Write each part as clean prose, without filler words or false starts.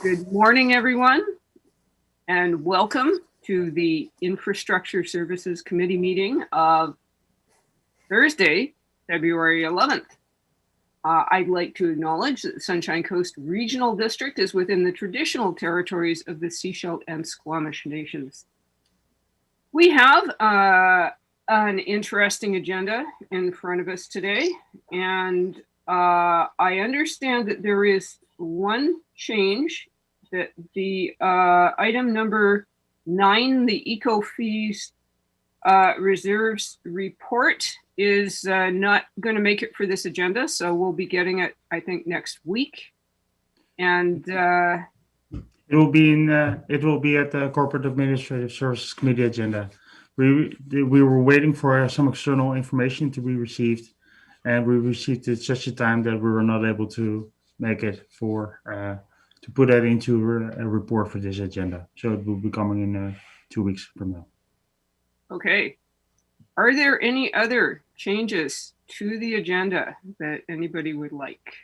Good morning, everyone, and welcome to the Infrastructure Services Committee meeting of Thursday, February 11th. I'd like to acknowledge that the Sunshine Coast Regional District is within the traditional territories of the Sechelt and Squamish Nations. We have an interesting agenda in front of us today, and I understand that there is one change, that the item number 9, the eco fees reserves report, is not going to make it for this agenda, so we'll be getting it, I think, next week. And it will be at the Corporate Administrative Services Committee agenda. We were waiting for some external information to be received, and we received it such a time that we were not able to make it to put that into a report for this agenda. So it will be coming in 2 weeks from now. Okay. Are there any other changes to the agenda that anybody would like?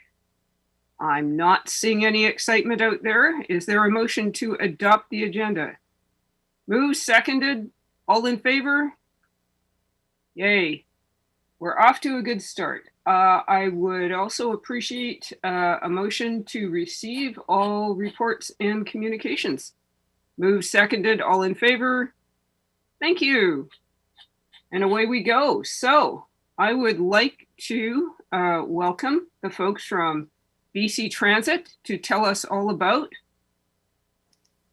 I'm not seeing any excitement out there. Is there a motion to adopt the agenda? Moved, seconded, all in favor? Yay. We're off to a good start. I would also appreciate a motion to receive all reports and communications. Moved, seconded, all in favor? Thank you. And away we go. So I would like to welcome the folks from BC Transit to tell us all about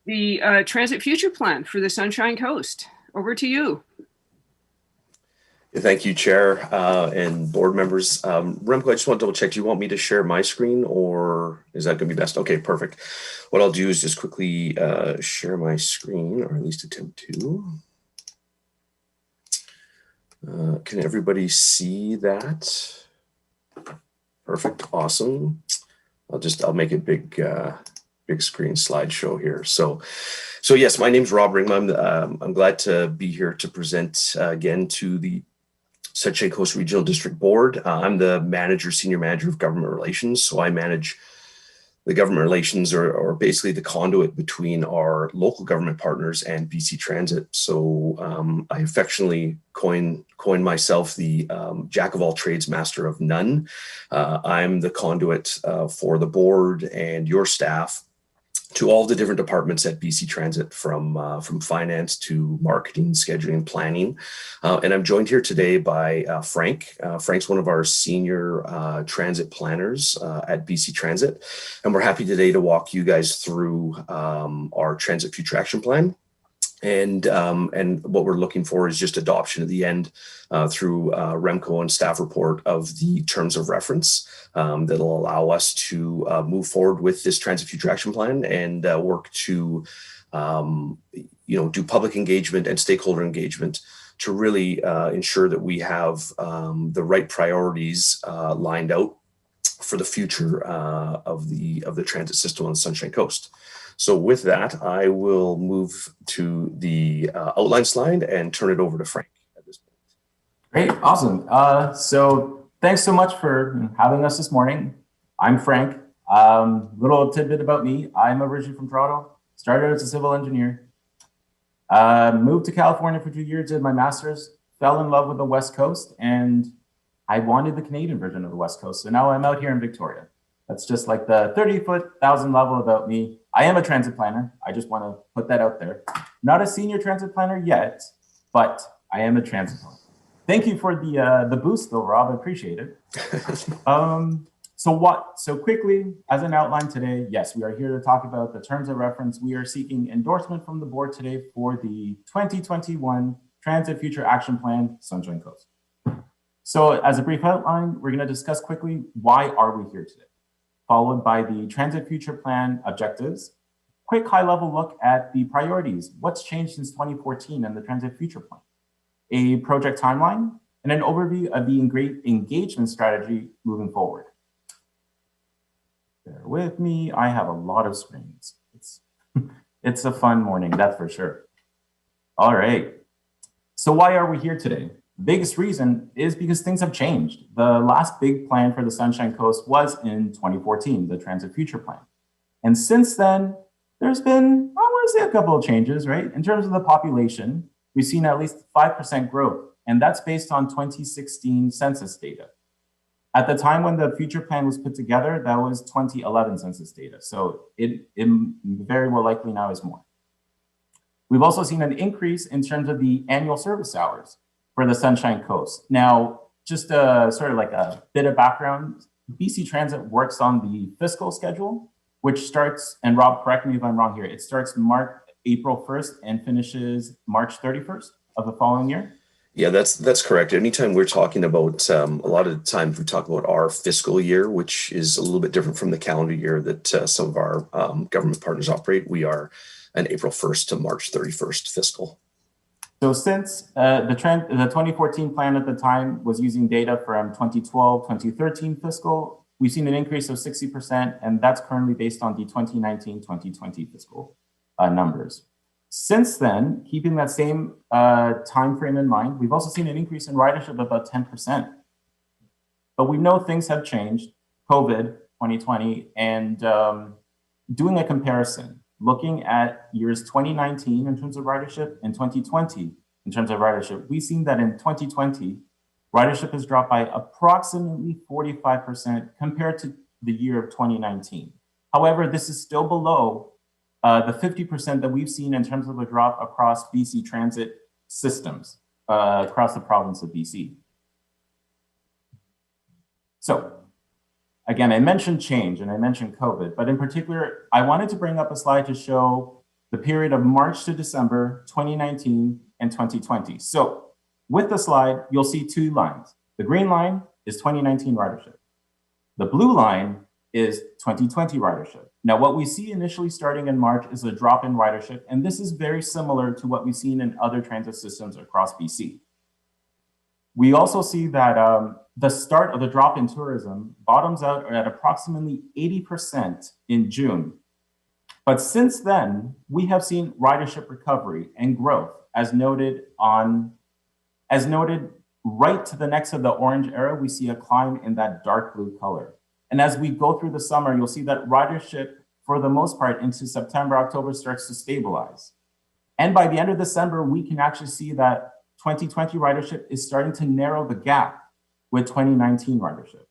the Transit Future Plan for the Sunshine Coast. Over to you. Thank you, Chair and board members. Remco, I just want to double check. Do you want me to share my screen, or is that going to be best? Okay, perfect. What I'll do is just quickly share my screen, or at least attempt to. Can everybody see that? Perfect, awesome. I'll make it big screen slideshow here. So yes, my name's Rob Ringma. I'm glad to be here to present again to the Sunshine Coast Regional District Board. I'm the senior manager of government relations. So I manage the government relations, or basically the conduit between our local government partners and BC Transit. So I affectionately coin myself the jack of all trades, master of none. I'm the conduit for the board and your staff to all the different departments at BC Transit, from finance to marketing, scheduling, planning. And I'm joined here today by Frank. Frank's one of our senior transit planners at BC Transit. And we're happy today to walk you guys through our Transit Future Action Plan. And what we're looking for is just adoption at the end through Remco and staff report of the terms of reference that'll allow us to move forward with this Transit Future Action Plan and work to do public engagement and stakeholder engagement to really ensure that we have the right priorities lined out for the future of the transit system on the Sunshine Coast. So with that, I will move to the outline slide and turn it over to Frank at this point. Great, awesome. So thanks so much for having us this morning. I'm Frank. Little tidbit about me. I'm originally from Toronto, started as a civil engineer, moved to California for 2 years, did my master's, fell in love with the West Coast, and I wanted the Canadian version of the West Coast. So now I'm out here in Victoria. That's just like the 30,000 level about me. I am a transit planner. I just want to put that out there. Not a senior transit planner yet, but I am a transit planner. Thank you for the boost though, Rob. I appreciate it. So quickly, as an outline today, yes, we are here to talk about the terms of reference. We are seeking endorsement from the board today for the 2021 Transit Future Action Plan, Sunshine Coast. So as a brief outline, we're going to discuss quickly why are we here today, followed by the Transit Future Plan objectives, quick high-level look at the priorities, what's changed since 2014 and the Transit Future Plan, a project timeline, and an overview of the engagement strategy moving forward. Bear with me, I have a lot of screens. It's a fun morning, that's for sure. All right, so why are we here today? Biggest reason is because things have changed. The last big plan for the Sunshine Coast was in 2014, the Transit Future Plan. And since then, there's been, I want to say, a couple of changes, right? In terms of the population, we've seen at least 5% growth, and that's based on 2016 census data. At the time when the future plan was put together, that was 2011 census data. So it very well likely now is more. We've also seen an increase in terms of the annual service hours for the Sunshine Coast. Now, just sort of like a bit of background, BC Transit works on the fiscal schedule, which starts, and Rob, correct me if I'm wrong here, it starts April 1st and finishes March 31st of the following year. Yeah, that's correct. Anytime we're talking about, a lot of the times we talk about our fiscal year, which is a little bit different from the calendar year that some of our government partners operate. We are an April 1st to March 31st fiscal. So since the 2014 plan at the time was using data from 2012, 2013 fiscal, we've seen an increase of 60%, and that's currently based on the 2019, 2020 fiscal numbers. Since then, keeping that same time frame in mind, we've also seen an increase in ridership of about 10%. But we know things have changed, COVID, 2020, and doing a comparison, looking at years 2019 in terms of ridership and 2020 in terms of ridership, we've seen that in 2020, ridership has dropped by approximately 45% compared to the year of 2019. However, this is still below the 50% that we've seen in terms of a drop across BC Transit systems across the province of BC. So again, I mentioned change and I mentioned COVID, but in particular, I wanted to bring up a slide to show the period of March to December, 2019 and 2020. So with the slide, you'll see two lines. The green line is 2019 ridership. The blue line is 2020 ridership. Now, what we see initially starting in March is a drop in ridership, and this is very similar to what we've seen in other transit systems across BC. We also see that the start of the drop in tourism bottoms out at approximately 80% in June. But since then, we have seen ridership recovery and growth, as noted right to the next of the orange arrow, we see a climb in that dark blue color. And as we go through the summer, you'll see that ridership, for the most part, into September, October, starts to stabilize. And by the end of December, we can actually see that 2020 ridership is starting to narrow the gap with 2019 ridership.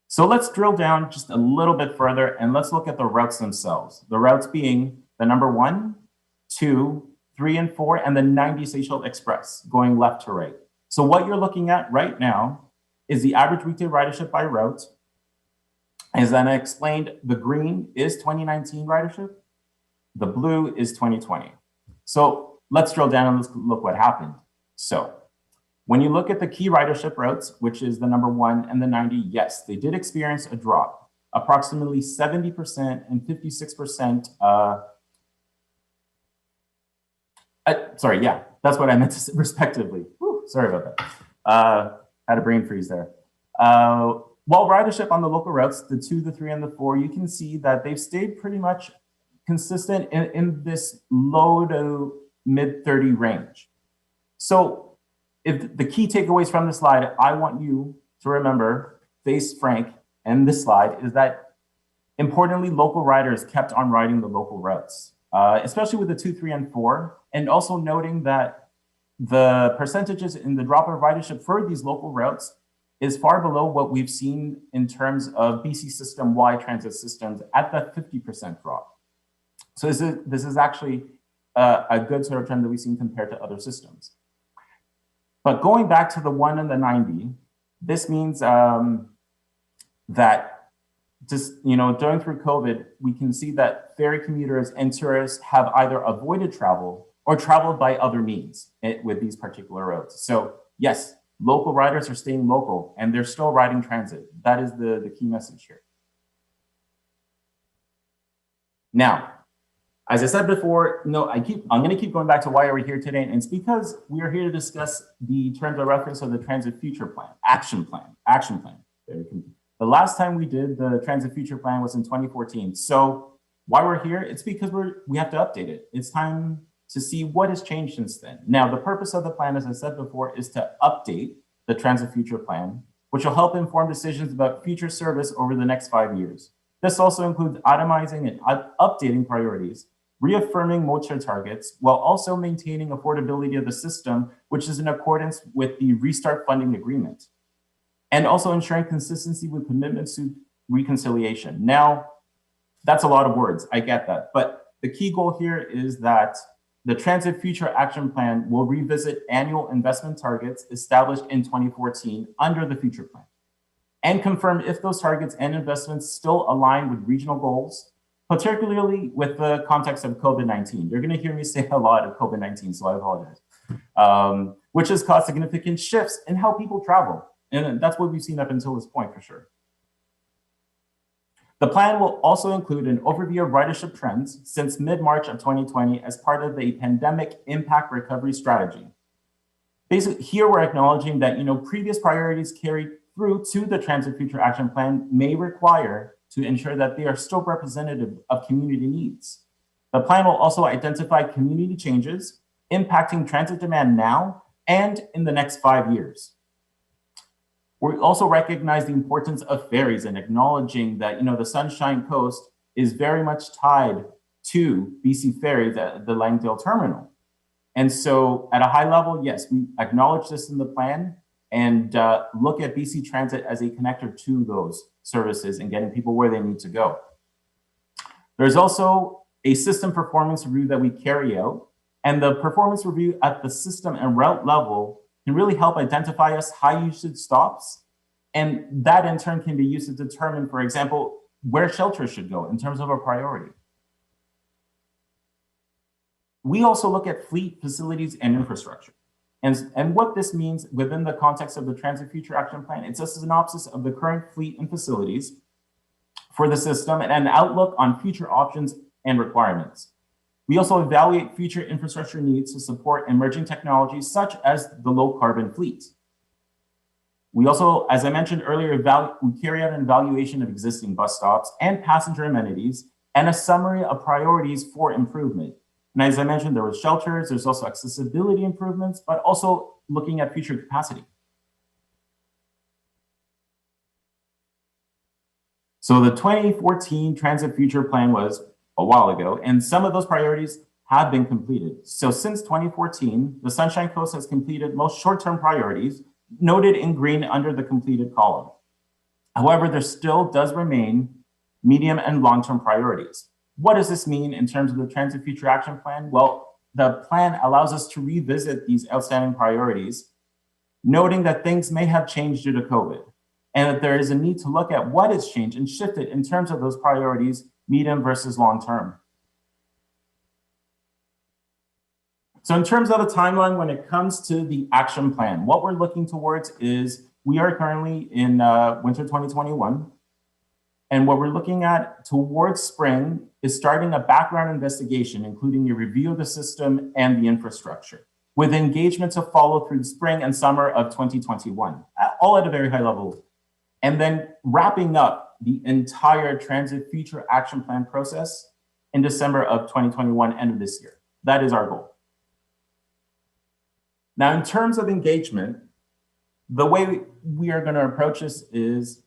So let's drill down just a little bit further and let's look at the routes themselves. The routes being the number 1, 2, 3, and 4, and the 90 Seychelles Express going left to right. So what you're looking at right now is the average weekday ridership by route. As then I explained, the green is 2019 ridership, the blue is 2020. So let's drill down and let's look what happened. So when you look at the key ridership routes, which is the number 1 and the 90, yes, they did experience a drop, approximately 70% and 56%. Sorry, yeah, that's what I meant to say, respectively. Whew, sorry about that. Had a brain freeze there. While ridership on the local routes, the 2, the 3, and the 4, you can see that they've stayed pretty much consistent in this low to mid 30 range. So if the key takeaways from the slide, I want you to remember, face Frank, and this slide is that importantly, local riders kept on riding the local routes, especially with the 2, 3, and 4, and also noting that the percentages in the drop of ridership for these local routes is far below what we've seen in terms of BC system-wide transit systems at that 50% drop. So this is actually a good sort of trend that we've seen compared to other systems. But going back to the 1 and the 90, this means that just, going through COVID, we can see that ferry commuters and tourists have either avoided travel or traveled by other means with these particular routes. So yes, local riders are staying local and they're still riding transit. That is the key message here. Now, as I said before, I'm going to keep going back to why we're here today, and it's because we are here to discuss the terms of reference of the Transit Future Plan, action plan. The last time we did the Transit Future Plan was in 2014. So why we're here, it's because we have to update it. It's time to see what has changed since then. Now, the purpose of the plan, as I said before, is to update the Transit Future Plan which will help inform decisions about future service over the next 5 years. This also includes itemizing and updating priorities, reaffirming mode share targets, while also maintaining affordability of the system, which is in accordance with the Restart Funding Agreement, and also ensuring consistency with commitments to reconciliation. Now, that's a lot of words, I get that, but the key goal here is that the Transit Future Action Plan will revisit annual investment targets established in 2014 under the Future Plan, and confirm if those targets and investments still align with regional goals, particularly with the context of COVID-19. You're going to hear me say a lot of COVID-19, so I apologize, which has caused significant shifts in how people travel. And that's what we've seen up until this point, for sure. The plan will also include an overview of ridership trends since mid-March of 2020 as part of the pandemic impact recovery strategy. Basically, here we're acknowledging that previous priorities carried through to the Transit Future Action Plan may require to ensure that they are still representative of community needs. The plan will also identify community changes impacting transit demand now and in the next 5 years. We also recognize the importance of ferries and acknowledging that the Sunshine Coast is very much tied to BC Ferries at the Langdale terminal. And so at a high level, yes, we acknowledge this in the plan and look at BC Transit as a connector to those services and getting people where they need to go. There's also a system performance review that we carry out, and the performance review at the system and route level can really help identify us high usage stops, and that in turn can be used to determine, for example, where shelters should go in terms of a priority. We also look at fleet, facilities, and infrastructure. And what this means within the context of the Transit Future Action Plan, it's a synopsis of the current fleet and facilities for the system and an outlook on future options and requirements. We also evaluate future infrastructure needs to support emerging technologies such as the low carbon fleet. We also, as I mentioned earlier, we carry out an evaluation of existing bus stops and passenger amenities and a summary of priorities for improvement. And as I mentioned, there were shelters, there's also accessibility improvements, but also looking at future capacity. So the 2014 Transit Future Plan was a while ago, and some of those priorities have been completed. So since 2014, the Sunshine Coast has completed most short-term priorities, noted in green under the completed column. However, there still does remain medium and long-term priorities. What does this mean in terms of the Transit Future Action Plan? Well, the plan allows us to revisit these outstanding priorities, noting that things may have changed due to COVID, and that there is a need to look at what has changed and shifted in terms of those priorities, medium versus long-term. So in terms of the timeline, when it comes to the action plan, what we're looking towards is we are currently in winter 2021. And what we're looking at towards spring is starting a background investigation, including a review of the system and the infrastructure, with engagement to follow through the spring and summer of 2021, all at a very high level. And then wrapping up the entire Transit Future Action Plan process in December of 2021, end of this year. That is our goal. Now, in terms of engagement, the way we are going to approach this is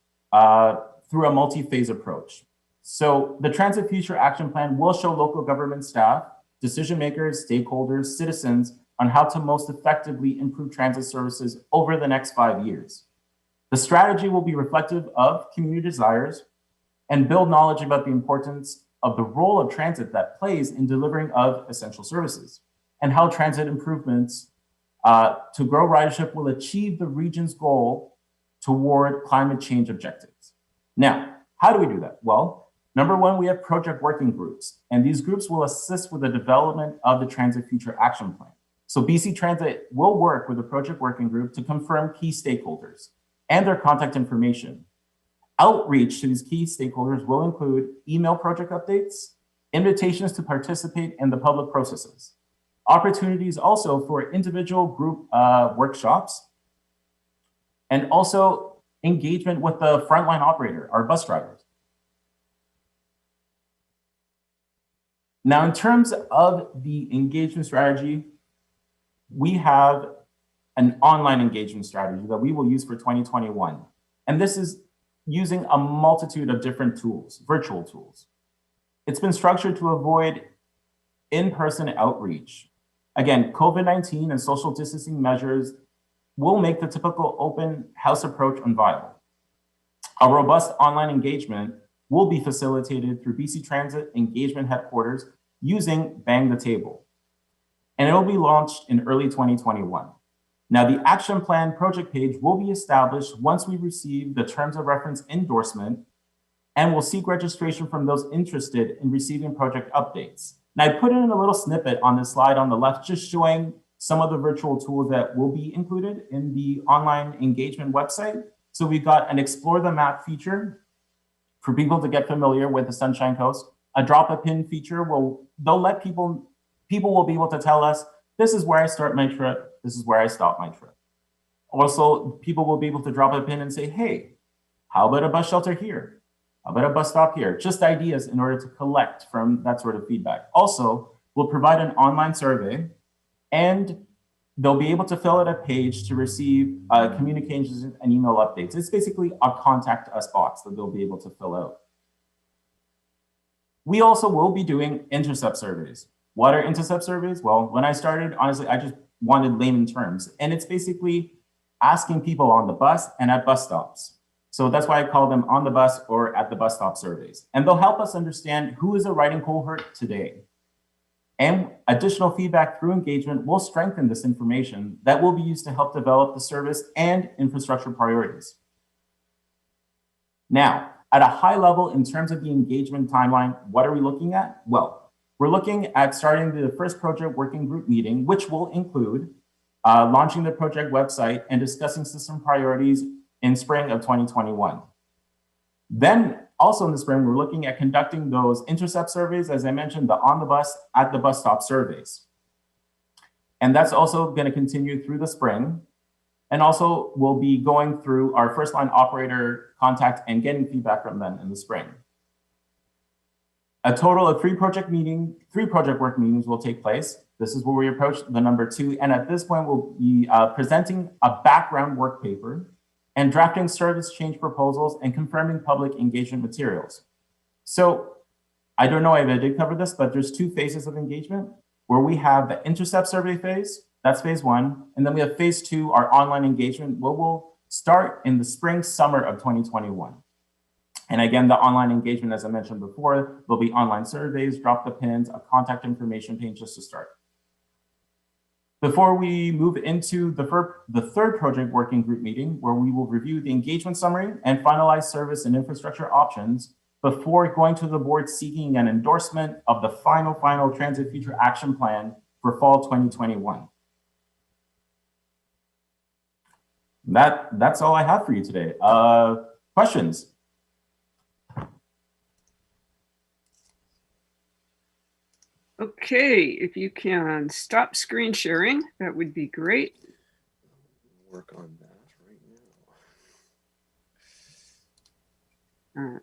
through a multi-phase approach. So the Transit Future Action Plan will show local government staff, decision makers, stakeholders, citizens on how to most effectively improve transit services over the next 5 years. The strategy will be reflective of community desires and build knowledge about the importance of the role of transit that plays in delivering of essential services, and how transit improvements to grow ridership will achieve the region's goal toward climate change objectives. Now, how do we do that? Well, number one, we have project working groups, and these groups will assist with the development of the Transit Future Action Plan. So BC Transit will work with the project working group to confirm key stakeholders and their contact information. Outreach to these key stakeholders will include email project updates, invitations to participate in the public processes, opportunities also for individual group workshops, and also engagement with the frontline operator, our bus drivers. Now, in terms of the engagement strategy, we have an online engagement strategy that we will use for 2021. And this is using a multitude of different tools, virtual tools. It's been structured to avoid in-person outreach. Again, COVID-19 and social distancing measures will make the typical open house approach unviable. A robust online engagement will be facilitated through BC Transit Engagement Headquarters using Bang the Table. And it will be launched in early 2021. Now, the action plan project page will be established once we receive the terms of reference endorsement, and we'll seek registration from those interested in receiving project updates. Now, I put in a little snippet on this slide on the left, just showing some of the virtual tools that will be included in the online engagement website. So we've got an Explore the Map feature for people to get familiar with the Sunshine Coast. A drop a pin feature they'll let people will be able to tell us, this is where I start my trip, this is where I stop my trip. Also, people will be able to drop a pin and say, hey, how about a bus shelter here? How about a bus stop here? Just ideas in order to collect from that sort of feedback. Also, we'll provide an online survey, and they'll be able to fill out a page to receive communications and email updates. It's basically a contact us box that they'll be able to fill out. We also will be doing intercept surveys. What are intercept surveys? Well, when I started, honestly, I just wanted layman terms. And it's basically asking people on the bus and at bus stops. So that's why I call them on the bus or at the bus stop surveys. And they'll help us understand who is a riding cohort today. And additional feedback through engagement will strengthen this information that will be used to help develop the service and infrastructure priorities. Now, at a high level, in terms of the engagement timeline, what are we looking at? Well, we're looking at starting the first project working group meeting, which will include launching the project website and discussing system priorities in spring of 2021. Then also in the spring, we're looking at conducting those intercept surveys, as I mentioned, the on the bus, at the bus stop surveys. And that's also going to continue through the spring. And also we'll be going through our first line operator contact and getting feedback from them in the spring. A total of 3 project work meetings will take place. This is where we approach the number 2. And at this point, we'll be presenting a background work paper and drafting service change proposals and confirming public engagement materials. So I don't know if I did cover this, but there's 2 phases of engagement where we have the intercept survey phase, that's phase 1. And then we have phase 2, our online engagement, where we'll start in the spring, summer of 2021. And again, the online engagement, as I mentioned before, will be online surveys, drop the pins, a contact information page just to start. Before we move into the third project working group meeting, where we will review the engagement summary and finalize service and infrastructure options before going to the board seeking an endorsement of the final transit future action plan for fall 2021. That's all I have for you today. Questions? Okay, if you can stop screen sharing, that would be great. Work on that right now.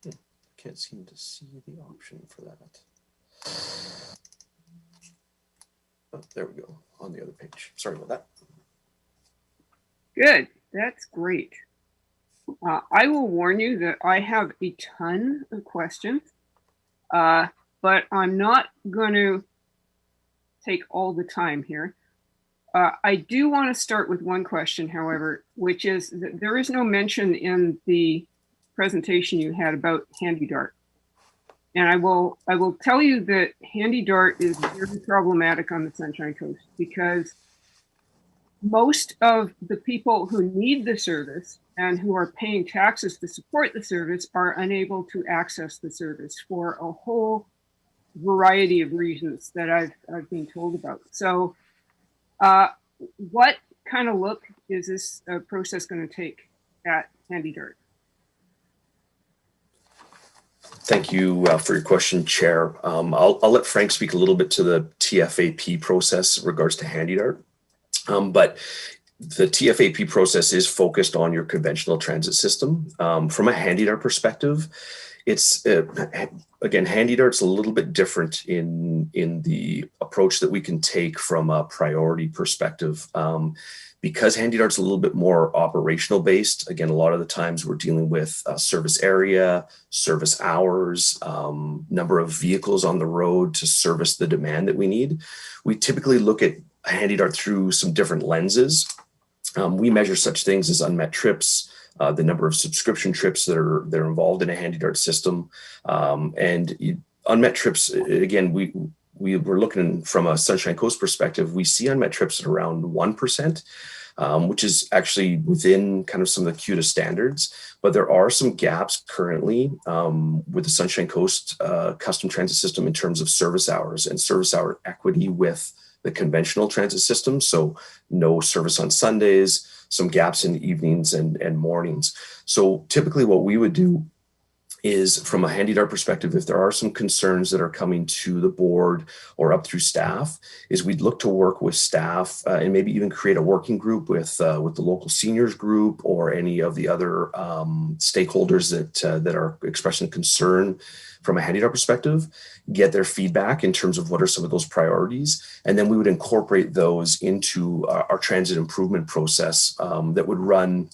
Okay. Can't seem to see the option for that. Oh, there we go, on the other page. Sorry about that. Good, that's great. I will warn you that I have a ton of questions, but I'm not going to take all the time here. I do want to start with one question, however, which is that there is no mention in the presentation you had about Handy Dart. And I will tell you that Handy Dart is very problematic on the Sunshine Coast because most of the people who need the service and who are paying taxes to support the service are unable to access the service for a whole variety of reasons that I've been told about. So what kind of look is this process going to take at Handy Dart? Thank you for your question, Chair. I'll let Frank speak a little bit to the TFAP process in regards to Handy Dart. But the TFAP process is focused on your conventional transit system. From a Handy Dart perspective, It's again, HandyDart's a little bit different in the approach that we can take from a priority perspective. Because HandyDart's a little bit more operational based, again, a lot of the times we're dealing with service area, service hours, number of vehicles on the road to service the demand that we need. We typically look at HandyDart through some different lenses. We measure such things as unmet trips, the number of subscription trips that are involved in a HandyDart system, and unmet trips. Again, we were looking from a Sunshine Coast perspective. We see unmet trips at around 1%, which is actually within kind of some of the CUDA standards. But there are some gaps currently with the Sunshine Coast custom transit system in terms of service hours and service hour equity with the conventional transit system. So no service on Sundays, some gaps in evenings and mornings. So typically what we would do is, from a HandyDart perspective, if there are some concerns that are coming to the board or up through staff, is we'd look to work with staff and maybe even create a working group with the local seniors group or any of the other stakeholders that are expressing concern from a HandyDart perspective, get their feedback in terms of what are some of those priorities. And then we would incorporate those into our transit improvement process that would run.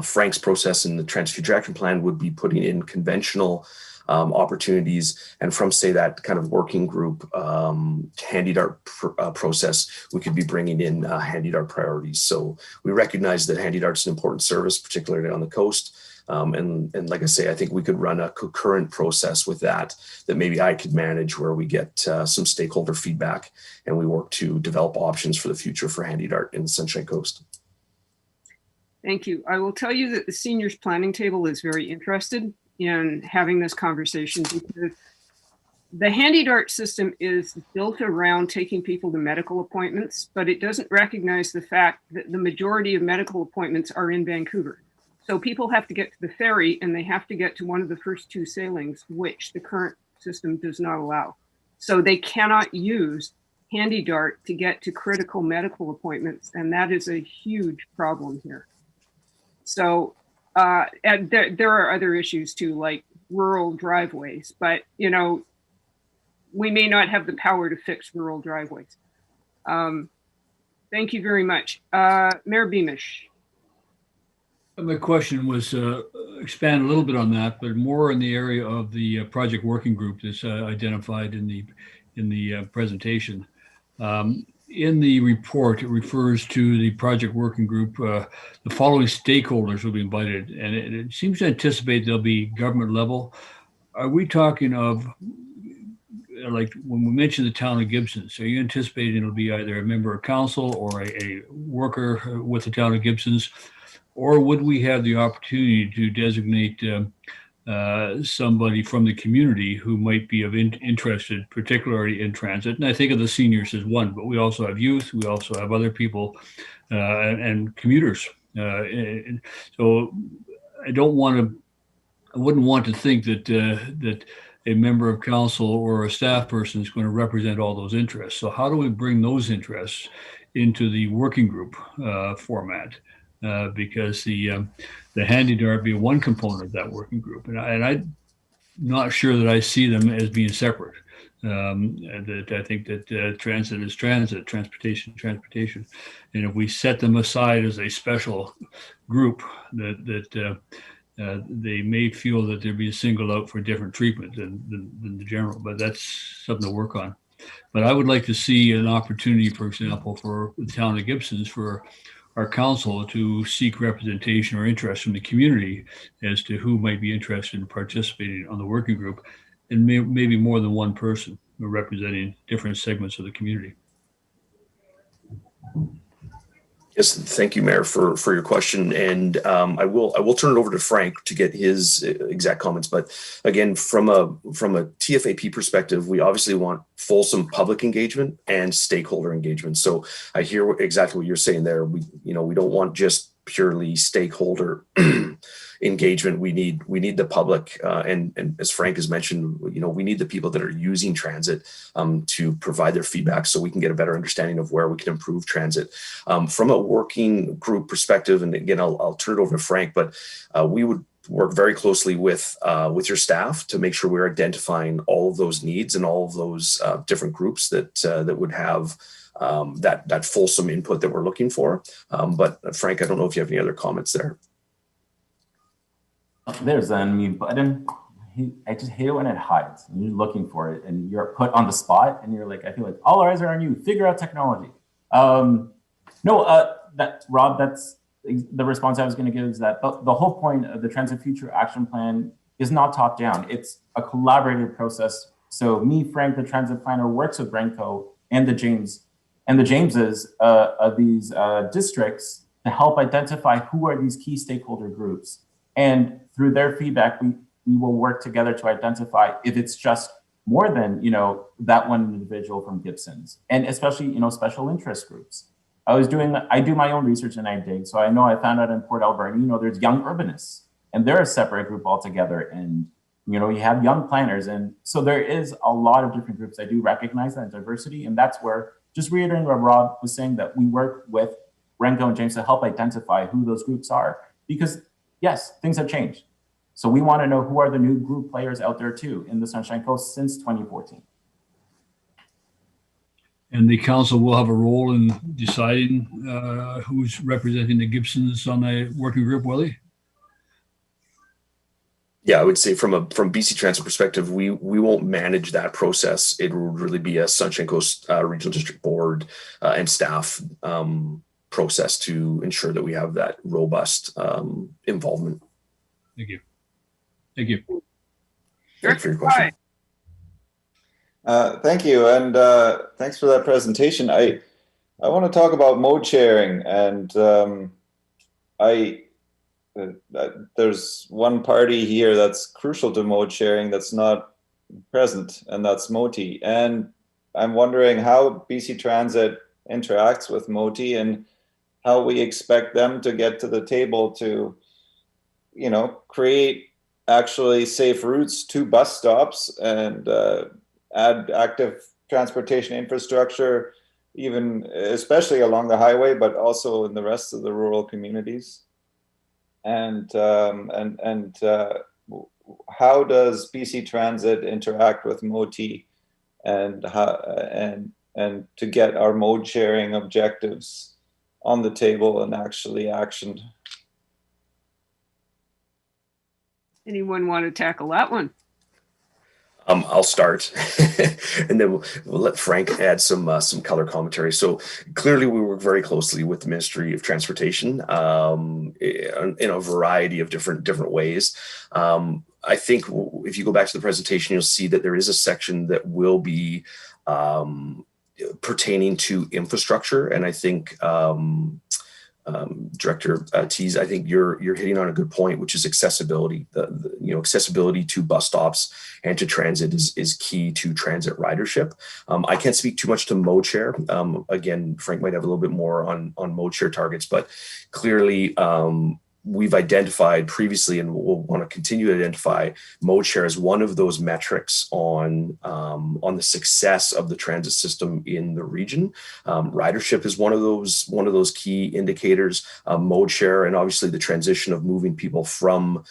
Frank's process in the Transit Future Action Plan would be putting in conventional opportunities, and from, say, that kind of working group HandyDart process, we could be bringing in HandyDart priorities. So we recognize that HandyDart's an important service, particularly on the coast. And like I say, I think we could run a concurrent process with that maybe I could manage, where we get some stakeholder feedback and we work to develop options for the future for HandyDart in the Sunshine Coast. Thank you. I will tell you that the seniors planning table is very interested in having this conversation, because the HandyDart system is built around taking people to medical appointments, but it doesn't recognize the fact that the majority of medical appointments are in Vancouver. So people have to get to the ferry, and they have to get to one of the first two sailings, which the current system does not allow. So they cannot use HandyDart to get to critical medical appointments, and that is a huge problem here. So and there are other issues too, like rural driveways, but we may not have the power to fix rural driveways. Thank you very much. Mayor Beamish. My question was expand a little bit on that, but more in the area of the project working group that's identified in the presentation. In the report, it refers to the project working group. The following stakeholders will be invited, and it seems to anticipate they'll be government level. Are we talking of, like when we mention the town of Gibson, so you anticipating it'll be either a member of council or a worker with the town of Gibson's, or would we have the opportunity to designate somebody from the community who might be interested, particularly in transit? And I think of the seniors as one, but we also have youth, we also have other people and commuters. So I wouldn't want to think that a member of council or a staff person is going to represent all those interests. So how do we bring those interests into the working group format? Because the HandyDart be one component of that working group, and I'm not sure that I see them as being separate. That I think that transit is transit, transportation, and if we set them aside as a special group, that they may feel that they're being singled out for different treatment than the general. But that's something to work on. But I would like to see an opportunity, for example, for the town of Gibson's, for our council to seek representation or interest from the community as to who might be interested in participating on the working group, and maybe more than one person representing different segments of the community. Yes, thank you, Mayor, for your question, and I will turn it over to Frank to get his exact comments. But again, from a TFAP perspective, we obviously want fulsome public engagement and stakeholder engagement. So I hear exactly what you're saying there. We don't want just purely stakeholder engagement. We need the public, and as Frank has mentioned, we need the people that are using transit to provide their feedback, so we can get a better understanding of where we can improve transit. From a working group perspective, and again, I'll turn it over to Frank, but we would work very closely with your staff to make sure we're identifying all of those needs and all of those different groups that would have that fulsome input that we're looking for. But Frank, I don't know if you have any other comments there. There's an unmute button. I just hate it when it hides and you're looking for it and you're put on the spot and you're like, I feel like all eyes are on you. Figure out technology. Rob, that's the response I was going to give is that the whole point of the Transit Future Action Plan is not top down. It's a collaborative process. So me, Frank, the transit planner, works with Renco and the Jameses of these districts to help identify who are these key stakeholder groups. And through their feedback, we will work together to identify if it's just more than, that one individual from Gibson's, and especially, special interest groups. I do my own research and I dig. So I found out in Port Alberni, there's young urbanists and they're a separate group altogether. And, you have young planners. And so there is a lot of different groups. I do recognize that diversity. And that's where, just reiterating what Rob was saying, that we work with Renco and James to help identify who those groups are, because yes, things have changed. So we want to know who are the new group players out there too in the Sunshine Coast since 2014. And the council will have a role in deciding who's representing the Gibsons on the working group, will he? Yeah, I would say from BC Transit perspective, we won't manage that process. It will really be a Sunshine Coast Regional District Board and staff process to ensure that we have that robust involvement. Thank you. Thank you. Thank you for your question. Thank you, and thanks for that presentation. I want to talk about mode sharing, and there's one party here that's crucial to mode sharing that's not present, and that's MOTI. And I'm wondering how BC Transit interacts with MOTI and how we expect them to get to the table to, create actually safe routes to bus stops and add active transportation infrastructure, especially along the highway, but also in the rest of the rural communities. And how does BC Transit interact with MOTI and to get our mode sharing objectives on the table and actually actioned? Anyone want to tackle that one? I'll start, and then we'll let Frank add some color commentary. So clearly, we work very closely with the Ministry of Transportation in a variety of different ways. I think if you go back to the presentation, you'll see that there is a section that will be pertaining to infrastructure, and I think. Director Tees, I think you're hitting on a good point, which is accessibility. Accessibility to bus stops and to transit is key to transit ridership. I can't speak too much to mode share. Again, Frank might have a little bit more on mode share targets, but clearly we've identified previously, and we'll want to continue to identify mode share as one of those metrics on the success of the transit system in the region. Ridership is one of those key indicators. Mode share, and obviously the transition of moving people from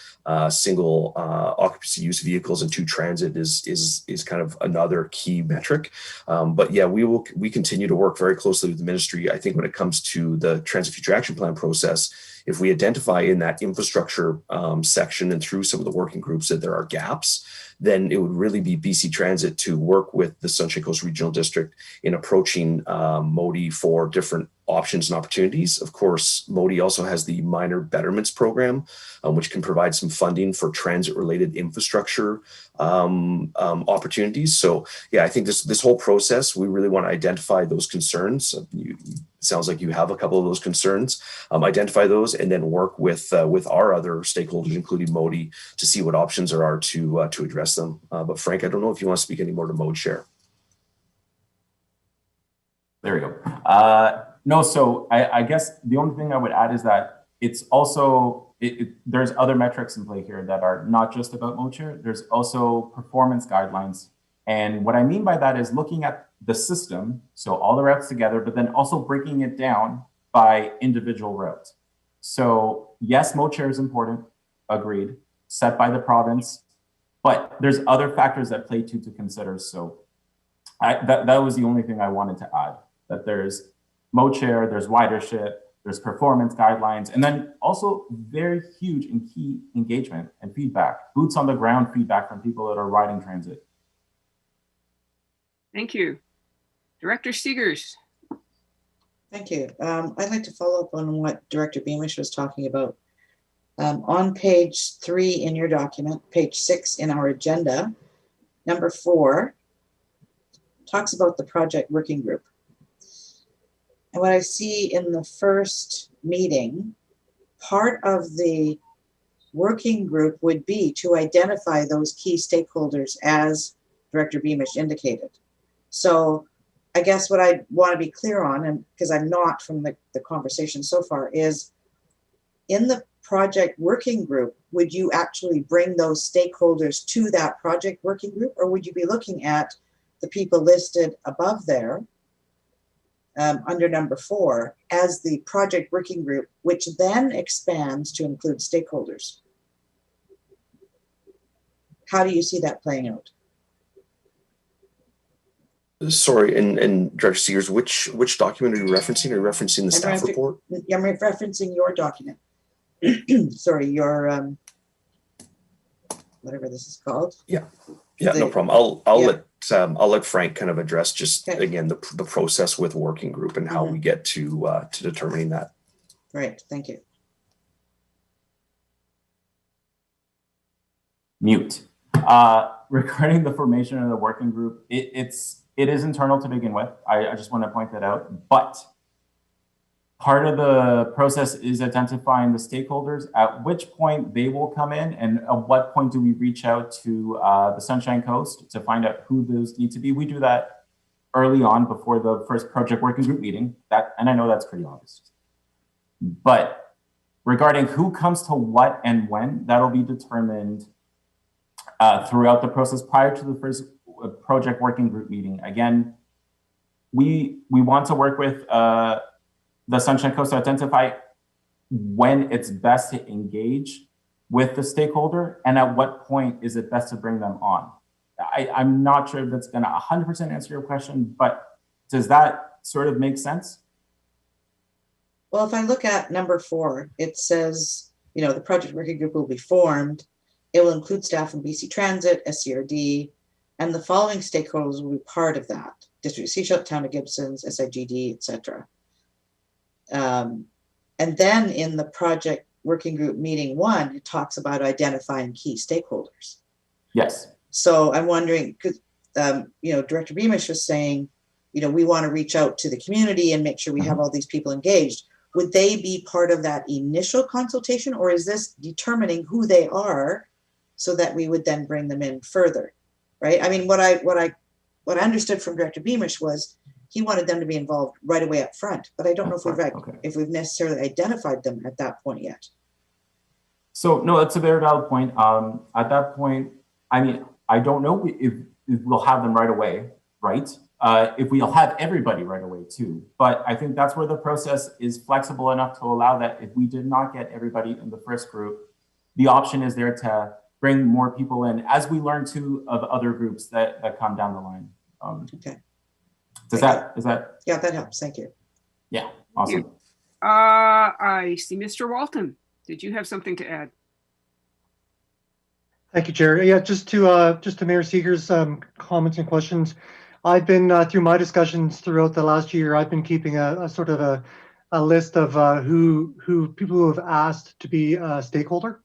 single occupancy use vehicles into transit is kind of another key metric. But yeah, we continue to work very closely with the ministry. I think when it comes to the Transit Future Action Plan process, if we identify in that infrastructure section and through some of the working groups that there are gaps, then it would really be BC Transit to work with the Sunshine Coast Regional District in approaching MOTI for different options and opportunities. Of course, MOTI also has the Minor Betterments Program, which can provide some funding for transit-related infrastructure opportunities. So yeah, I think this whole process, we really want to identify those concerns. It sounds like you have a couple of those concerns. Identify those and then work with our other stakeholders, including MOTI, to see what options there are to address them. But Frank, I don't know if you want to speak any more to mode share. There we go. No, so I guess the only thing I would add is that it's also, there's other metrics in play here that are not just about mode share. There's also performance guidelines. And what I mean by that is looking at the system, so all the routes together, but then also breaking it down by individual routes. So yes, mode share is important. agreed, set by the province, but there's other factors that play to consider. So that was the only thing I wanted to add, that there's MoChair, there's ridership, there's performance guidelines, and then also very huge and key engagement and feedback, boots on the ground feedback from people that are riding transit. Thank you. Director Seegers. Thank you. I'd like to follow up on what Director Beamish was talking about. On page 3 in your document, page 6 in our agenda, number 4 talks about the project working group. And what I see in the first meeting, part of the working group would be to identify those key stakeholders, as Director Beamish indicated. So I guess what I want to be clear on, and because I'm not from the conversation so far, is in the project working group, would you actually bring those stakeholders to that project working group, or would you be looking at the people listed above there under number 4 as the project working group, which then expands to include stakeholders? How do you see that playing out? Sorry, and Director Seegers, which document are you referencing? Are you referencing the staff report? I'm referencing your document. Sorry, your whatever this is called. Yeah, no problem. I'll let Frank kind of address just again the process with working group and how we get to determining that. Right. Thank you. Mute. Regarding the formation of the working group, it is internal to begin with. I just want to point that out. But part of the process is identifying the stakeholders, at which point they will come in, and at what point do we reach out to the Sunshine Coast to find out who those need to be. We do that early on before the first project working group meeting. And I know that's pretty obvious. But regarding who comes to what and when, that'll be determined throughout the process prior to the first project working group meeting. Again, we want to work with the Sunshine Coast to identify when it's best to engage with the stakeholder and at what point is it best to bring them on. I'm not sure if that's going to 100% answer your question, but does that sort of make sense? Well, if I look at number 4, it says, the project working group will be formed. It will include staff from BC Transit, SCRD, and the following stakeholders will be part of that: District of Seashell, Town of Gibsons, SIGD, etc. And then in the project working group meeting 1, it talks about identifying key stakeholders. Yes. So I'm wondering, because Director Beamish was saying, we want to reach out to the community and make sure we have all these people engaged. Would they be part of that initial consultation, or is this determining who they are so that we would then bring them in further? Right. I mean, what I understood from Director Beamish was he wanted them to be involved right away up front, but I don't know if we've necessarily identified them at that point yet. So no, that's a very valid point. At that point, I mean, I don't know if we'll have them right away, right? If we'll have everybody right away too. But I think that's where the process is flexible enough to allow that if we did not get everybody in the first group, the option is there to bring more people in as we learn too of other groups that come down the line. Okay. Is that? Yeah, that helps. Thank you. Yeah, awesome. I see Mr. Walton. Did you have something to add? Thank you, Chair. Yeah, just to Mayor Seeger's comments and questions. I've been through my discussions throughout the last year. I've been keeping a sort of a list of who people who have asked to be a stakeholder.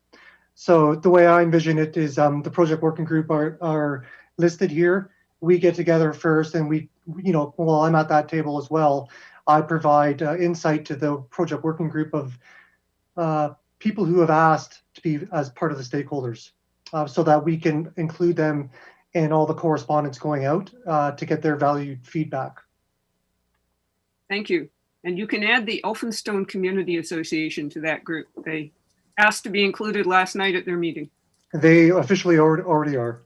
So the way I envision it is the project working group are listed here. We get together first, and we, while I'm at that table as well, I provide insight to the project working group of people who have asked to be as part of the stakeholders, so that we can include them in all the correspondence going out to get their valued feedback. Thank you. And you can add the Elphinstone Community Association to that group. They asked to be included last night at their meeting. They officially already are.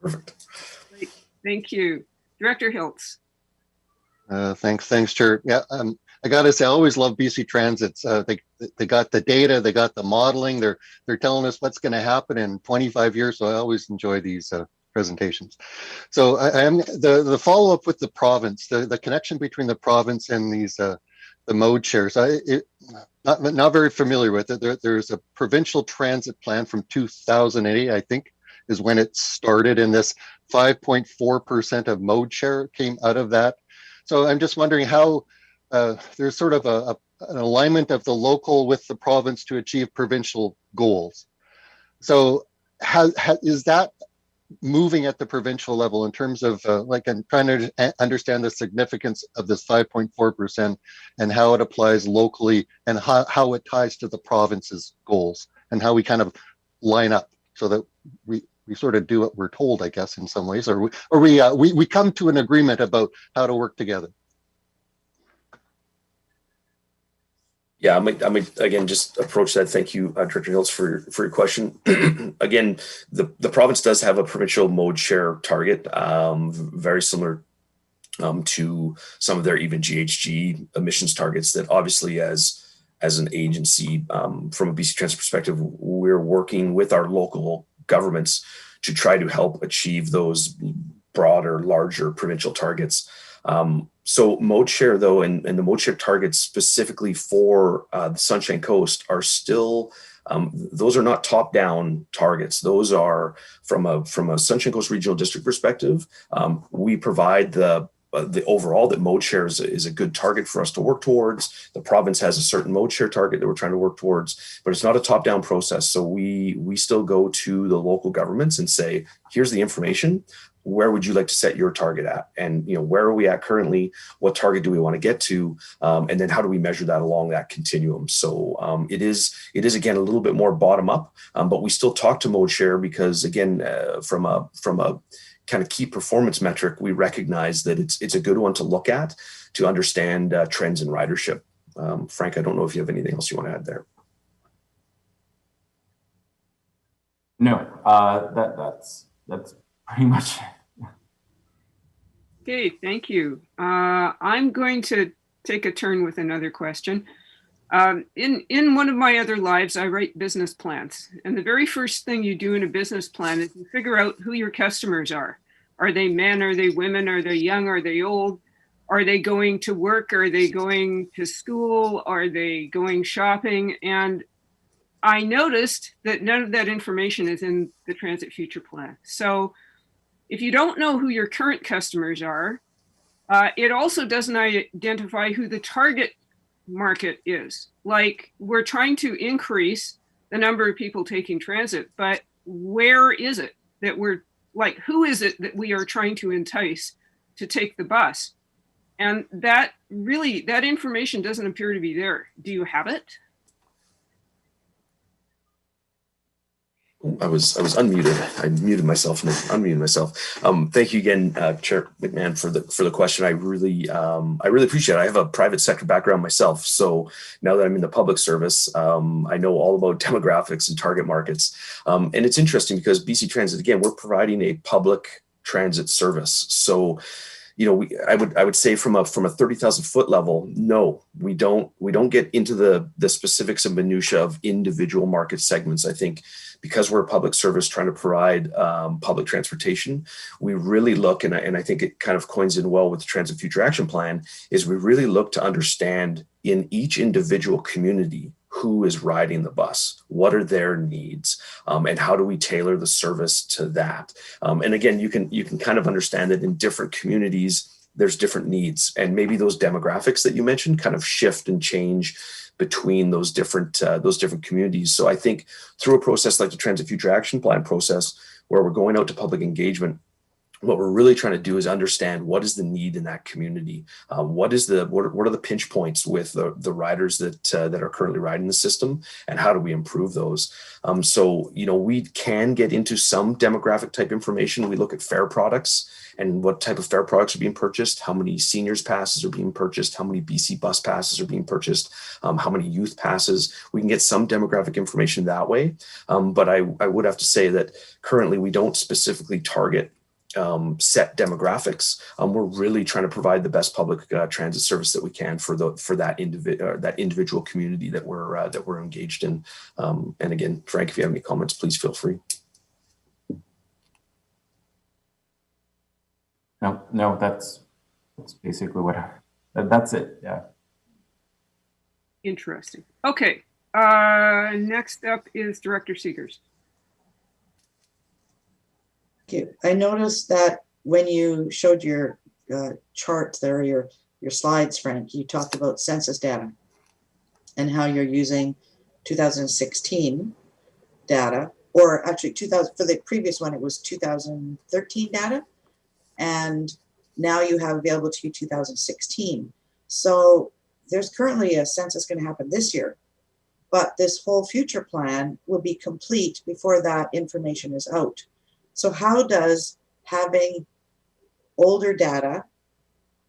Perfect. Great. Thank you. Director Hiltz. Thanks, Chair. Yeah, I gotta say, I always love BC Transit's. They got the data, they got the modeling. They're telling us what's going to happen in 25 years. So I always enjoy these presentations. So I am the follow up with the province, the connection between the province and these the mode shares. Not very familiar with it. There's a provincial transit plan from 2008, I think, is when it started, and this 5.4% of mode share came out of that. So I'm just wondering how there's sort of an alignment of the local with the province to achieve provincial goals. So is that moving at the provincial level in terms of like I'm trying to understand the significance of this 5.4% and how it applies locally and how it ties to the province's goals and how we kind of line up so that we sort of do what we're told, I guess, in some ways, or we come to an agreement about how to work together. Yeah, I might again just approach that. Thank you, Director Hills, for your question. Again, the province does have a provincial mode share target, very similar to some of their even GHG emissions targets. That obviously, as an agency, from a BC Transit perspective, we're working with our local governments to try to help achieve those broader, larger provincial targets. So mode share, though, and the mode share targets specifically for the Sunshine Coast are still, those are not top-down targets. Those are from a Sunshine Coast Regional District perspective. We provide the overall that mode share is a good target for us to work towards. The province has a certain mode share target that we're trying to work towards, but it's not a top-down process. So we still go to the local governments and say, here's the information. Where would you like to set your target at? And where are we at currently? What target do we want to get to? And then how do we measure that along that continuum? So it is again a little bit more bottom up, but we still talk to mode share because again, from a kind of key performance metric, we recognize that it's a good one to look at to understand trends in ridership. Frank, I don't know if you have anything else you want to add there. No, that's pretty much. Okay, thank you. I'm going to take a turn with another question. In one of my other lives, I write business plans. And the very first thing you do in a business plan is you figure out who your customers are. Are they men? Are they women? Are they young? Are they old? Are they going to work? Are they going to school? Are they going shopping? And I noticed that none of that information is in the Transit Future Plan. So if you don't know who your current customers are, it also doesn't identify who the target market is. Like, we're trying to increase the number of people taking transit, but where is it that who is it that we are trying to entice to take the bus? And that information doesn't appear to be there. Do you have it? I was unmuted. I muted myself and unmuted myself. Thank you again, Chair McMahon, for the question. I really appreciate it. I have a private sector background myself, so now that I'm in the public service, I know all about demographics and target markets. And it's interesting because BC Transit, again, we're providing a public transit service. So, I would say from a 30,000 foot level, no, we don't get into the specifics and minutia of individual market segments. I think because we're a public service trying to provide public transportation, we really look, and I think it kind of coins in well with the Transit Future Action Plan, is we really look to understand in each individual community who is riding the bus, what are their needs, and how do we tailor the service to that? And again, you can kind of understand that in different communities, there's different needs, and maybe those demographics that you mentioned kind of shift and change between those different communities. So I think through a process like the Transit Future Action Plan process, where we're going out to public engagement, what we're really trying to do is understand what is the need in that community. What are the pinch points with the riders that are currently riding the system, and how do we improve those? So we can get into some demographic type information. We look at fare products and what type of fare products are being purchased, how many seniors passes are being purchased, how many BC bus passes are being purchased, how many youth passes. We can get some demographic information that way. But I would have to say that currently we don't specifically target set demographics. We're really trying to provide the best public transit service that we can for that individual community that we're engaged in. And again, Frank, if you have any comments, please feel free. No, that's basically that's it. Yeah. Interesting. Okay. Next up is Director Seegers. Thank you. I noticed that when you showed your charts there, your slides, Frank, you talked about census data and how you're using 2016 data, or actually 2000 for the previous one, it was 2013 data, and now you have available to you 2016. So there's currently a census going to happen this year, but this whole future plan will be complete before that information is out. So how does having older data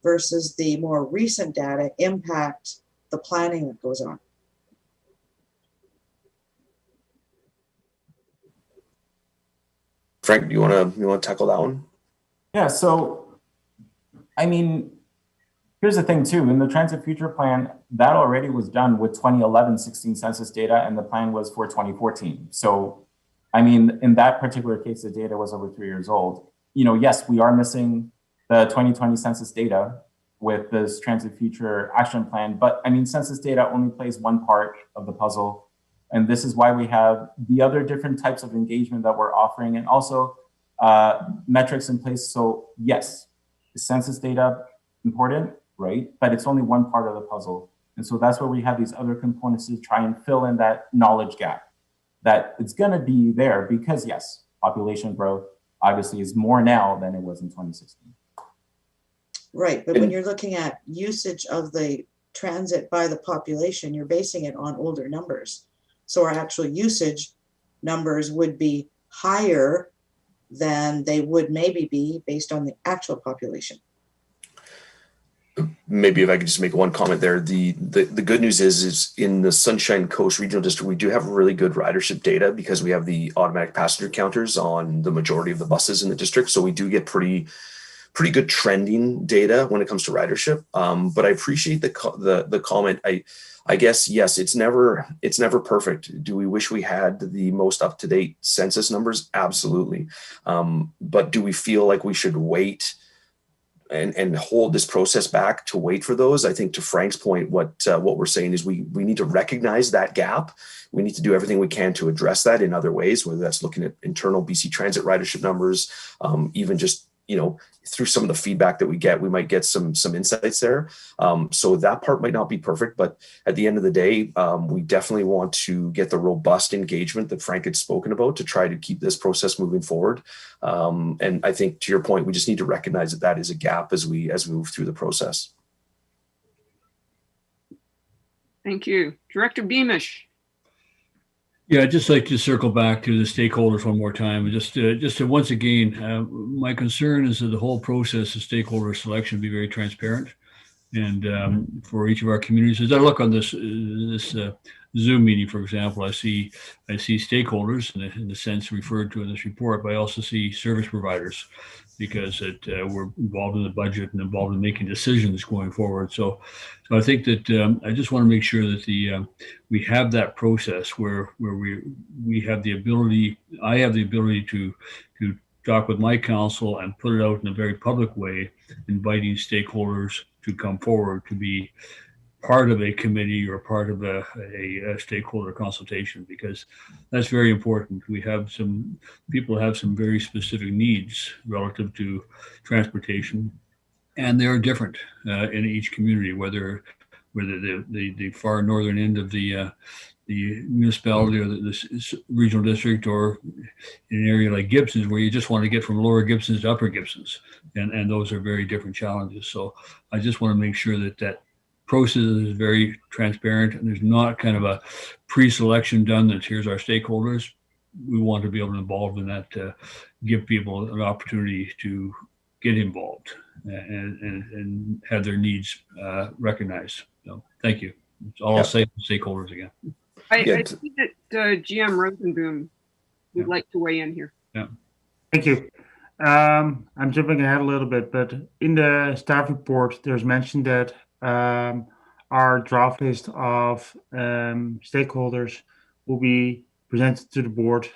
versus the more recent data impact the planning that goes on? Frank, you want to tackle that one? Yeah. So, I mean, here's the thing too. In the Transit Future Plan, that already was done with 2011-16 census data, and the plan was for 2014. So, I mean, in that particular case, the data was over 3 years old. You know, yes, we are missing the 2020 census data with this Transit Future Action Plan, but I mean, census data only plays one part of the puzzle. And this is why we have the other different types of engagement that we're offering, and also metrics in place. So yes, the census data important, right? But it's only one part of the puzzle. And so that's where we have these other components to try and fill in that knowledge gap. That it's going to be there because, yes, population growth obviously is more now than it was in 2016. Right, but when you're looking at usage of the transit by the population, you're basing it on older numbers. So our actual usage numbers would be higher than they would maybe be based on the actual population. Maybe if I could just make one comment there. The good news is in the Sunshine Coast Regional District, we do have really good ridership data because we have the automatic passenger counters on the majority of the buses in the district. So we do get pretty good trending data when it comes to ridership. But I appreciate the comment. I guess, yes, it's never perfect. Do we wish we had the most up-to-date census numbers? Absolutely. But do we feel like we should wait and hold this process back to wait for those? I think to Frank's point, what we're saying is we need to recognize that gap. We need to do everything we can to address that in other ways, whether that's looking at internal BC Transit ridership numbers, even just, you know, through some of the feedback that we get, we might get some insights there. So that part might not be perfect, but at the end of the day, we definitely want to get the robust engagement that Frank had spoken about to try to keep this process moving forward. And I think to your point, we just need to recognize that that is a gap as we move through the process. Thank you. Director Beamish. Yeah, I'd just like to circle back to the stakeholders one more time. Just to once again, my concern is that the whole process of stakeholder selection be very transparent, and for each of our communities. As I look on this Zoom meeting, for example, I see stakeholders in the sense referred to in this report, but I also see service providers because we're involved in the budget and involved in making decisions going forward. So I think that I just want to make sure that we have that process where we have the ability. I have the ability to talk with my council and put it out in a very public way, inviting stakeholders to come forward to be part of a committee or part of a stakeholder consultation, because that's very important. We have some people have some very specific needs relative to transportation, and they are different in each community, whether the far northern end of the municipality or the regional district, or in an area like Gibsons, where you just want to get from lower Gibsons to upper Gibsons, and those are very different challenges. So I just want to make sure that process is very transparent, and there's not kind of a pre-selection done that here's our stakeholders. We want to be able to involve in that, give people an opportunity to get involved and have their needs recognized. So thank you. That's all I'll say to stakeholders again. I see that GM Rosenboom would like to weigh in here. Yeah. Thank you. I'm jumping ahead a little bit, but in the staff report, there's mentioned that our draft list of stakeholders will be presented to the board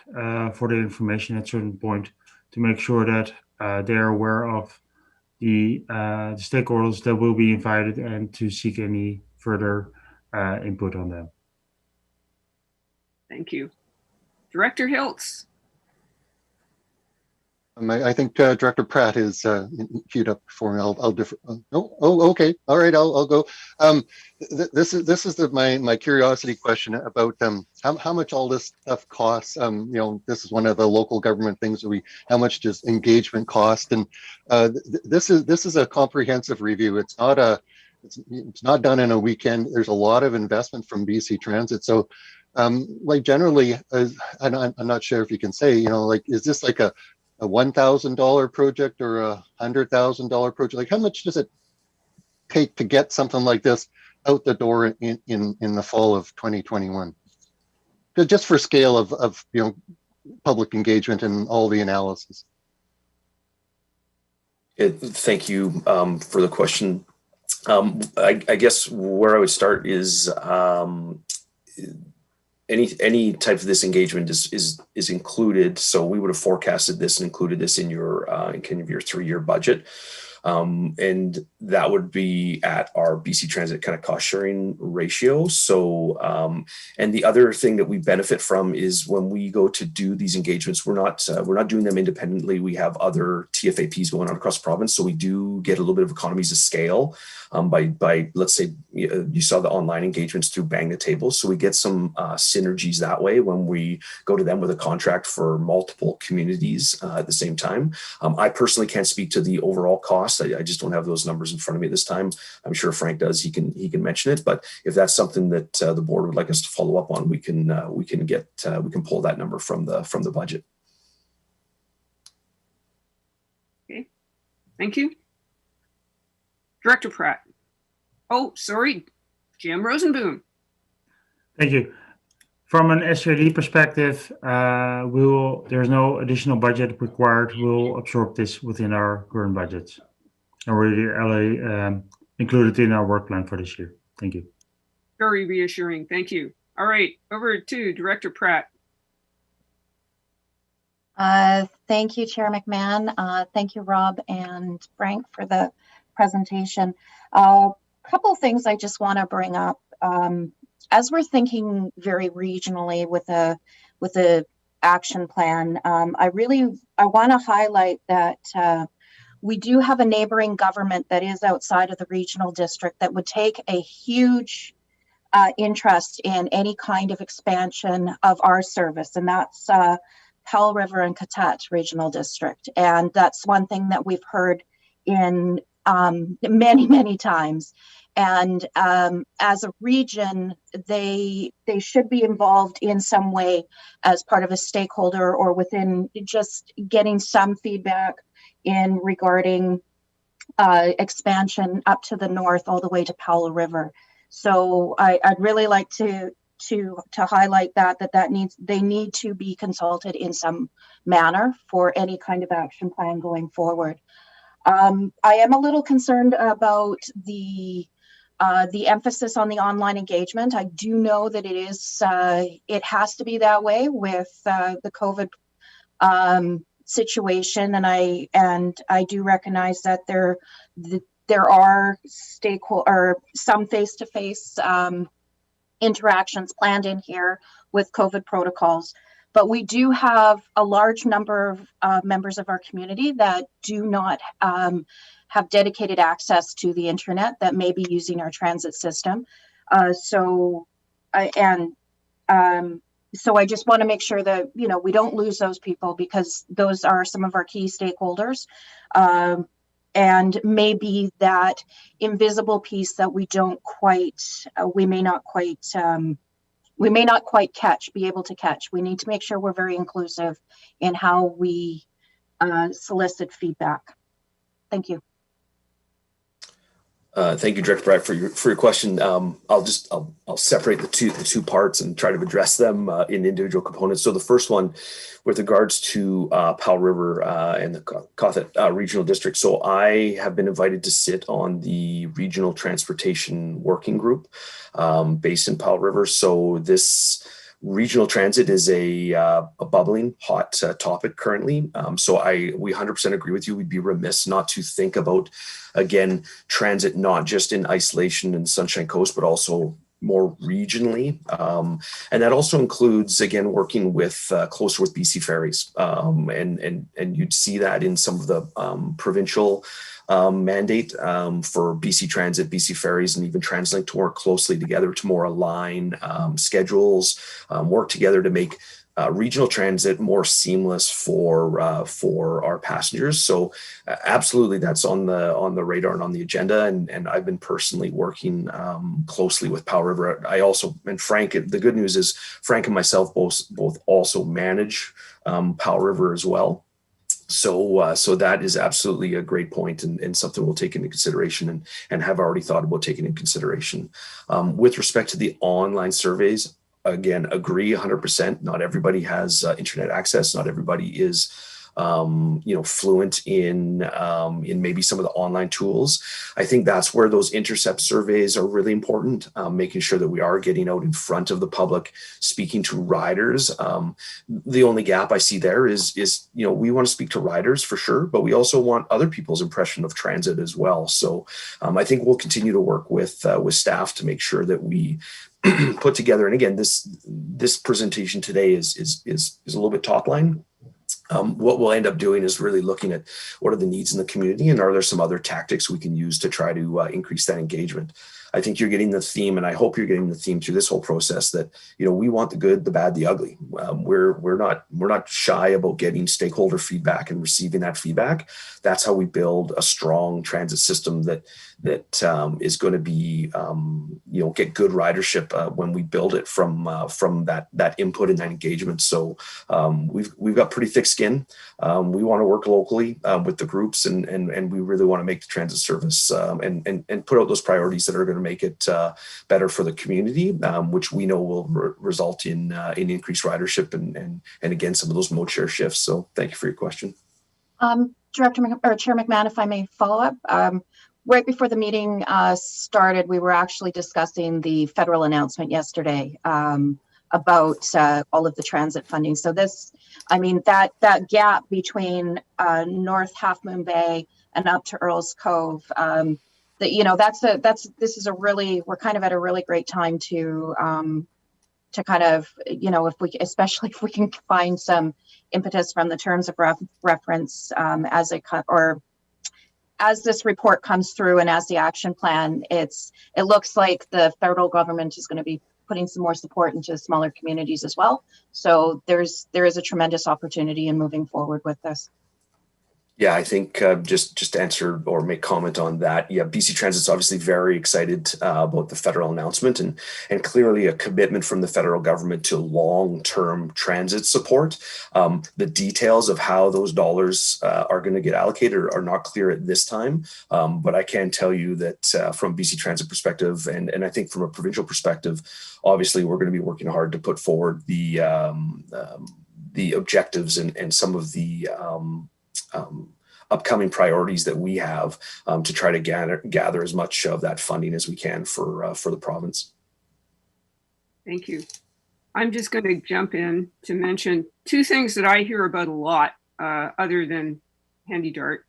for the information at a certain point to make sure that they're aware of the stakeholders that will be invited and to seek any further input on them. Thank you. Director Hiltz. I think Director Pratt is queued up for me. I'll differ. Okay. All right. I'll go. This is my curiosity question about how much all this stuff costs. This is one of the local government things that how much does engagement cost? And this is a comprehensive review. It's not done in a weekend. There's a lot of investment from BC Transit. So generally, I'm not sure if you can say, is this like a $1,000 project or a $100,000 project? Like, how much does it take to get something like this out the door in the fall of 2021? Just for scale of public engagement and all the analysis. Thank you for the question. I guess where I would start is any type of this engagement is included. So we would have forecasted this and included this in your kind of your 3-year budget. And that would be at our BC Transit kind of cost sharing ratio. So, and the other thing that we benefit from is when we go to do these engagements, we're not doing them independently. We have other TFAPs going on across the province. So we do get a little bit of economies of scale by let's say, you saw the online engagements through Bang the Table. So we get some synergies that way when we go to them with a contract for multiple communities at the same time. I personally can't speak to the overall cost. I just don't have those numbers in front of me at this time. I'm sure Frank does. He can mention it. But if that's something that the board would like us to follow up on, we can pull that number from the budget. Okay, thank you, Director Pratt. Oh, sorry, Jim Rosenboom. Thank you. From an SRD perspective, there's no additional budget required. We'll absorb this within our current budgets. Already included in our work plan for this year. Thank you. Very reassuring. Thank you. All right, over to Director Pratt. Thank you, Chair McMahon. Thank you, Rob and Frank, for the presentation. A couple of things I just want to bring up. As we're thinking very regionally with a action plan, I want to highlight that we do have a neighboring government that is outside of the regional district that would take a huge interest in any kind of expansion of our service, and that's Powell River and Katat Regional District. And that's one thing that we've heard in many times. And as a region, they should be involved in some way as part of a stakeholder or within just getting some feedback in regarding expansion up to the north all the way to Powell River. So I'd really like to highlight they need to be consulted in some manner for any kind of action plan going forward. I am a little concerned about the emphasis on the online engagement. I do know that it has to be that way with the COVID situation, and I do recognize that there are some face-to-face interactions planned in here with COVID protocols. But we do have a large number of members of our community that do not have dedicated access to the internet that may be using our transit system. So I just want to make sure that, we don't lose those people, because those are some of our key stakeholders. And maybe that invisible piece that we may not quite be able to catch. We need to make sure we're very inclusive in how we solicit feedback. Thank you. Thank you, Director Bragg, for your question. I'll separate the two parts and try to address them in individual components. So the first one, with regards to Powell River and the Cothet Regional District. So I have been invited to sit on the Regional Transportation Working Group based in Powell River. So this regional transit is a bubbling hot topic currently. So we 100% agree with you. We'd be remiss not to think about, again, transit not just in isolation in Sunshine Coast, but also more regionally. And that also includes, again, working with closer with BC Ferries. And you'd see that in some of the provincial mandate for BC Transit, BC Ferries, and even TransLink to work closely together to more align schedules, work together to make regional transit more seamless for our passengers. So absolutely, that's on the radar and on the agenda. And I've been personally working closely with Powell River. I also, and Frank, the good news is Frank and myself both also manage Powell River as well. So that is absolutely a great point and something we'll take into consideration and have already thought about taking into consideration. With respect to the online surveys, again, agree 100%. Not everybody has internet access. Not everybody is fluent in maybe some of the online tools. I think that's where those intercept surveys are really important, making sure that we are getting out in front of the public, speaking to riders. The only gap I see there is we want to speak to riders for sure, but we also want other people's impression of transit as well. So I think we'll continue to work with staff to make sure that we put together. And again, this presentation today is a little bit top line. What we'll end up doing is really looking at what are the needs in the community and are there some other tactics we can use to try to increase that engagement. I think you're getting the theme, and I hope you're getting the theme through this whole process that, we want the good, the bad, the ugly. We're not shy about getting stakeholder feedback and receiving that feedback. That's how we build a strong transit system that is going to be, get good ridership when we build it from that input and that engagement. So we've got pretty thick skin. We want to work locally with the groups, and we really want to make the transit service and put out those priorities that are going to make it better for the community, which we know will result in increased ridership and again some of those mode share shifts. So thank you for your question. Chair McMahon, if I may follow up. Right before the meeting started, we were actually discussing the federal announcement yesterday about all of the transit funding. So that gap between North Half Moon Bay and up to Earl's Cove, we're kind of at a really great time to kind of, especially if we can find some impetus from the terms of reference as this report comes through and as the action plan, it looks like the federal government is going to be putting some more support into smaller communities as well. So there is a tremendous opportunity in moving forward with this. Yeah, I think just to answer or make comment on that. Yeah, BC Transit's obviously very excited about the federal announcement and clearly a commitment from the federal government to long-term transit support. The details of how those dollars are going to get allocated are not clear at this time, but I can tell you that from BC Transit perspective and I think from a provincial perspective, obviously we're going to be working hard to put forward the objectives and some of the upcoming priorities that we have to try to gather as much of that funding as we can for the province. Thank you. I'm just going to jump in to mention two things that I hear about a lot other than Handy Dart.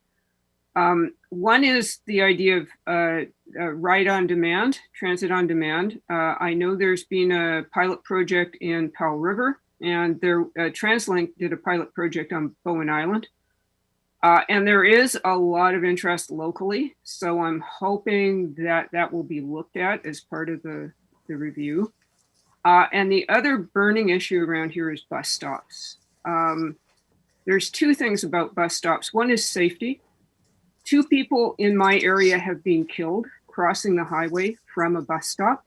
One is the idea of ride on demand, transit on demand. I know there's been a pilot project in Powell River, and TransLink did a pilot project on Bowen Island. And there is a lot of interest locally, so I'm hoping that will be looked at as part of the review. And the other burning issue around here is bus stops. There's two things about bus stops. One is safety. 2 people in my area have been killed crossing the highway from a bus stop.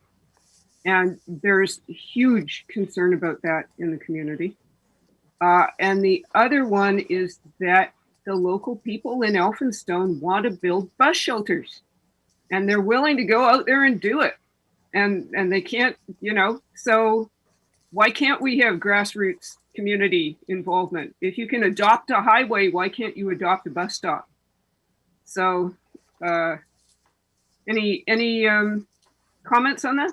And there's huge concern about that in the community. And the other one is that the local people in Elphinstone want to build bus shelters. and they're willing to go out there and do it. And they can't, so why can't we have grassroots community involvement? If you can adopt a highway, why can't you adopt a bus stop? So any comments on that?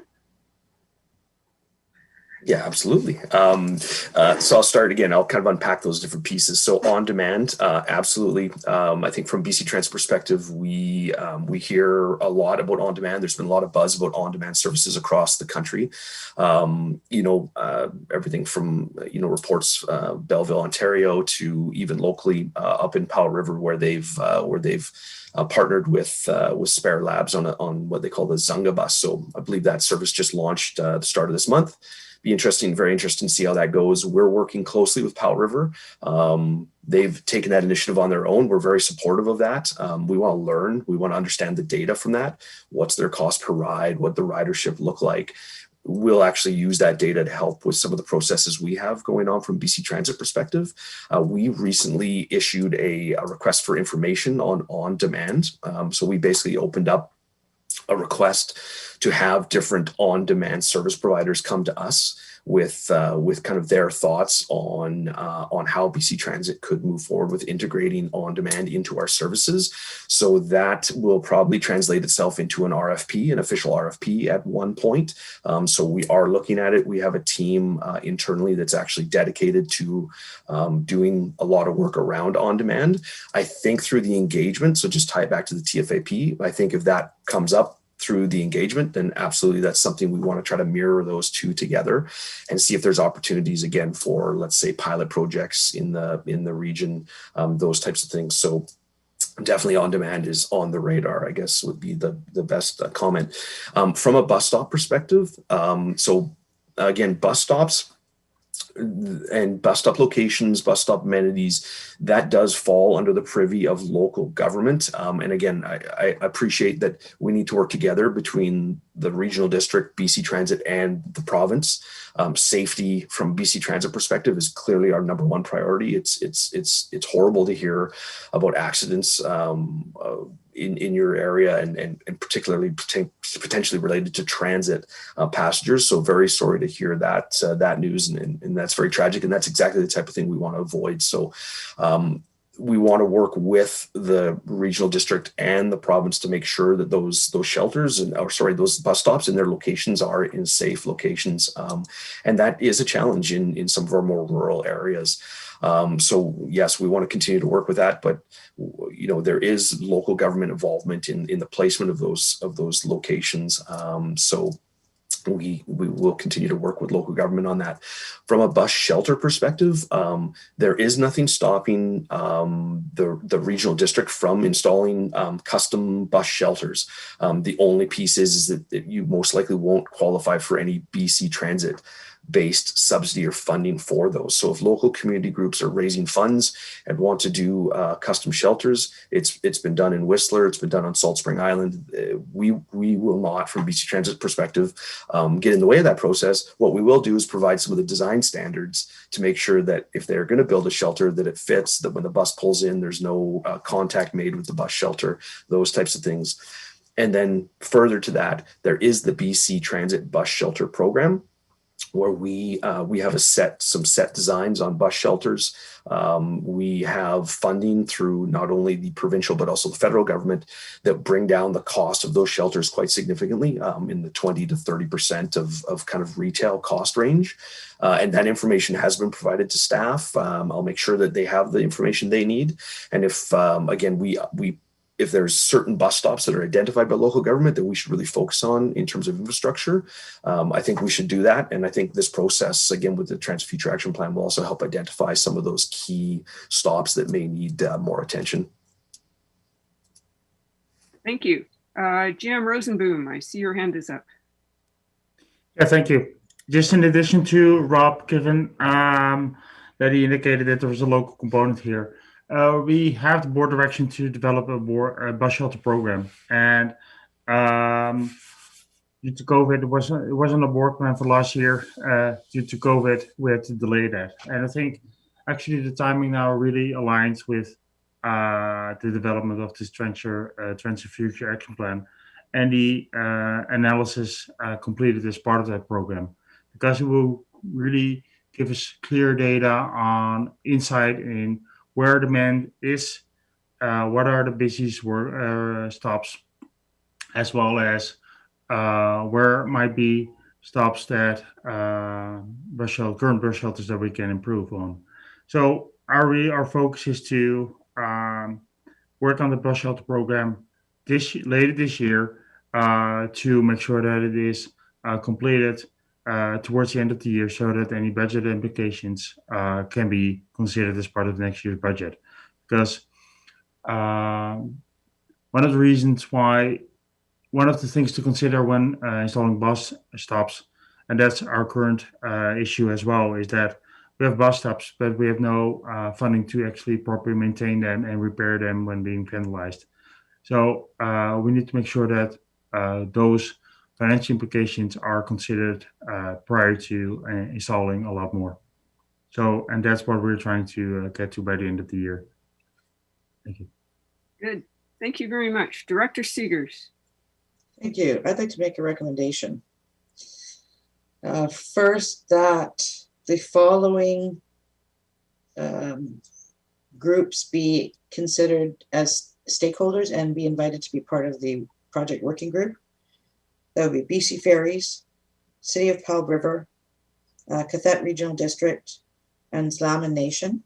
Yeah, absolutely. So I'll start again. I'll kind of unpack those different pieces. So on demand, absolutely. I think from BC Trans perspective, we hear a lot about on demand. There's been a lot of buzz about on demand services across the country. Everything from reports Belleville, Ontario, to even locally up in Powell River, where they've partnered with Spare Labs on what they call the Zunga bus. So I believe that service just launched the start of this month. Be interesting, very interesting to see how that goes. We're working closely with Powell River. They've taken that initiative on their own. We're very supportive of that. We want to learn. We want to understand the data from that. What's their cost per ride? What the ridership look like? We'll actually use that data to help with some of the processes we have going on from BC Transit perspective. We recently issued a request for information on demand. So we basically opened up a request to have different on-demand service providers come to us with kind of their thoughts on how BC Transit could move forward with integrating on-demand into our services. So that will probably translate itself into an RFP, an official RFP at one point. So we are looking at it. We have a team internally that's actually dedicated to doing a lot of work around on-demand. I think through the engagement, so just tie it back to the TFAP, I think if that comes up through the engagement, then absolutely that's something we want to try to mirror those two together and see if there's opportunities again for, let's say, pilot projects in the region, those types of things. So definitely on demand is on the radar, I guess would be the best comment. From a bus stop perspective, so again, bus stops and bus stop locations, bus stop amenities, that does fall under the privy of local government. And again, I appreciate that we need to work together between the regional district, BC Transit, and the province. Safety from BC Transit perspective is clearly our number one priority. It's horrible to hear about accidents in your area and particularly potentially related to transit passengers. So very sorry to hear that news, and that's very tragic, and that's exactly the type of thing we want to avoid. So we want to work with the regional district and the province to make sure that those shelters those bus stops and their locations are in safe locations. And that is a challenge in some of our more rural areas. So yes, we want to continue to work with that, but there is local government involvement in the placement of those locations. So we will continue to work with local government on that. From a bus shelter perspective, there is nothing stopping the regional district from installing custom bus shelters. The only piece is that you most likely won't qualify for any BC Transit based subsidy or funding for those. So if local community groups are raising funds and want to do custom shelters, it's been done in Whistler, it's been done on Salt Spring Island. We will not, from BC Transit perspective, get in the way of that process. What we will do is provide some of the design standards to make sure that if they're going to build a shelter, that it fits, that when the bus pulls in, there's no contact made with the bus shelter, those types of things. And then further to that, there is the BC Transit Bus Shelter Program, where we have some set designs on bus shelters. We have funding through not only the provincial but also the federal government that bring down the cost of those shelters quite significantly, in the 20 to 30% of kind of retail cost range. And that information has been provided to staff. I'll make sure that they have the information they need. And if if there's certain bus stops that are identified by local government that we should really focus on in terms of infrastructure, I think we should do that. And I think this process, again, with the Transit Future Action Plan, will also help identify some of those key stops that may need more attention. Thank you. Jim Rosenboom, I see your hand is up. Yeah, thank you. Just in addition to Rob, given that he indicated that there was a local component here, we have the board direction to develop a bus shelter program, and due to COVID, it wasn't a board plan for last year. Due to COVID, we had to delay that, and I think actually the timing now really aligns with the development of this Transit Future Action Plan, and the analysis completed as part of that program, because it will really give us clear data on insight in where demand is, what are the busiest stops, as well as where might be stops that current bus shelters that we can improve on. So our focus is to work on the bus shelter program later this year to make sure that it is completed towards the end of the year, so that any budget implications can be considered as part of next year's budget. Because one of the things to consider when installing bus stops, and that's our current issue as well, is that we have bus stops, but we have no funding to actually properly maintain them and repair them when being vandalized. So we need to make sure that those financial implications are considered prior to installing a lot more. So, and that's what we're trying to get to by the end of the year. Thank you. Good. Thank you very much. Director Seegers. Thank you. I'd like to make a recommendation. First, that the following groups be considered as stakeholders and be invited to be part of the project working group. That would be BC Ferries, City of Powell River, Cathet Regional District, and Slaman Nation.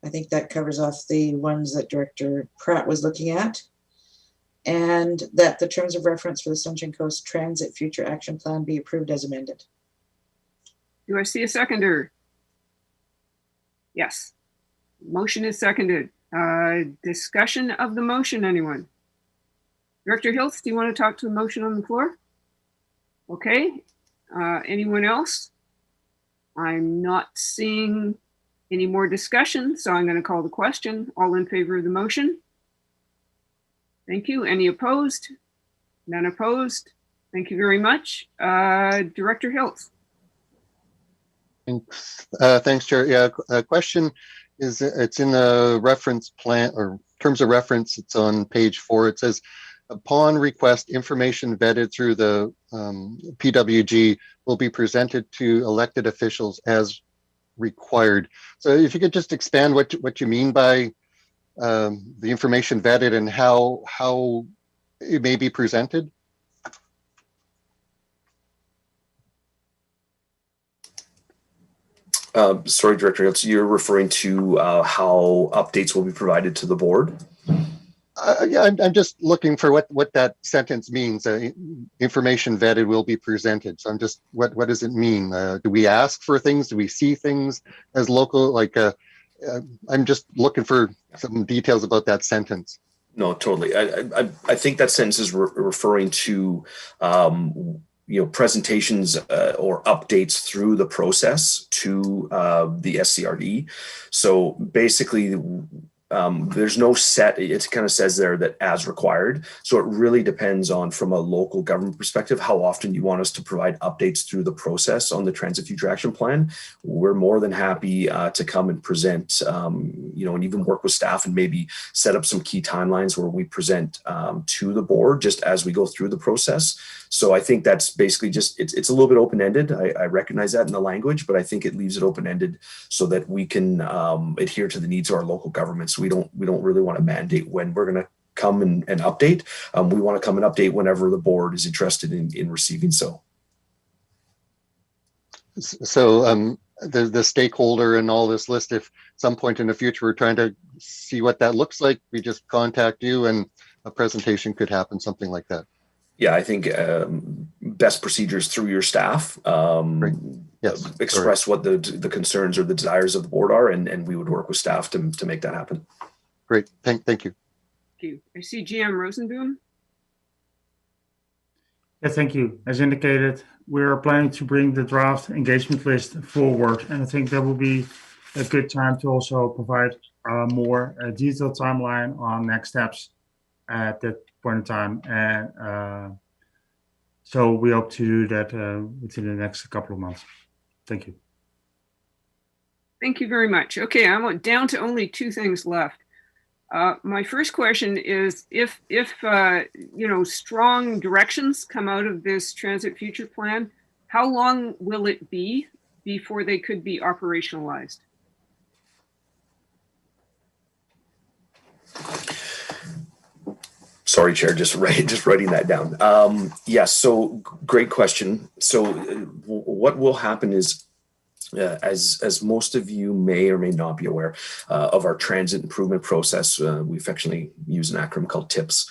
I think that covers off the ones that Director Pratt was looking at. And that the terms of reference for the Sunshine Coast Transit Future Action Plan be approved as amended. Do I see a seconder? Yes. Motion is seconded. Discussion of the motion, anyone? Director Hiltz, do you want to talk to the motion on the floor? Okay. Anyone else? I'm not seeing any more discussion, so I'm going to call the question. All in favor of the motion? Thank you. Any opposed? None opposed. Thank you very much. Director Hiltz. Thanks, Chair. Yeah, a question is, it's in the reference plan or terms of reference. It's on page 4. It says, upon request, information vetted through the PWG will be presented to elected officials as required. So if you could just expand what you mean by the information vetted and how it may be presented. Sorry, Director, you're referring to how updates will be provided to the board? Yeah, I'm just looking for what that sentence means. Information vetted will be presented. So I'm just, what does it mean? Do we ask for things? Do we see things as local? Like, I'm just looking for some details about that sentence. No, totally. I think that sentence is referring to presentations or updates through the process to the SCRD. So basically, there's no set, it kind of says there that as required. So it really depends on, from a local government perspective, how often you want us to provide updates through the process on the Transit Future Action Plan. We're more than happy to come and present, and even work with staff and maybe set up some key timelines where we present to the board just as we go through the process. So I think that's basically just, it's a little bit open-ended. I recognize that in the language, but I think it leaves it open-ended so that we can adhere to the needs of our local governments. We don't really want to mandate when we're going to come and update. We want to come and update whenever the board is interested in receiving so. So the stakeholder and all this list, if some point in the future we're trying to see what that looks like, we just contact you and a presentation could happen, something like that. Yeah, I think best procedures through your staff. Yes, express what the concerns or the desires of the board are, and we would work with staff to make that happen. Great, thank you. Thank you. I see GM Rosenboom. Yeah, thank you. As indicated, we are planning to bring the draft engagement list forward, and I think that will be a good time to also provide a more detailed timeline on next steps at that point in time. And so we hope to do that within the next couple of months. Thank you. Thank you very much. Okay, I'm down to only 2 things left. My first question is if strong directions come out of this transit future plan, how long will it be before they could be operationalized? Sorry, Chair, just writing that down. Yes, so great question. So what will happen is, as most of you may or may not be aware of our transit improvement process, we affectionately use an acronym called TIPS.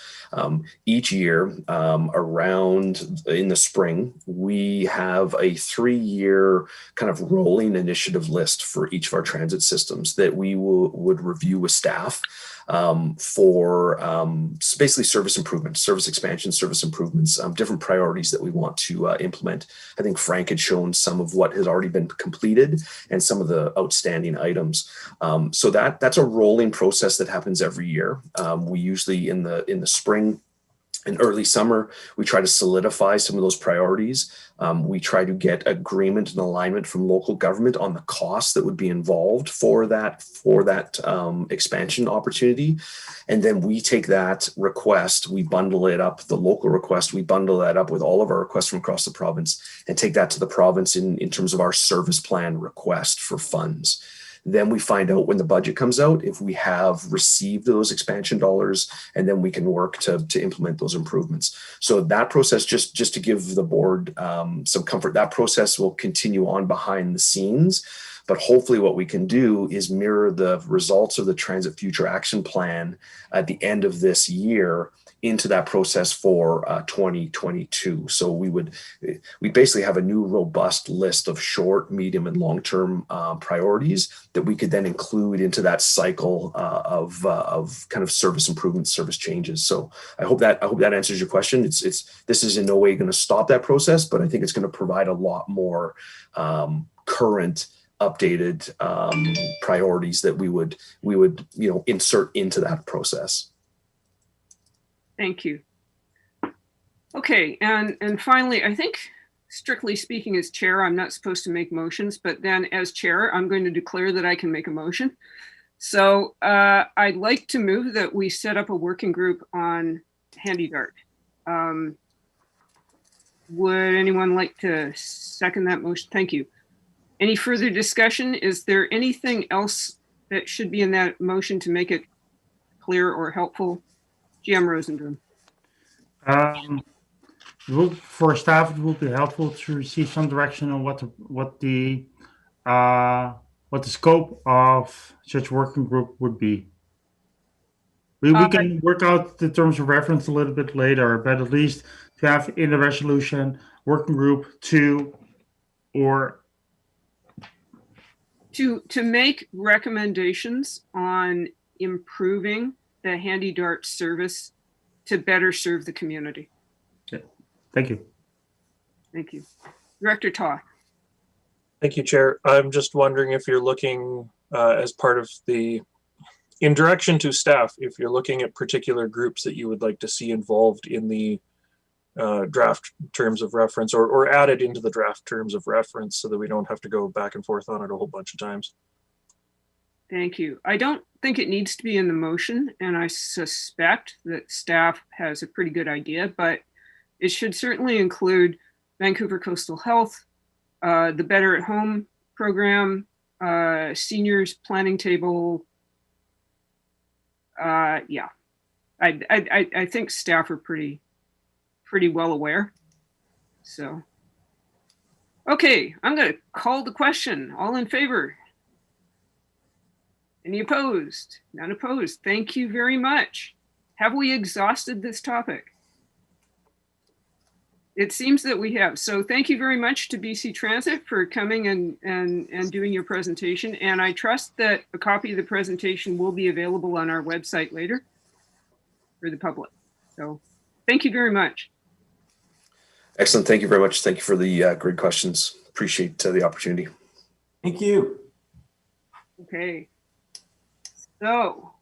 Each year around in the spring, we have a 3-year kind of rolling initiative list for each of our transit systems that we would review with staff for basically service improvements, service expansion, service improvements, different priorities that we want to implement. I think Frank had shown some of what has already been completed and some of the outstanding items. So that's a rolling process that happens every year. We usually in the spring and early summer, we try to solidify some of those priorities. We try to get agreement and alignment from local government on the costs that would be involved for that expansion opportunity. And then we take that request, we bundle it up, the local request, we bundle that up with all of our requests from across the province and take that to the province in terms of our service plan request for funds. Then we find out when the budget comes out if we have received those expansion dollars, and then we can work to implement those improvements. So that process, just to give the board some comfort, that process will continue on behind the scenes. But hopefully what we can do is mirror the results of the Transit Future Action Plan at the end of this year into that process for 2022. So we basically have a new robust list of short, medium, and long-term priorities that we could then include into that cycle of kind of service improvements, service changes. So I hope that answers your question. This is in no way going to stop that process, but I think it's going to provide a lot more current, updated priorities that we would insert into that process. Thank you. Okay, and finally, I think strictly speaking as chair, I'm not supposed to make motions, but then as chair, I'm going to declare that I can make a motion. So I'd like to move that we set up a working group on HandyDART. Would anyone like to second that motion? Thank you. Any further discussion? Is there anything else that should be in that motion to make it clear or helpful? GM Rosendrum. For staff, it will be helpful to receive some direction on what the scope of such working group would be. We can work out the terms of reference a little bit later, but at least to have in the resolution working group to make recommendations on improving the HandyDART service to better serve the community. Okay. Thank you. Thank you. Director Taw. Thank you, Chair. I'm just wondering if you're looking as part of in direction to staff, if you're looking at particular groups that you would like to see involved in the draft terms of reference or added into the draft terms of reference so that we don't have to go back and forth on it a whole bunch of times. Thank you. I don't think it needs to be in the motion, and I suspect that staff has a pretty good idea, but it should certainly include Vancouver Coastal Health, the Better at Home program, seniors planning table. Yeah, I think staff are pretty well aware. So, okay, I'm going to call the question. All in favor? Any opposed? None opposed. Thank you very much. Have we exhausted this topic? It seems that we have. So thank you very much to BC Transit for coming and doing your presentation. And I trust that a copy of the presentation will be available on our website later for the public. So thank you very much. Excellent. Thank you very much. Thank you for the great questions. Appreciate the opportunity. Thank you. Okay. So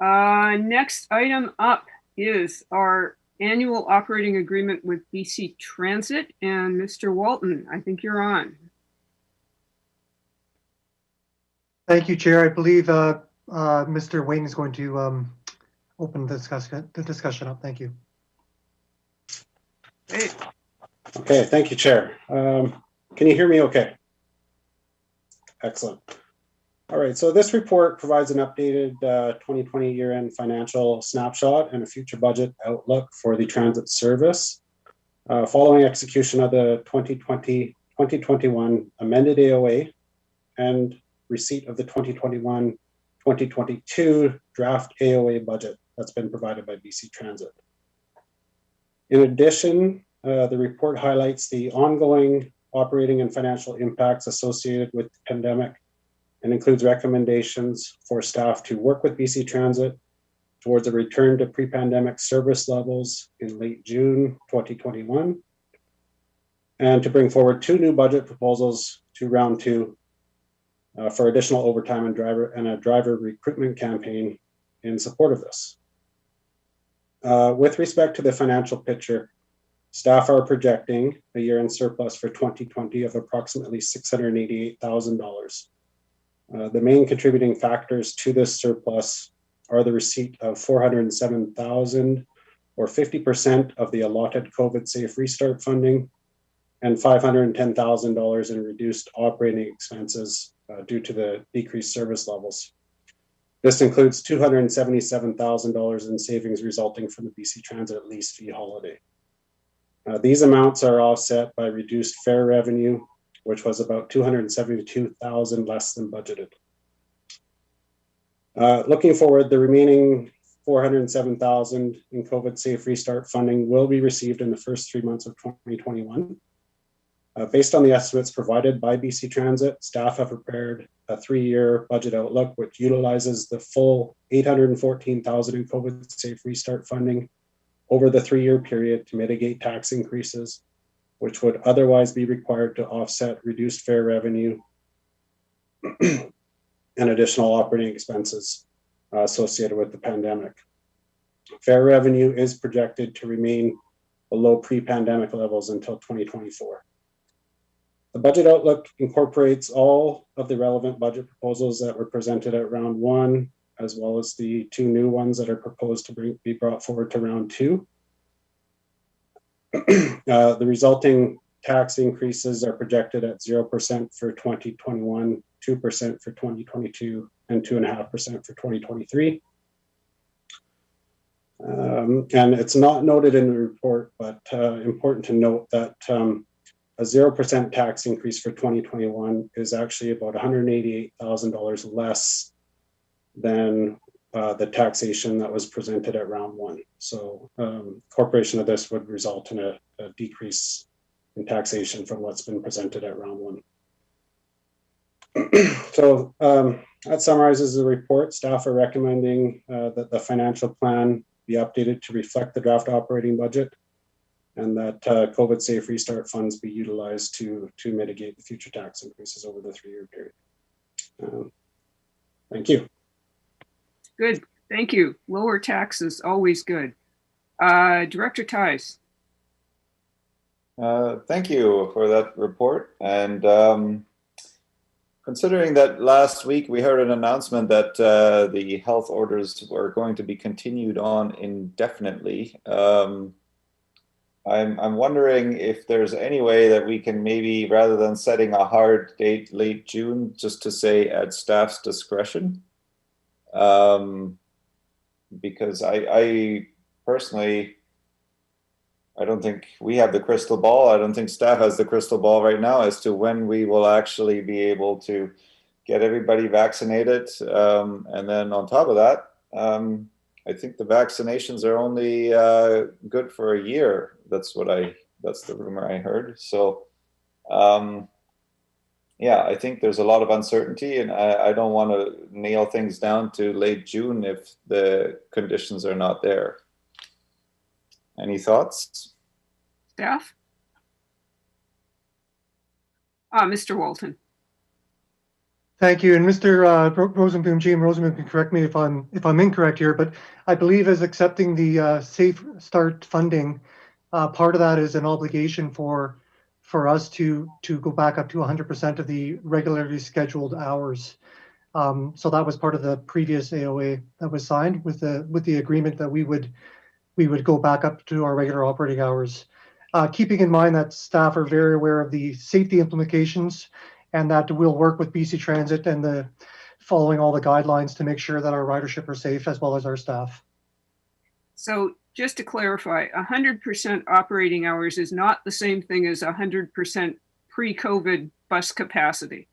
next item up is our annual operating agreement with BC Transit, and Mr. Walton, I think you're on. Thank you, Chair. I believe Mr. Wayne is going to open the discussion up. Thank you. Hey, Okay, thank you, Chair. Can you hear me okay? Excellent. All right, so this report provides an updated 2020 year-end financial snapshot and a future budget outlook for the transit service. Following execution of the 2020-2021 amended AOA and receipt of the 2021-2022 draft AOA budget that's been provided by BC Transit. In addition, the report highlights the ongoing operating and financial impacts associated with the pandemic and includes recommendations for staff to work with BC Transit towards a return to pre-pandemic service levels in late June 2021, and to bring forward 2 new budget proposals to round 2 for additional overtime and a driver recruitment campaign in support of this. With respect to the financial picture, staff are projecting a year-end surplus for 2020 of approximately $688,000. The main contributing factors to this surplus are the receipt of $407,000 or 50% of the allotted COVID Safe Restart funding and $510,000 in reduced operating expenses due to the decreased service levels. This includes $277,000 in savings resulting from the BC Transit lease fee holiday. These amounts are offset by reduced fare revenue, which was about $272,000 less than budgeted. Looking forward, the remaining $407,000 in COVID Safe Restart funding will be received in the first 3 months of 2021. Based on the estimates provided by BC Transit, staff have prepared a 3-year budget outlook, which utilizes the full $814,000 in COVID Safe Restart funding over the 3-year period to mitigate tax increases, which would otherwise be required to offset reduced fare revenue and additional operating expenses associated with the pandemic. Fare revenue is projected to remain below pre-pandemic levels until 2024. The budget outlook incorporates all of the relevant budget proposals that were presented at round 1, as well as the 2 new ones that are proposed to be brought forward to round 2. The resulting tax increases are projected at 0% for 2021, 2% for 2022, and 2.5% for 2023. And it's not noted in the report, but important to note that a 0% tax increase for 2021 is actually about $188,000 less than the taxation that was presented at round 1. So incorporation of this would result in a decrease in taxation from what's been presented at round 1. So that summarizes the report. Staff are recommending that the financial plan be updated to reflect the draft operating budget, and that COVID Safe Restart funds be utilized to mitigate the future tax increases over the 3-year period. Thank you. good. Thank you. Lower taxes, always good. Director Tice. Thank you for that report. And considering that last week we heard an announcement that the health orders were going to be continued on indefinitely, I'm wondering if there's any way that we can maybe, rather than setting a hard date late June, just to say at staff's discretion. Because I personally, I don't think we have the crystal ball. I don't think staff has the crystal ball right now as to when we will actually be able to get everybody vaccinated. And then on top of that, I think the vaccinations are only good for a year. That's the rumor I heard. So, yeah, I think there's a lot of uncertainty, and I don't want to nail things down to late June if the conditions are not there. Any thoughts? Staff? Mr. Walton. Thank you. And Mr. Rosenboom, James Rosenboom, can correct me if I'm incorrect here, but I believe as accepting the Safe Start funding, part of that is an obligation for us to go back up to 100% of the regularly scheduled hours. So that was part of the previous AOA that was signed with the agreement that we would go back up to our regular operating hours. Keeping in mind that staff are very aware of the safety implications and that we'll work with BC Transit and following all the guidelines to make sure that our ridership are safe as well as our staff. So just to clarify, 100% operating hours is not the same thing as 100% pre-COVID bus capacity.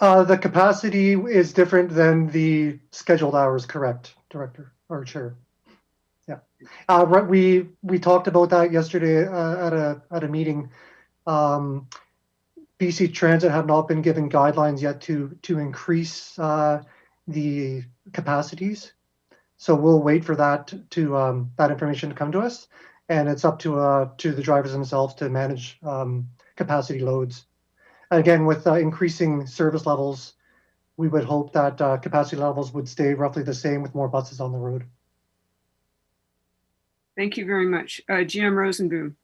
The capacity is different than the scheduled hours, correct, Director or Chair? Yeah. We talked about that yesterday at a meeting. BC Transit have not been given guidelines yet to increase the capacities. So we'll wait for that that information to come to us, and it's up to the drivers themselves to manage capacity loads. Again, with increasing service levels, we would hope that capacity levels would stay roughly the same with more buses on the road. Thank you very much. GM Rosenboom.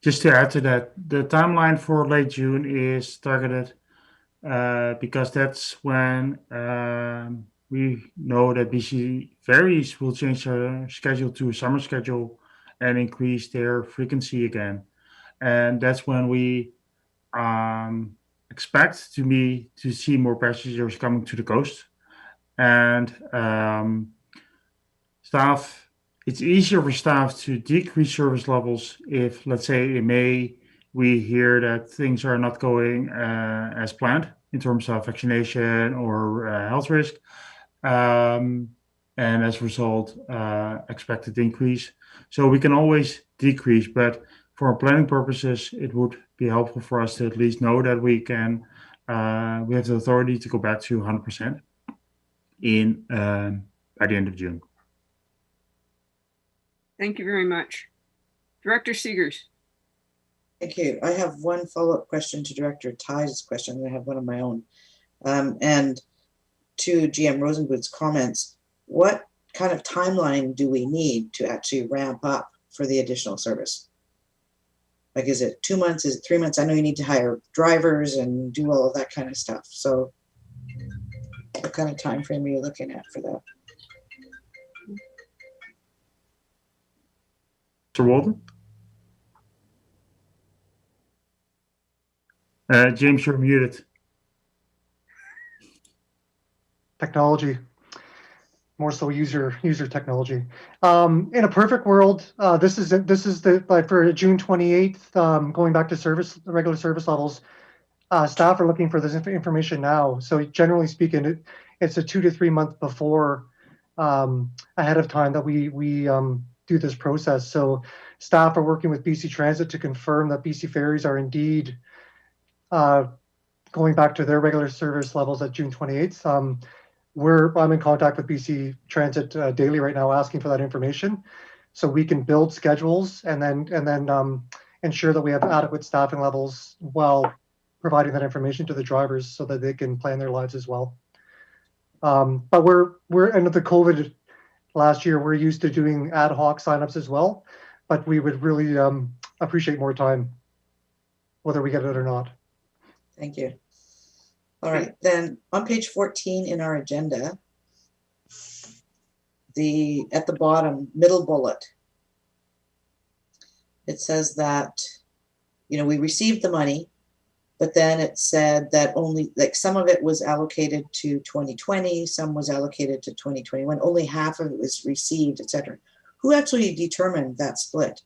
Just to add to that, the timeline for late June is targeted because that's when we know that BC Ferries will change their schedule to a summer schedule and increase their frequency again. And that's when we expect to see more passengers coming to the coast. And it's easier for staff to decrease service levels if, let's say, in May, we hear that things are not going as planned in terms of vaccination or health risk. And as a result, expected increase. So we can always decrease, but for planning purposes, it would be helpful for us to at least know that we have the authority to go back to 100% by the end of June. Thank you very much. Director Seegers. Thank you. I have one follow-up question to Director Tighe's question, and I have one of my own. And to GM Rosenboom's comments, what kind of timeline do we need to actually ramp up for the additional service? Like, is it 2 months? Is it 3 months? I know you need to hire drivers and do all of that kind of stuff. So what kind of time frame are you looking at for that? Mr. Walden? James, you're muted. Technology, more so user technology. In a perfect world, this is like for June 28th, going back to the regular service levels. Staff are looking for this information now. So generally speaking, it's a 2 to 3 month before ahead of time that we do this process. So staff are working with BC Transit to confirm that BC Ferries are indeed going back to their regular service levels at June 28th. I'm in contact with BC Transit daily right now, asking for that information, so we can build schedules and then ensure that we have adequate staffing levels while providing that information to the drivers so that they can plan their lives as well. But we're under the COVID last year. We're used to doing ad hoc signups as well, but we would really appreciate more time, whether we get it or not. Thank you. All right, then on page 14 in our agenda, at the bottom, middle bullet, it says that, we received the money, but then it said that only, like, some of it was allocated to 2020, some was allocated to 2021, only half of it was received, etc. Who actually determined that split?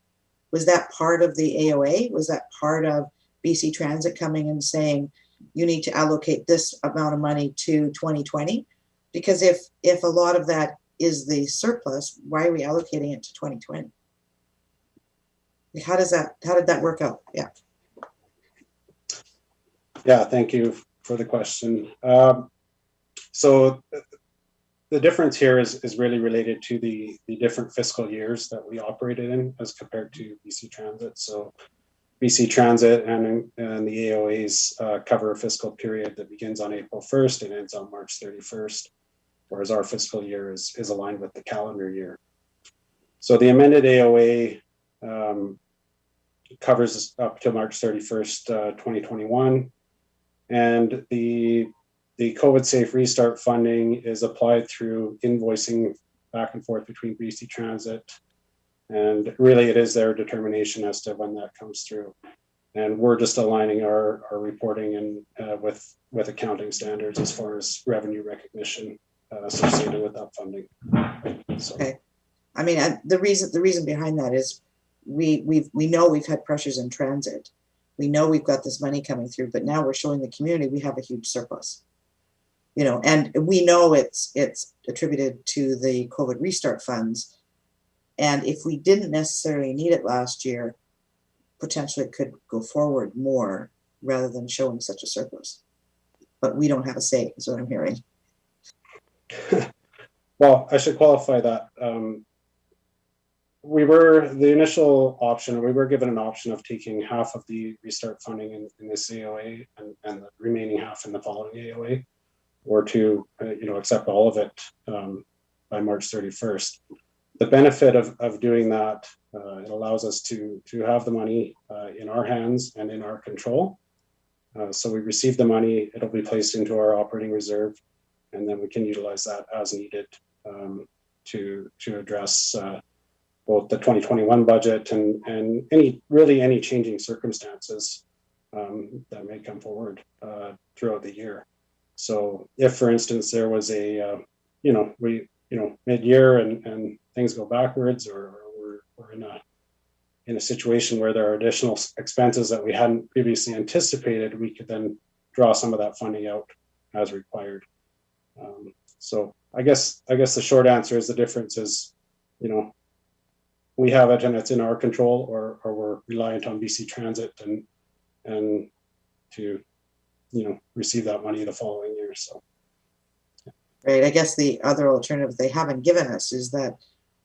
Was that part of the AOA? Was that part of BC Transit coming and saying, you need to allocate this amount of money to 2020? Because if a lot of that is the surplus, why are we allocating it to 2020? How did that work out? Yeah. Yeah, thank you for the question. So the difference here is really related to the different fiscal years that we operated in as compared to BC Transit. So BC Transit and the AOAs cover a fiscal period that begins on April 1st and ends on March 31st, whereas our fiscal year is aligned with the calendar year. So the amended AOA covers up to March 31st, 2021. And the The COVID Safe Restart funding is applied through invoicing back and forth between BC Transit. And really it is their determination as to when that comes through. And we're just aligning our reporting and with accounting standards as far as revenue recognition associated with that funding. So. Okay. I mean, the reason behind that is we know we've had pressures in transit. We know we've got this money coming through, but now we're showing the community we have a huge surplus. You know, and we know it's attributed to the COVID restart funds. And if we didn't necessarily need it last year, potentially it could go forward more rather than showing such a surplus. But we don't have a say, is what I'm hearing. Well, I should qualify that. We were the initial option, we were given an option of taking half of the restart funding in this AOA and the remaining half in the following AOA, or to accept all of it by March 31st. The benefit of doing that, it allows us to have the money in our hands and in our control. So we receive the money, it'll be placed into our operating reserve, and then we can utilize that as needed to address both the 2021 budget and any changing circumstances that may come forward throughout the year. So if, for instance, there was a mid-year and things go backwards, or we're in a situation where there are additional expenses that we hadn't previously anticipated, we could then draw some of that funding out as required. So I guess the short answer is the difference is, we have it and it's in our control, or we're reliant on BC Transit and to receive that money the following year. So. Right. I guess the other alternative they haven't given us is that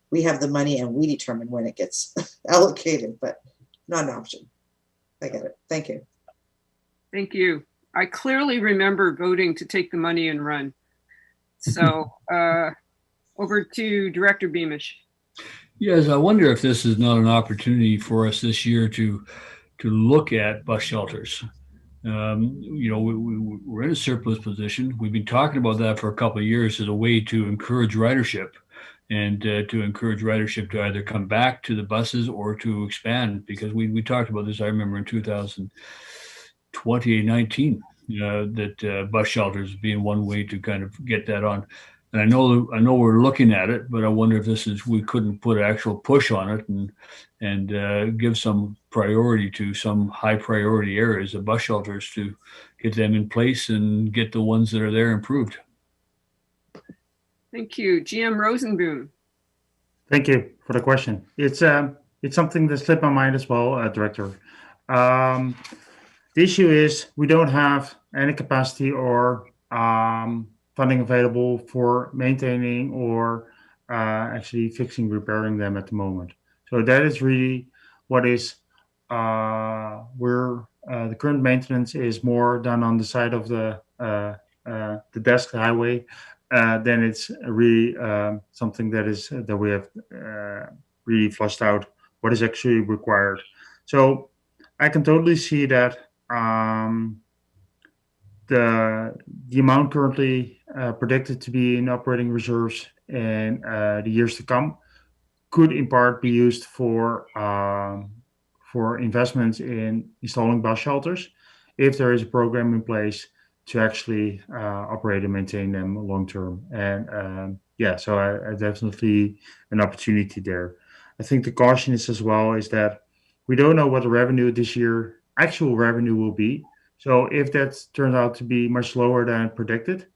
we have the money and we determine when it gets allocated, but not an option. I get it. Thank you. Thank you. I clearly remember voting to take the money and run. So over to Director Beamish. Yes, I wonder if this is not an opportunity for us this year to look at bus shelters. We're in a surplus position. We've been talking about that for a couple of years as a way to encourage ridership and to encourage ridership to either come back to the buses or to expand, because we talked about this, I remember in 2019, that bus shelters being one way to kind of get that on. And I know we're looking at it, but I wonder if we couldn't put actual push on it and give some priority to some high priority areas of bus shelters to get them in place and get the ones that are there improved. Thank you. GM Rosenboom. Thank you for the question. It's something that slipped my mind as well, Director. The issue is we don't have any capacity or funding available for maintaining or actually fixing, repairing them at the moment. So that is really what is where the current maintenance is more done on the side of the desk highway. Then it's really something that we have really flushed out what is actually required. So I can totally see that the amount currently predicted to be in operating reserves in the years to come could in part be used for investments in installing bus shelters if there is a program in place to actually operate and maintain them long term. And so I definitely an opportunity there. I think the caution is as well is that we don't know what the revenue this year, actual revenue will be. So if that turns out to be much lower than predicted,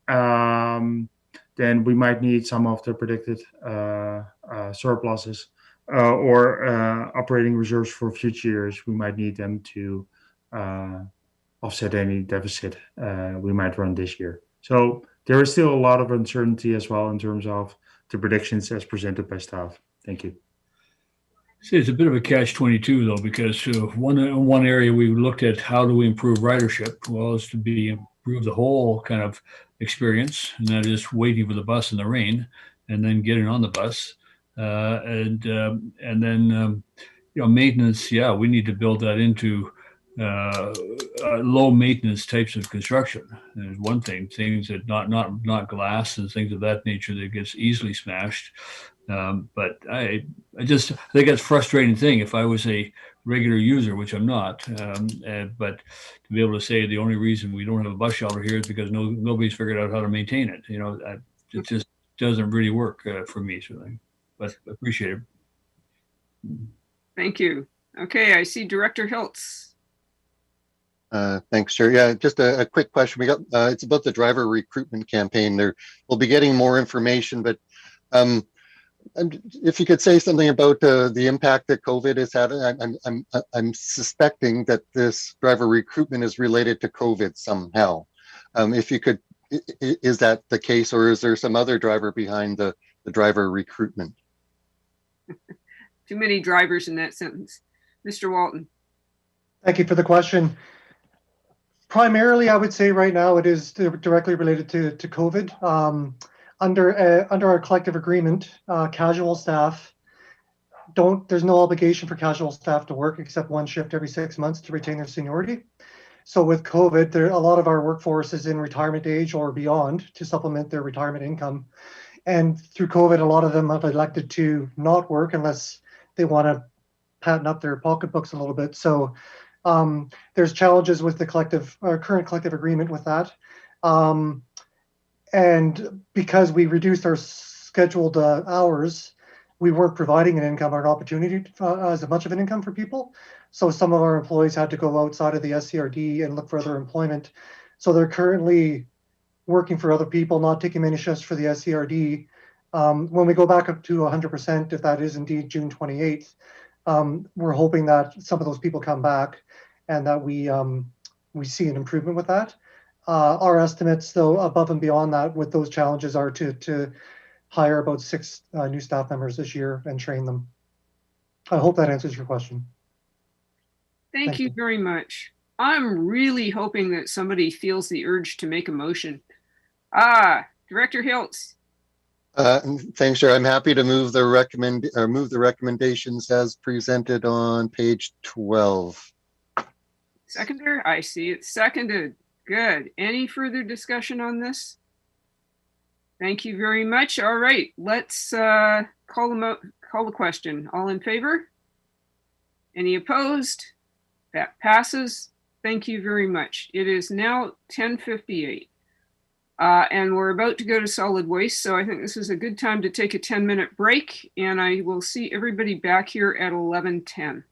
then we might need some of the predicted surpluses or operating reserves for future years. We might need them to offset any deficit we might run this year. So there is still a lot of uncertainty as well in terms of the predictions as presented by staff. Thank you. See, it's a bit of a catch-22 though, because one area we looked at how do we improve ridership? Well, is to improve the whole kind of experience, and that is waiting for the bus in the rain and then getting on the bus, and then maintenance. Yeah, we need to build that into low maintenance types of construction. There's one thing, things that not glass and things of that nature that gets easily smashed. But I think that's a frustrating thing. If I was a regular user, which I'm not, but to be able to say the only reason we don't have a bus shelter here is because nobody's figured out how to maintain it. It just doesn't really work for me. So, but I appreciate it. Thank you. Okay, I see Director Hiltz. Thanks, Chair. Yeah, just a quick question. We got it's about the driver recruitment campaign. We'll be getting more information, but if you could say something about the impact that COVID has had. I'm suspecting that this driver recruitment is related to COVID somehow. If you could, is that the case, or is there some other driver behind the driver recruitment? Too many drivers in that sentence. Mr. Walton. Thank you for the question. Primarily, I would say right now it is directly related to COVID. Under our collective agreement, casual staff there's no obligation for casual staff to work except one shift every 6 months to retain their seniority. So with COVID, a lot of our workforce is in retirement age or beyond to supplement their retirement income. And through COVID, a lot of them have elected to not work unless they want to pattern up their pocketbooks a little bit. So there's challenges with the current collective agreement with that. And because we reduced our scheduled hours, we weren't providing an income or an opportunity as much of an income for people. So some of our employees had to go outside of the SCRD and look for other employment. So they're currently working for other people, not taking many shifts for the SCRD. When we go back up to 100%, if that is indeed June 28th, we're hoping that some of those people come back and that we see an improvement with that. Our estimates, though, above and beyond that, with those challenges, are to hire about 6 new staff members this year and train them. I hope that answers your question. Thank you very much. I'm really hoping that somebody feels the urge to make a motion. Director Hiltz. Thanks, Chair. I'm happy to move the recommendations as presented on page 12. Seconder, I see it seconded. Good. Any further discussion on this? Thank you very much. All right, let's call the question. All in favor? Any opposed? That passes. Thank you very much. It is now 10:58. And we're about to go to solid waste. So I think this is a good time to take a 10-minute break, and I will see everybody back here at 11:10.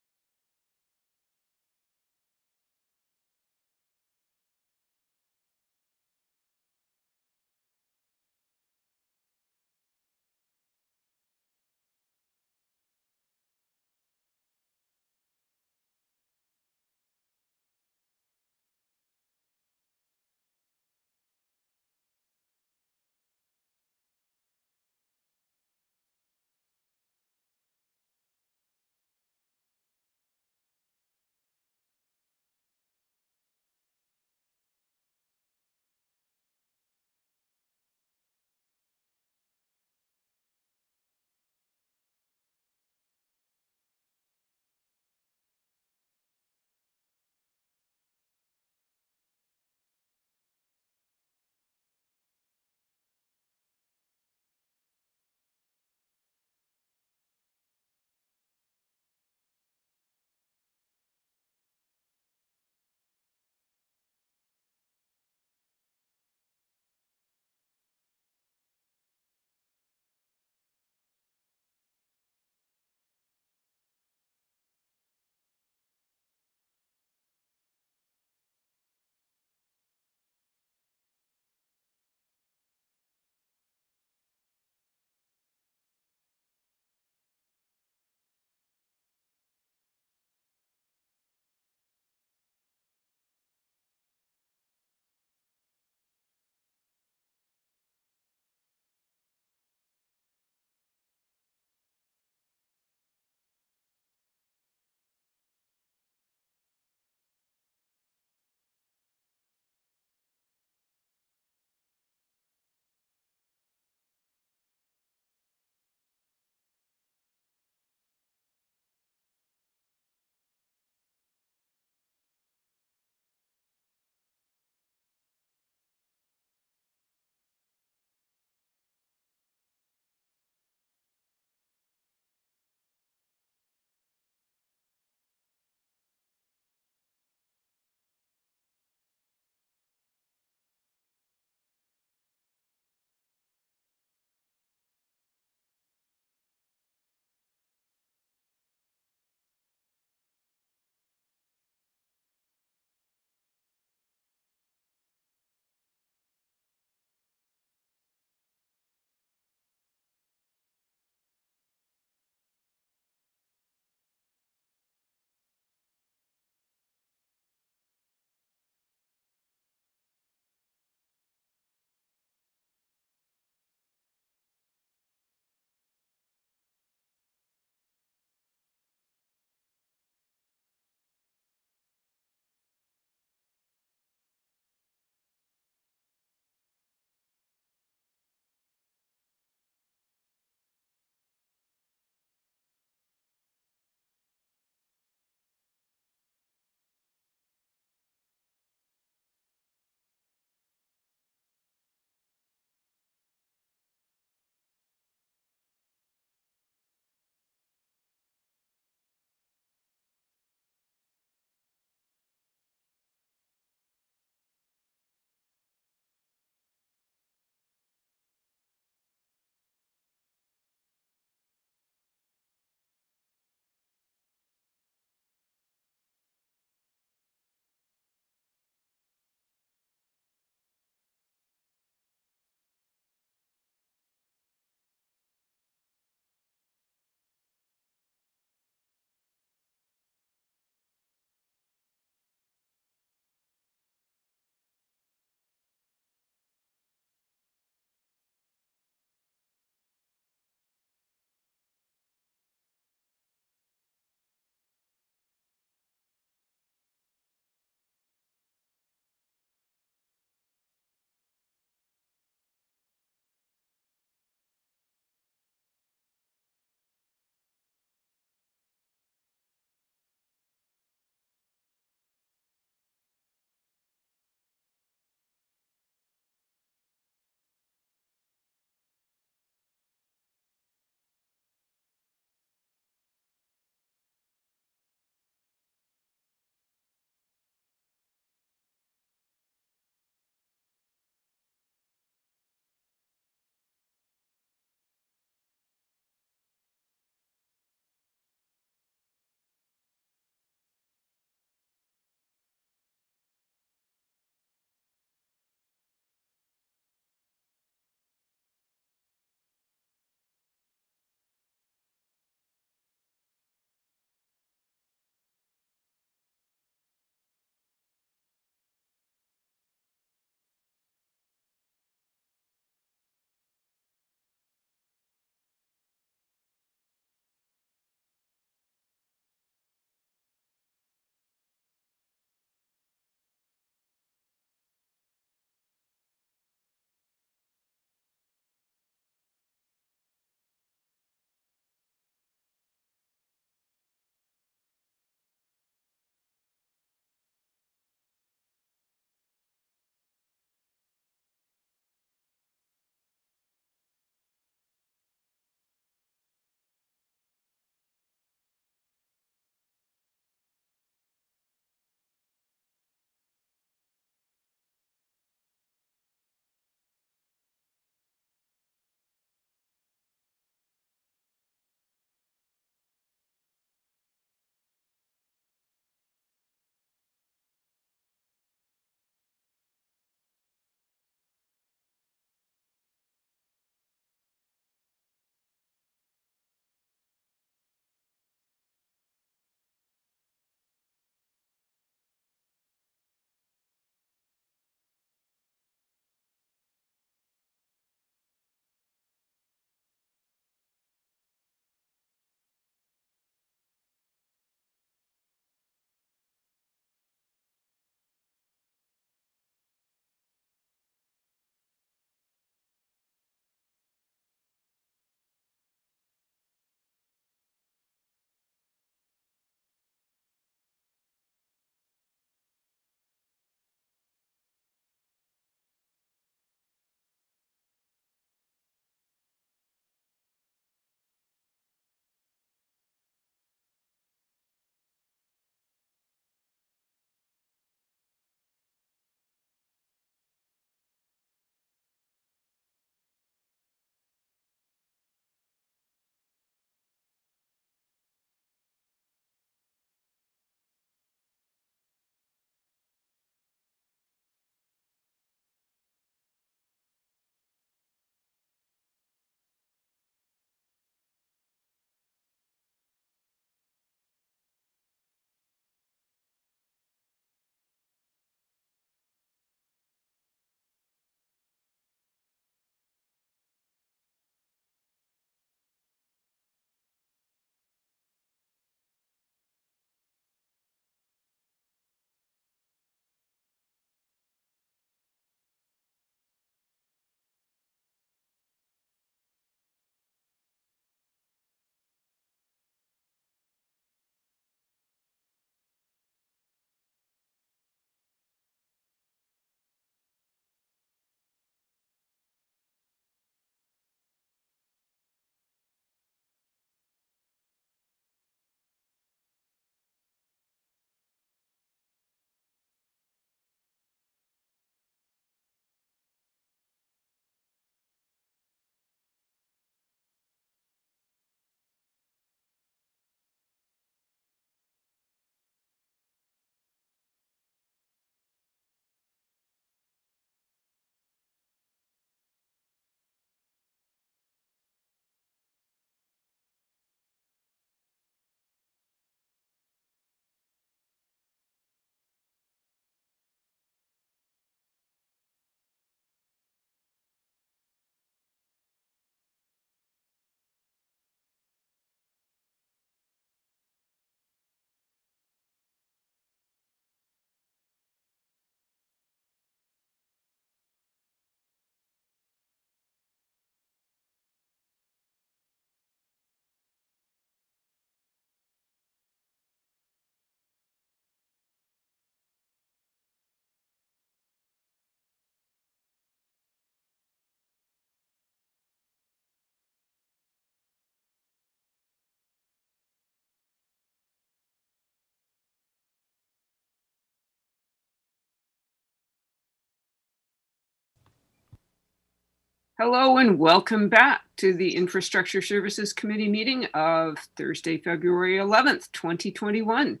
Hello and welcome back to the Infrastructure Services Committee meeting of Thursday, February 11th, 2021.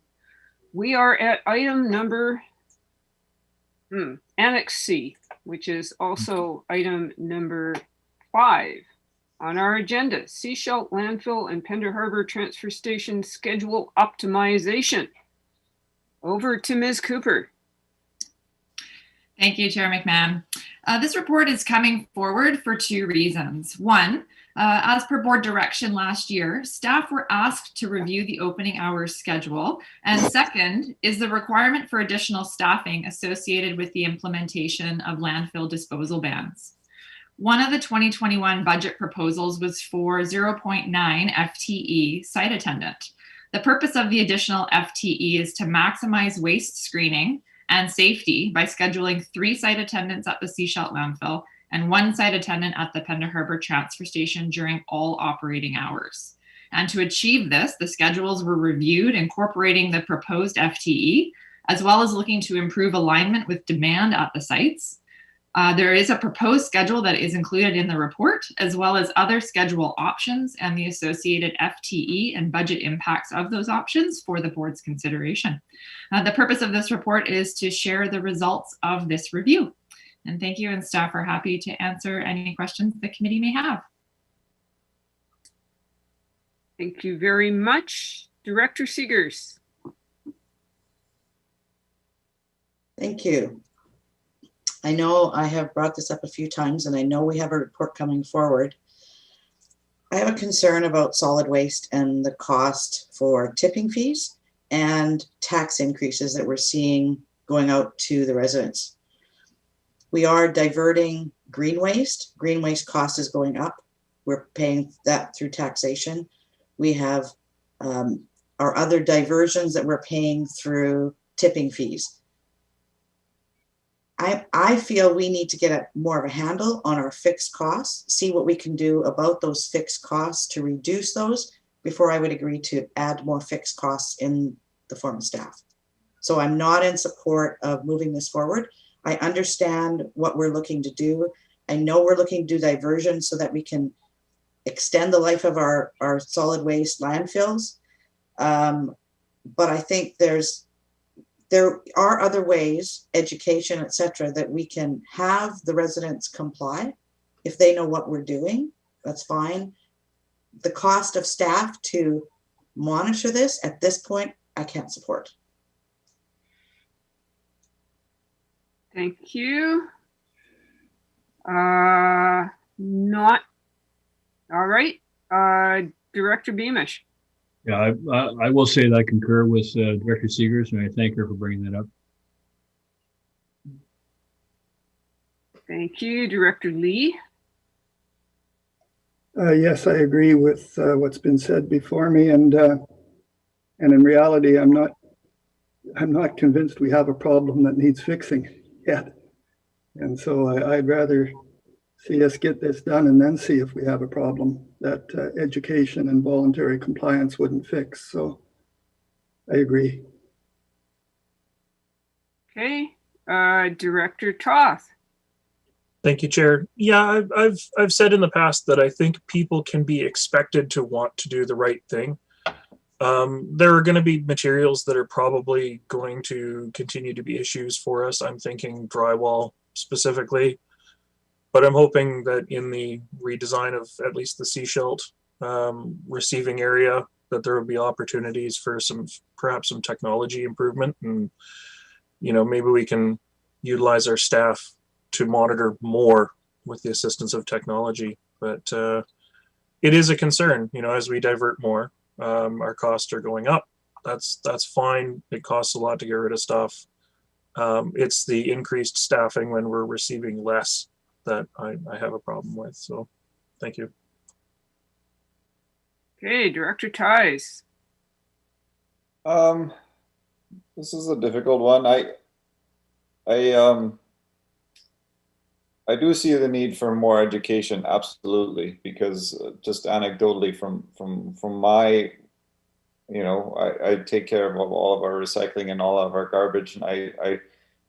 We are at item number Annex C, which is also item number 5 on our agenda, Seashelt Landfill and Pender Harbor Transfer Station Schedule Optimization. Over to Ms. Cooper. Thank you, Chair McMahon. This report is coming forward for 2 reasons. One, as per board direction last year, staff were asked to review the opening hours schedule. And second is the requirement for additional staffing associated with the implementation of landfill disposal bans. One of the 2021 budget proposals was for 0.9 FTE site attendant. The purpose of the additional FTE is to maximize waste screening and safety by scheduling 3 site attendants at the Seashelt landfill and 1 site attendant at the Pender Harbor transfer station during all operating hours. And to achieve this, the schedules were reviewed, incorporating the proposed FTE, as well as looking to improve alignment with demand at the sites. There is a proposed schedule that is included in the report, as well as other schedule options and the associated FTE and budget impacts of those options for the board's consideration. The purpose of this report is to share the results of this review. And thank you, and staff are happy to answer any questions the committee may have. Thank you very much. Director Seegers. Thank you. I know I have brought this up a few times, and I know we have a report coming forward. I have a concern about solid waste and the cost for tipping fees and tax increases that we're seeing going out to the residents. We are diverting green waste. Green waste cost is going up. We're paying that through taxation. We have our other diversions that we're paying through tipping fees. I feel we need to get more of a handle on our fixed costs, see what we can do about those fixed costs to reduce those before I would agree to add more fixed costs in the form of staff. So I'm not in support of moving this forward. I understand what we're looking to do. I know we're looking to do diversion so that we can extend the life of our solid waste landfills. But I think there are other ways, education, et cetera, that we can have the residents comply. If they know what we're doing, that's fine. The cost of staff to monitor this at this point, I can't support. Thank you. Not all right. Director Beamish. Yeah, I will say that I concur with Director Seegers, and I thank her for bringing that up. Thank you, Director Lee. Yes, I agree with what's been said before me, and in reality, I'm not convinced we have a problem that needs fixing yet, and so I'd rather see us get this done and then see if we have a problem that education and voluntary compliance wouldn't fix. So I agree. Okay, Director Toth. Thank you, Chair. Yeah, I've said in the past that I think people can be expected to want to do the right thing. There are going to be materials that are probably going to continue to be issues for us. I'm thinking drywall specifically. But I'm hoping that in the redesign of at least the Seashelt receiving area, that there will be opportunities for perhaps some technology improvement, and maybe we can utilize our staff to monitor more with the assistance of technology. But it is a concern, as we divert more, our costs are going up. That's fine. It costs a lot to get rid of stuff. It's the increased staffing when we're receiving less that I have a problem with. So thank you. Okay, Director Ties. This is a difficult one. I do see the need for more education, absolutely, because just anecdotally from my, I take care of all of our recycling and all of our garbage, and I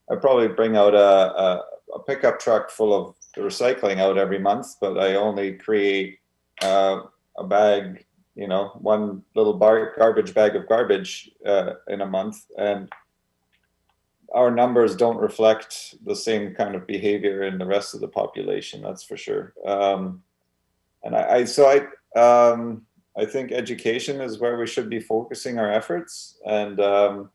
probably bring out a pickup truck full of the recycling out every month, but I only create a bag, you know, one little garbage bag of garbage in a month, and our numbers don't reflect the same kind of behavior in the rest of the population. That's for sure. And I think education is where we should be focusing our efforts, and I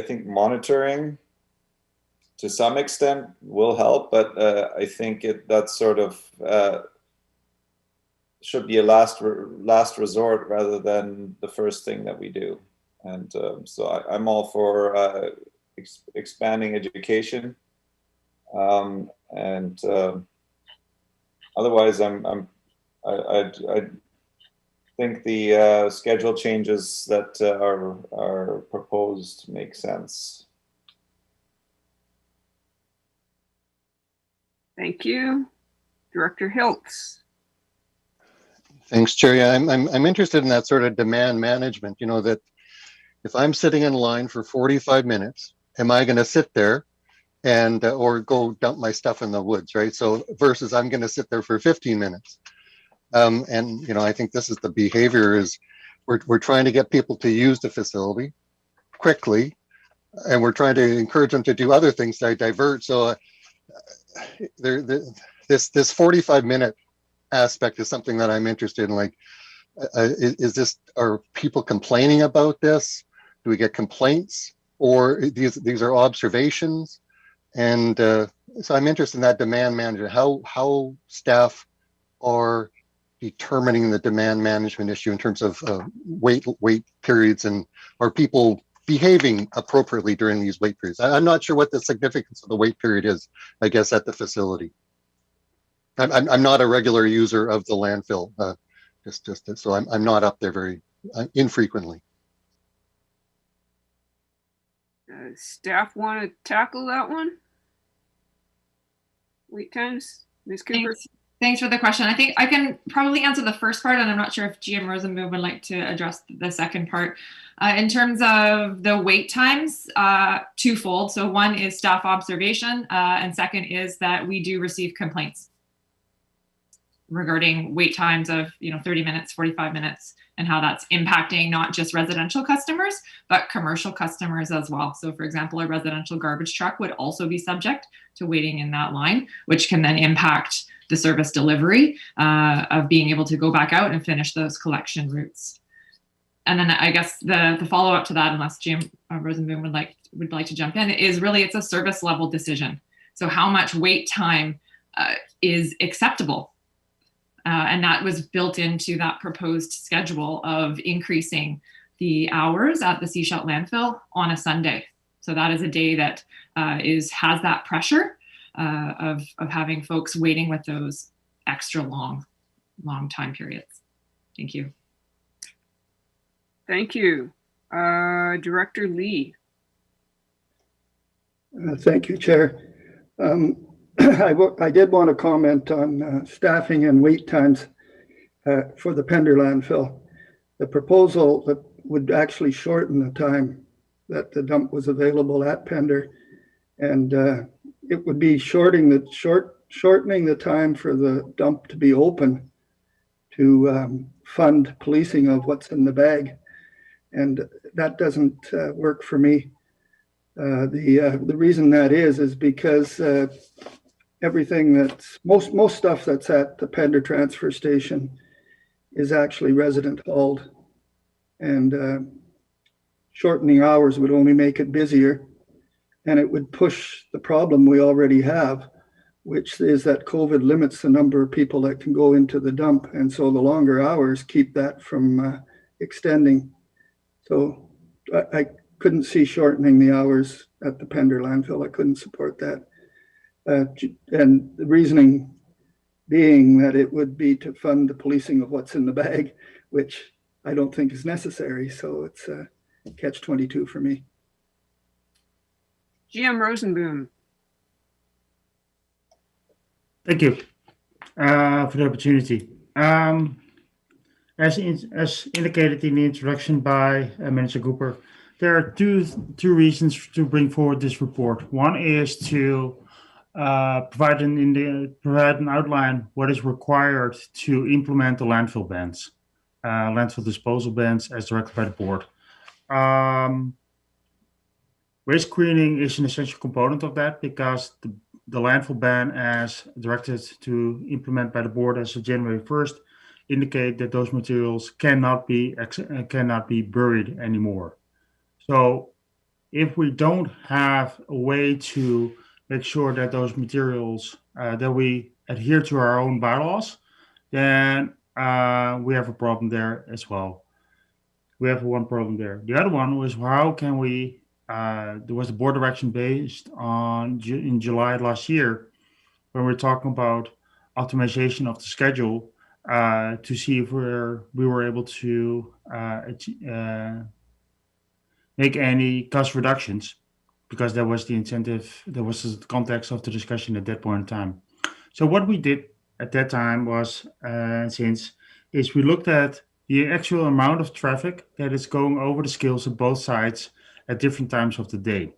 think monitoring to some extent will help, but I think that sort of should be a last resort rather than the first thing that we do. And so I'm all for expanding education, and otherwise I think the schedule changes that are proposed make sense. Thank you. Director Hiltz. Thanks, Chair. Yeah, I'm interested in that sort of demand management, you know, that if I'm sitting in line for 45 minutes, am I going to sit there and or go dump my stuff in the woods, right? So versus I'm going to sit there for 15 minutes. And, you know, I think this is the behavior is we're trying to get people to use the facility quickly, and we're trying to encourage them to do other things that divert. So this 45-minute aspect is something that I'm interested in. Like, are people complaining about this? Do we get complaints, or these are observations? And so I'm interested in that demand management, how staff are determining the demand management issue in terms of wait periods, and are people behaving appropriately during these wait periods? I'm not sure what the significance of the wait period is, I guess, at the facility. I'm not a regular user of the landfill, so I'm not up there very infrequently. Staff want to tackle that one? Wait times, Ms. Cooper? Thanks for the question. I think I can probably answer the first part, and I'm not sure if GM Rosenboom would like to address the second part. In terms of the wait times, twofold. So one is staff observation, and second is that we do receive complaints regarding wait times of 30 minutes, 45 minutes, and how that's impacting not just residential customers, but commercial customers as well. So for example, a residential garbage truck would also be subject to waiting in that line, which can then impact the service delivery of being able to go back out and finish those collection routes. And then I guess the follow-up to that, unless GM Rosenboom would like to jump in, is really it's a service level decision. So how much wait time is acceptable? And that was built into that proposed schedule of increasing the hours at the Seashell landfill on a Sunday. So that is a day that has that pressure of having folks waiting with those extra long time periods. Thank you. Thank you. Director Lee. Thank you, Chair. I did want to comment on staffing and wait times for the Pender landfill. The proposal that would actually shorten the time that the dump was available at Pender, and it would be shortening the time for the dump to be open to fund policing of what's in the bag, and that doesn't work for me. The reason that is because everything that's most stuff that's at the Pender transfer station is actually resident hauled, and shortening hours would only make it busier, and it would push the problem we already have, which is that COVID limits the number of people that can go into the dump, and so the longer hours keep that from extending. So I couldn't see shortening the hours at the Pender landfill. I couldn't support that. And the reasoning being that it would be to fund the policing of what's in the bag, which I don't think is necessary. So it's a catch-22 for me. GM Rosenboom. Thank you for the opportunity. As indicated in the introduction by Manager Cooper, there are two reasons to bring forward this report. One is to provide an outline what is required to implement the landfill bans, landfill disposal bans as directed by the board. Waste screening is an essential component of that because the landfill ban as directed to implement by the board as of January 1st indicate that those materials cannot be buried anymore. So if we don't have a way to make sure that those materials, that we adhere to our own bylaws, then we have a problem there as well. We have one problem there. The other one was how can we, there was a board direction based on in July last year when we were talking about optimization of the schedule to see if we were able to make any cost reductions, because that was the incentive, that was the context of the discussion at that point in time. So what we did at that time was, is we looked at the actual amount of traffic that is going over the scales of both sides at different times of the day.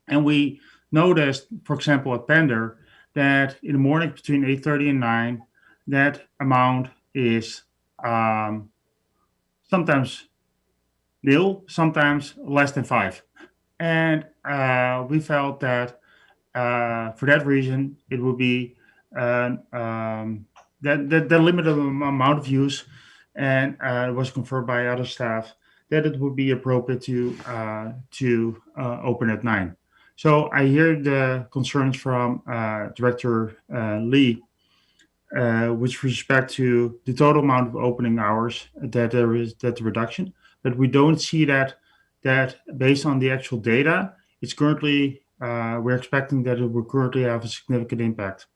And we noticed, for example, at Pender, that in the morning between 8:30 and 9, that amount is sometimes nil, sometimes less than 5. And we felt that for that reason, it would be the limited amount of use, and it was confirmed by other staff that it would be appropriate to open at 9. So I hear the concerns from Director Lee, with respect to the total amount of opening hours that there is that reduction, but we don't see that based on the actual data, it's currently we're expecting that it will currently have a significant impact.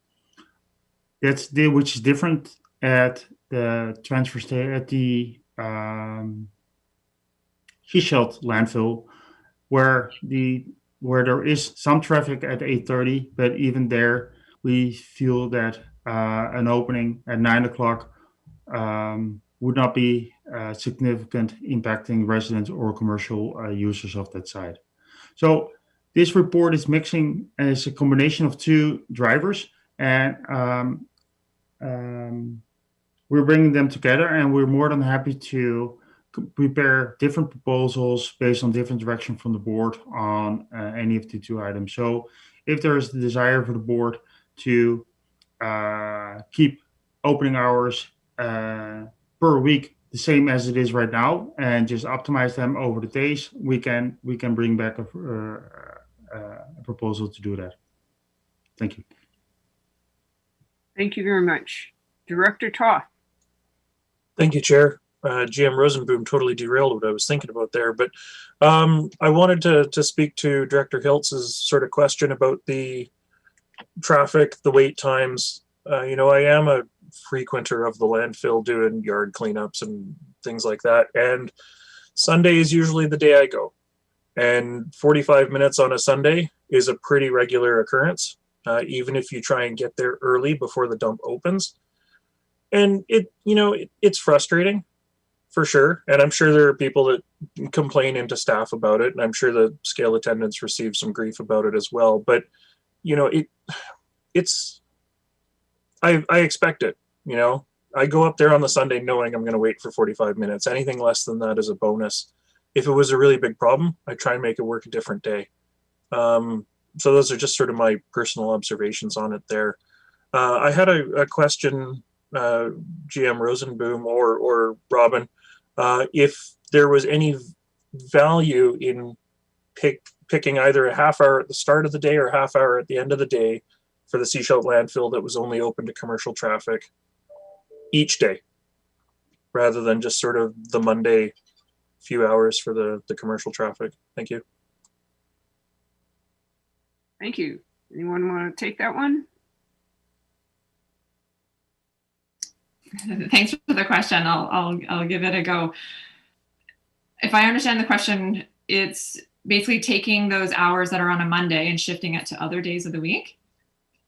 Which is different at the transfer station at the Shishelt landfill, where there is some traffic at 8:30, but even there we feel that an opening at 9 o'clock would not be significant impacting residents or commercial users of that site. So this report is mixing as a combination of two drivers, and we're bringing them together, and we're more than happy to prepare different proposals based on different direction from the board on any of the two items. So if there is the desire for the board to keep opening hours per week the same as it is right now and just optimize them over the days, we can bring back a proposal to do that. Thank you. Thank you very much. Director Toth. Thank you, Chair. GM Rosenboom totally derailed what I was thinking about there, but I wanted to speak to Director Hiltz's sort of question about the traffic, the wait times. I am a frequenter of the landfill doing yard cleanups and things like that, and Sunday is usually the day I go, and 45 minutes on a Sunday is a pretty regular occurrence, even if you try and get there early before the dump opens. And it's frustrating for sure, and I'm sure there are people that complain into staff about it, and I'm sure the scale attendants receive some grief about it as well, but I expect it. I go up there on the Sunday knowing I'm going to wait for 45 minutes. Anything less than that is a bonus. If it was a really big problem, I try and make it work a different day. So those are just sort of my personal observations on it there. I had a question, GM Rosenboom or Robin, if there was any value in picking either a half hour at the start of the day or a half hour at the end of the day for the Shishelt landfill that was only open to commercial traffic each day, rather than just sort of the Monday few hours for the commercial traffic. Thank you. Thank you. Anyone want to take that one? Thanks for the question. I'll give it a go. If I understand the question, it's basically taking those hours that are on a Monday and shifting it to other days of the week.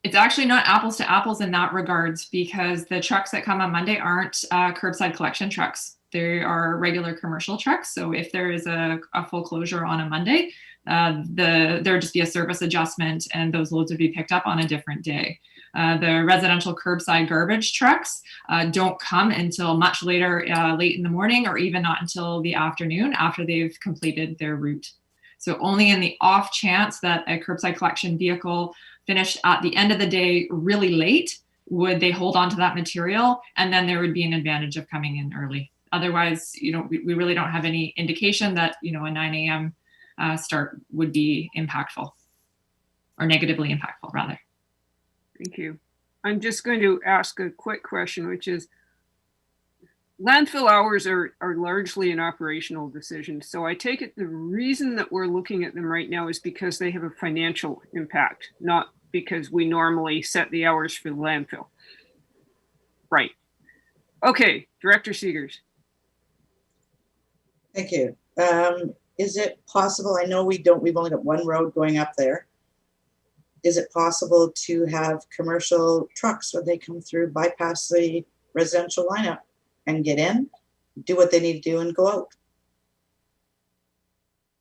It's actually not apples to apples in that regards, because the trucks that come on Monday aren't curbside collection trucks. They are regular commercial trucks. So if there is a full closure on a Monday, there would just be a service adjustment and those loads would be picked up on a different day. The residential curbside garbage trucks don't come until much later, late in the morning, or even not until the afternoon after they've completed their route. So only in the off chance that a curbside collection vehicle finished at the end of the day really late would they hold on to that material, and then there would be an advantage of coming in early. Otherwise, we really don't have any indication that a 9 a.m. Start would be impactful, or negatively impactful rather. Thank you. I'm just going to ask a quick question, which is, landfill hours are largely an operational decision. So I take it the reason that we're looking at them right now is because they have a financial impact, not because we normally set the hours for the landfill. Right. Okay, Director Seegers. Thank you. Is it possible, I know we've only got one road going up there. Is it possible to have commercial trucks when they come through bypass the residential lineup and get in, do what they need to do and go out?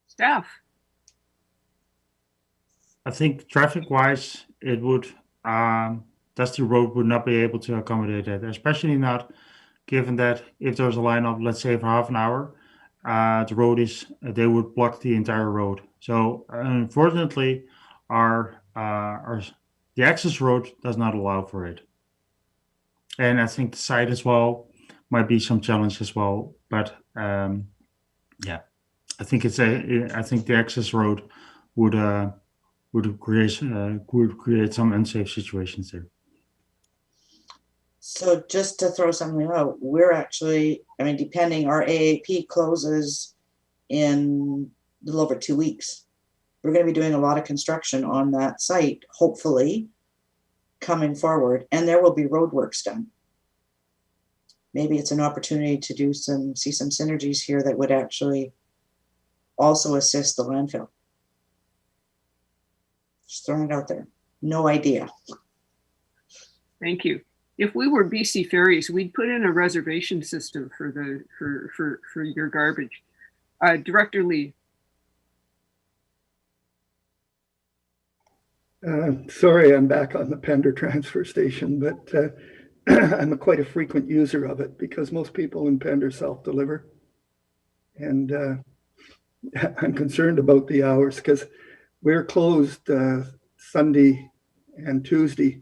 Staff. I think traffic-wise, it would, Dusty Road would not be able to accommodate that, especially not given that if there's a lineup, let's say for half an hour, the road they would block the entire road. So unfortunately, the access road does not allow for it. And I think the site as well might be some challenge as well, but yeah, I think the access road would create some unsafe situations there. So just to throw something out, we're actually, depending, our AAP closes in a little over 2 weeks. We're going to be doing a lot of construction on that site, hopefully, coming forward, and there will be roadworks done. Maybe it's an opportunity to see some synergies here that would actually also assist the landfill. Just throwing it out there. No idea. Thank you. If we were BC Ferries, we'd put in a reservation system for your garbage. Director Lee. Sorry, I'm back on the Pender transfer station, but I'm quite a frequent user of it because most people in Pender self-deliver. And I'm concerned about the hours because we're closed Sunday and Tuesday.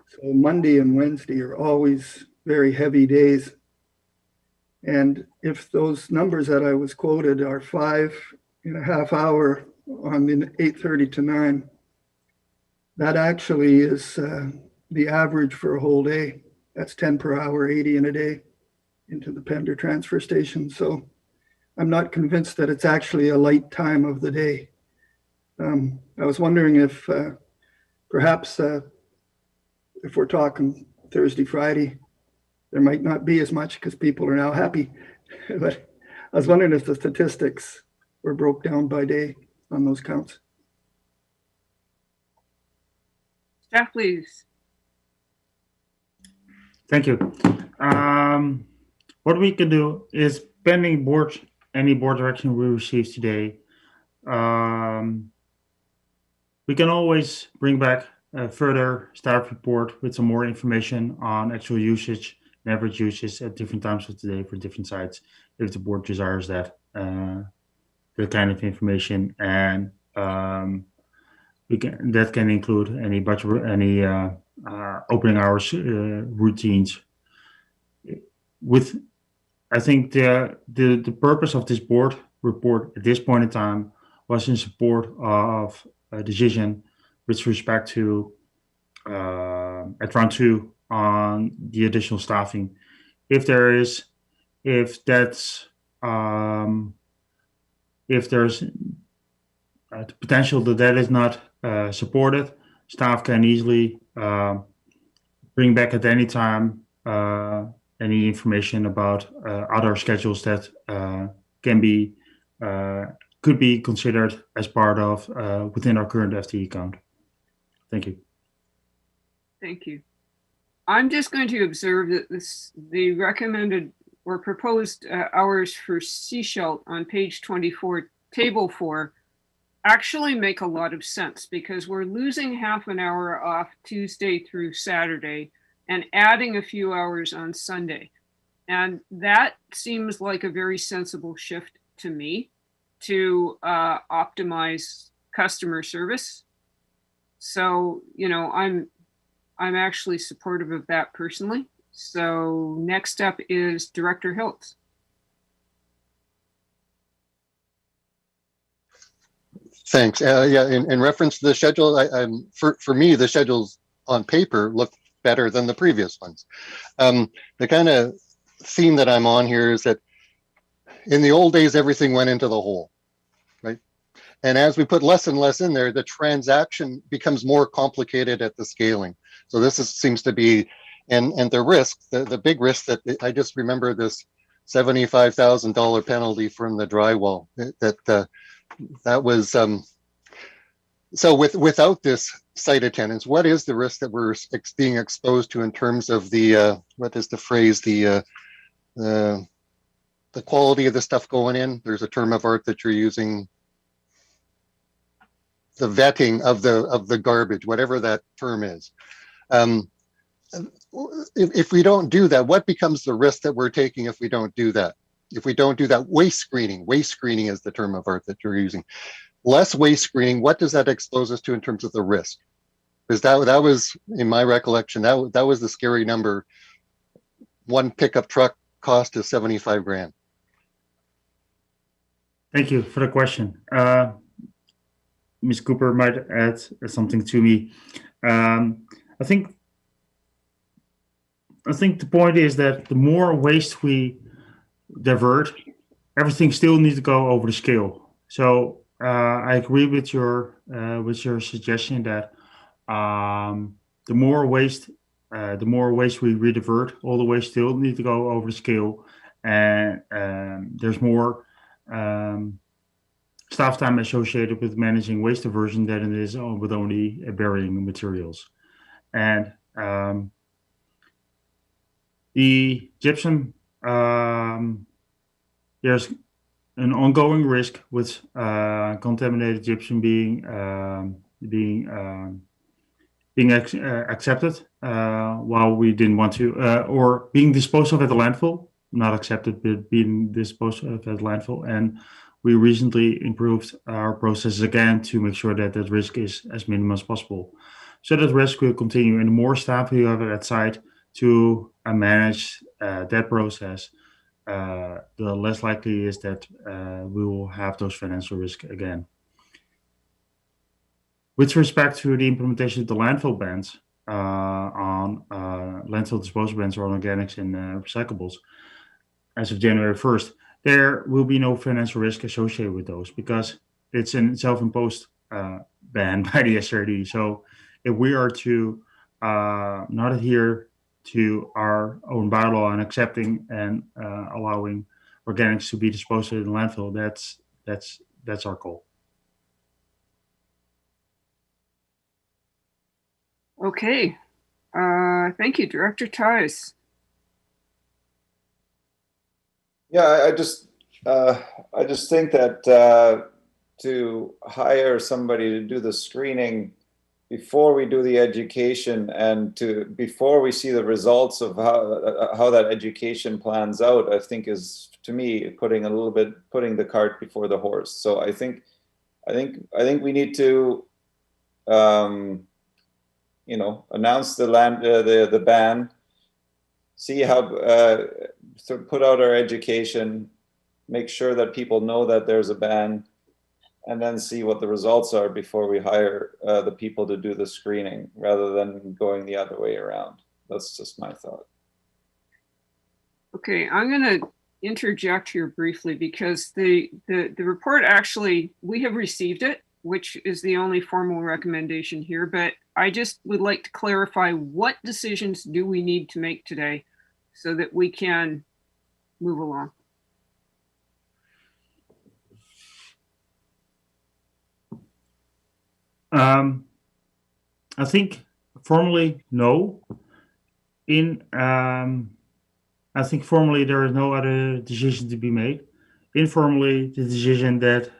So Monday and Wednesday are always very heavy days. And if those numbers that I was quoted are 5.5 hours on the 8:30 to 9, that actually is the average for a whole day. That's 10 per hour, 80 in a day into the Pender transfer station. So I'm not convinced that it's actually a light time of the day. I was wondering if perhaps if we're talking Thursday, Friday, there might not be as much because people are now happy. But I was wondering if the statistics were broke down by day on those counts. Staff, please. Thank you. What we can do is, pending any board direction we receive today, we can always bring back a further staff report with some more information on actual usage and average usage at different times of the day for different sites, if the board desires that kind of information. And that can include any budget, any opening hours routines. I think the purpose of this board report at this point in time was in support of a decision with respect to at round 2 on the additional staffing. If there's the potential that is not supported, staff can easily bring back at any time any information about other schedules that could be considered as part of within our current FTE count. Thank you. Thank you. I'm just going to observe that the recommended or proposed hours for Seashell on page 24, table 4, actually make a lot of sense because we're losing half an hour off Tuesday through Saturday and adding a few hours on Sunday. And that seems like a very sensible shift to me to optimize customer service. So, you know, I'm actually supportive of that personally. So next up is Director Hiltz. Thanks. Yeah, in reference to the schedule, for me, the schedules on paper look better than the previous ones. The kind of theme that I'm on here is that in the old days, everything went into the hole, right? And as we put less and less in there, the transaction becomes more complicated at the scaling. So this seems to be, and the risk, the big risk that I just remember this $75,000 penalty from the drywall that was, so without this site attendance, what is the risk that we're being exposed to in terms of the, what is the phrase, the quality of the stuff going in? There's a term of art that you're using, the vetting of the garbage, whatever that term is. If we don't do that, what becomes the risk that we're taking if we don't do that? If we don't do that, waste screening is the term of art that you're using. Less waste screening, what does that expose us to in terms of the risk? Because that was, in my recollection, that was the scary number. One pickup truck cost is 75 grand. Thank you for the question. Ms. Cooper might add something to me. I think the point is that the more waste we divert, everything still needs to go over the scale. So I agree with your suggestion that the more waste we redivert, all the waste still need to go over the scale, and there's more staff time associated with managing waste diversion than it is with only burying materials. And the gypsum, there's an ongoing risk with contaminated gypsum being accepted while we didn't want to, or being disposed of at the landfill, not accepted, but being disposed of at the landfill. And we recently improved our processes again to make sure that that risk is as minimum as possible. So that risk will continue, and the more staff we have at site to manage that process, the less likely is that we will have those financial risks again. With respect to the implementation of the landfill bans on landfill disposal bans on organics and recyclables, as of January 1st, there will be no financial risk associated with those because it's a self-imposed ban by the SRD. So if we are to not adhere to our own bylaw and accepting and allowing organics to be disposed of in the landfill, that's our goal. Okay. Thank you, Director Tice. Yeah, I just think that to hire somebody to do the screening before we do the education and before we see the results of how that education plans out, I think is, to me, putting the cart before the horse. So I think we need to announce the ban, see how put out our education, make sure that people know that there's a ban, and then see what the results are before we hire the people to do the screening, rather than going the other way around. That's just my thought. Okay, I'm going to interject here briefly because the report, actually, we have received it, which is the only formal recommendation here, but I just would like to clarify, what decisions do we need to make today so that we can move along? I think formally, no. I think formally there is no other decision to be made. Informally, the decision that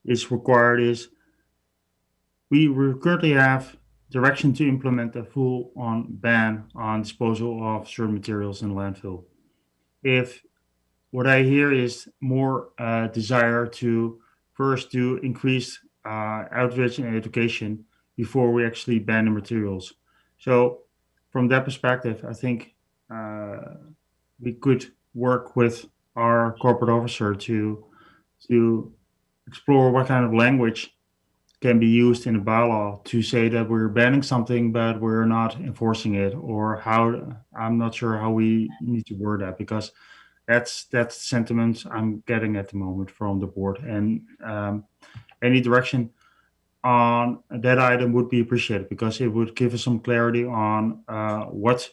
is required is we currently have direction to implement a full-on ban on disposal of certain materials in landfill. If what I hear is more desire to first do increased outreach and education before we actually ban the materials. So from that perspective, I think we could work with our corporate officer to explore what kind of language can be used in a bylaw to say that we're banning something, but we're not enforcing it, or how, I'm not sure how we need to word that, because that's sentiment I'm getting at the moment from the board, and any direction on that item would be appreciated, because it would give us some clarity on what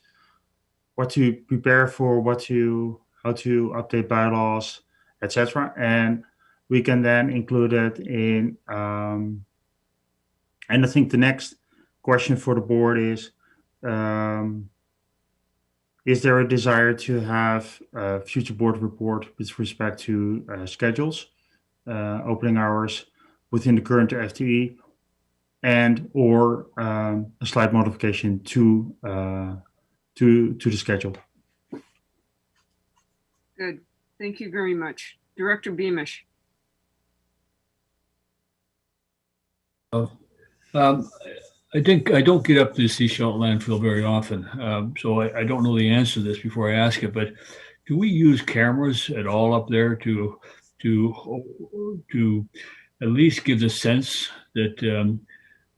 to prepare for, how to update bylaws, etc. And we can then include it in. And I think the next question for the board is there a desire to have a future board report with respect to schedules, opening hours within the current FTE, and or a slight modification to the schedule? Good. Thank you very much. Director Beamish. I think I don't get up to the Seashell landfill very often, so I don't know the answer to this before I ask it. But do we use cameras at all up there to at least give the sense that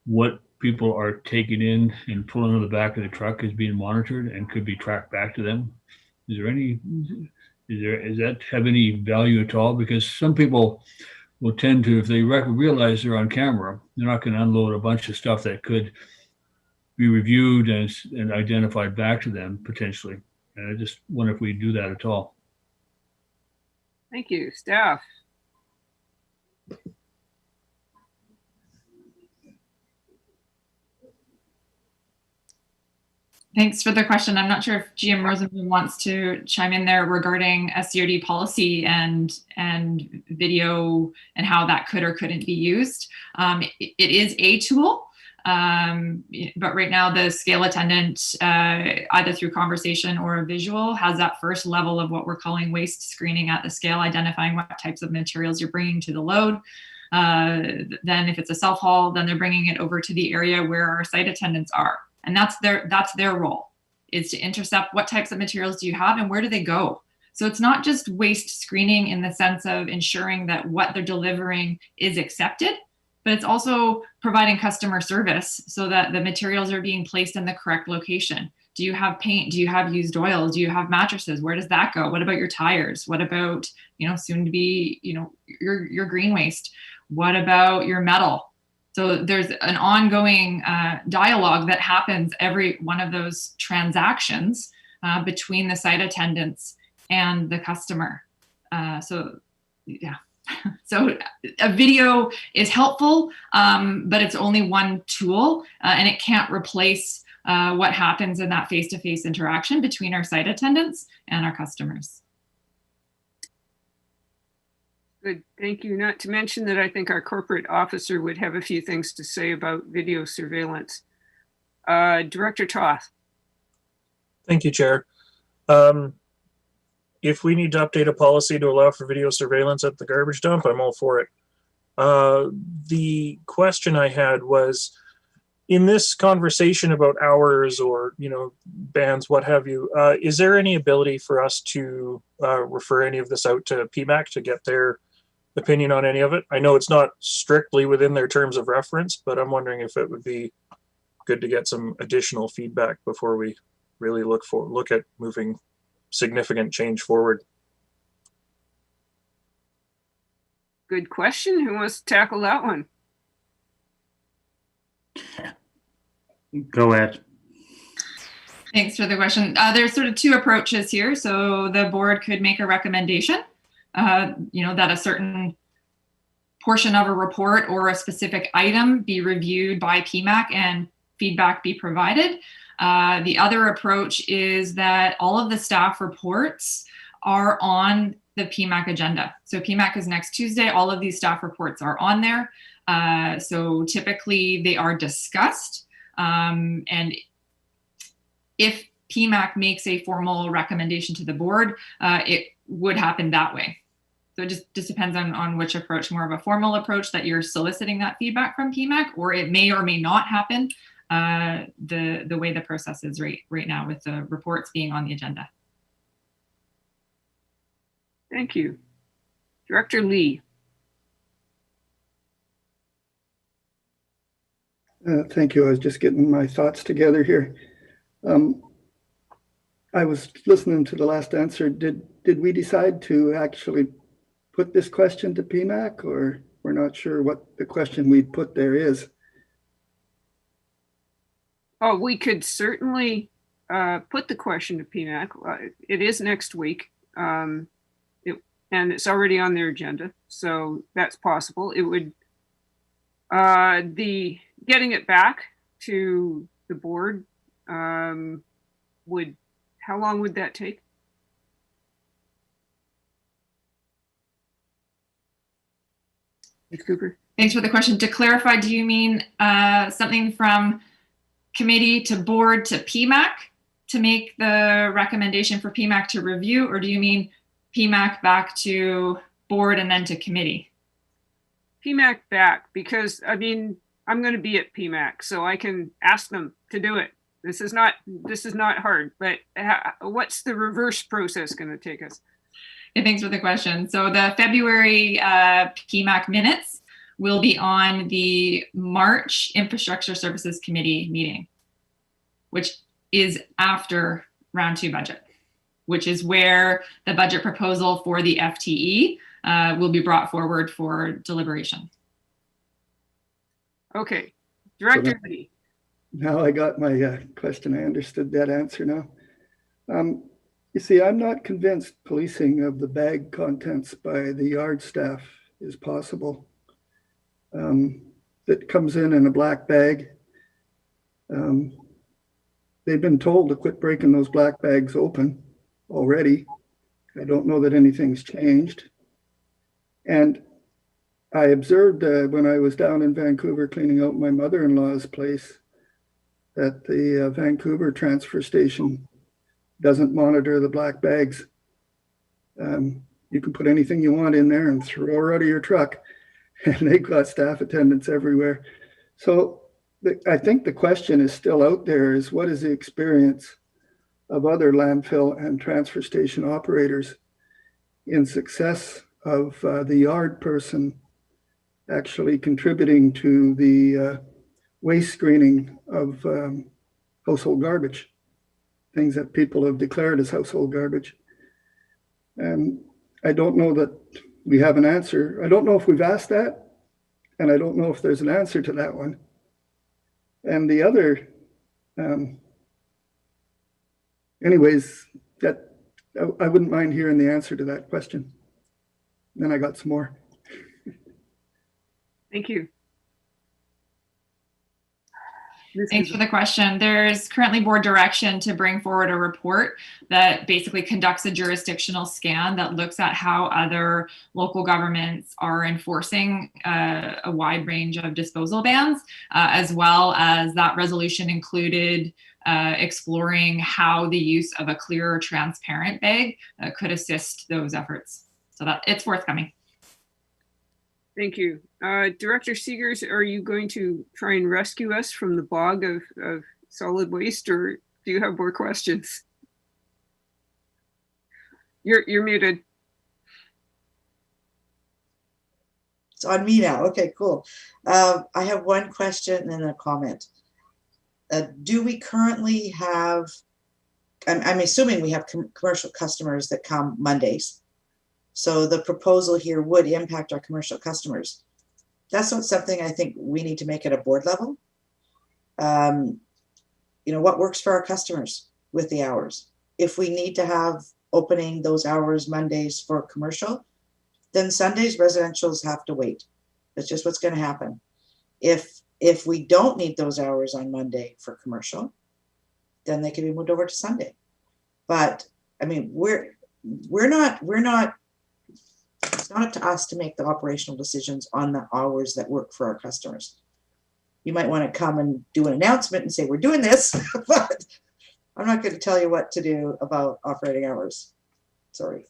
what people are taking in and pulling on the back of the truck is being monitored and could be tracked back to them? Does that have any value at all? Because some people will tend to, if they realize they're on camera, they're not going to unload a bunch of stuff that could be reviewed and identified back to them potentially. And I just wonder if we do that at all. Thank you. Staff. Thanks for the question. I'm not sure if GM Rosenblum wants to chime in there regarding SCRD policy and video and how that could or couldn't be used. It is a tool, but right now the scale attendant, either through conversation or a visual, has that first level of what we're calling waste screening at the scale, identifying what types of materials you're bringing to the load. Then if it's a self-haul, then they're bringing it over to the area where our site attendants are. And that's their role, is to intercept what types of materials do you have and where do they go. So it's not just waste screening in the sense of ensuring that what they're delivering is accepted, but it's also providing customer service so that the materials are being placed in the correct location. Do you have paint? Do you have used oils? Do you have mattresses? Where does that go? What about your tires? What about, soon to be, your green waste? What about your metal? So there's an ongoing dialogue that happens every one of those transactions between the site attendants and the customer. So a video is helpful, but it's only one tool, and it can't replace what happens in that face-to-face interaction between our site attendants and our customers. Good, thank you. Not to mention that I think our corporate officer would have a few things to say about video surveillance. Director Toth. Thank you, Chair. If we need to update a policy to allow for video surveillance at the garbage dump, I'm all for it. The question I had was, in this conversation about hours or, bans, what have you, is there any ability for us to refer any of this out to PMAC to get their opinion on any of it? I know it's not strictly within their terms of reference, but I'm wondering if it would be good to get some additional feedback before we really look at moving significant change forward. Good question. Who wants to tackle that one? Go ahead. Thanks for the question. There's sort of two approaches here. So the board could make a recommendation, that a certain portion of a report or a specific item be reviewed by PMAC and feedback be provided. The other approach is that all of the staff reports are on the PMAC agenda. So PMAC is next Tuesday. All of these staff reports are on there. So typically they are discussed. And if PMAC makes a formal recommendation to the board, it would happen that way. So it just depends on which approach, more of a formal approach that you're soliciting that feedback from PMAC, or it may or may not happen the way the process is right now with the reports being on the agenda. Thank you. Director Lee. Thank you. I was just getting my thoughts together here. I was listening to the last answer. Did we decide to actually put this question to PMAC, or we're not sure what the question we'd put there is? Oh, we could certainly put the question to PMAC. It is next week, and it's already on their agenda, so that's possible. It would the getting it back to the board would, how long would that take? Cooper. Thanks for the question. To clarify, do you mean something from committee to board to PMAC to make the recommendation for PMAC to review, or do you mean PMAC back to board and then to committee? PMAC back, because I mean, I'm going to be at PMAC, so I can ask them to do it. This is not hard, but what's the reverse process going to take us? Yeah, thanks for the question. So the February PMAC minutes will be on the March Infrastructure Services Committee meeting, which is after round 2 budget, which is where the budget proposal for the FTE will be brought forward for deliberation. Okay, Director Lee. Now I got my question. I understood that answer now. You see, I'm not convinced policing of the bag contents by the yard staff is possible. That comes in a black bag. They've been told to quit breaking those black bags open already. I don't know that anything's changed. And I observed when I was down in Vancouver cleaning out my mother-in-law's place that the Vancouver transfer station doesn't monitor the black bags. You can put anything you want in there and throw it out of your truck, and they've got staff attendants everywhere. So I think the question is still out there, is what is the experience of other landfill and transfer station operators in success of the yard person actually contributing to the waste screening of household garbage, things that people have declared as household garbage. And I don't know that we have an answer. I don't know if we've asked that, and I don't know if there's an answer to that one. And the other, anyways, that I wouldn't mind hearing the answer to that question. Then I got some more. Thank you. Thanks for the question. There's currently board direction to bring forward a report that basically conducts a jurisdictional scan that looks at how other local governments are enforcing a wide range of disposal bans, as well as that resolution included exploring how the use of a clear, transparent bag could assist those efforts. So that it's forthcoming. Thank you. Director Seegers, are you going to try and rescue us from the bog of solid waste, or do you have more questions? You're muted. It's on me now. Okay, cool. I have one question and a comment. Do we currently have, I'm assuming we have commercial customers that come Mondays. So the proposal here would impact our commercial customers. That's not something I think we need to make at a board level. You know, what works for our customers with the hours? If we need to have opening those hours Mondays for commercial, then Sundays residentials have to wait. That's just what's going to happen. If we don't need those hours on Monday for commercial, then they can be moved over to Sunday. But I mean, we're not, it's not up to us to make the operational decisions on the hours that work for our customers. You might want to come and do an announcement and say, we're doing this, but I'm not going to tell you what to do about operating hours. Sorry.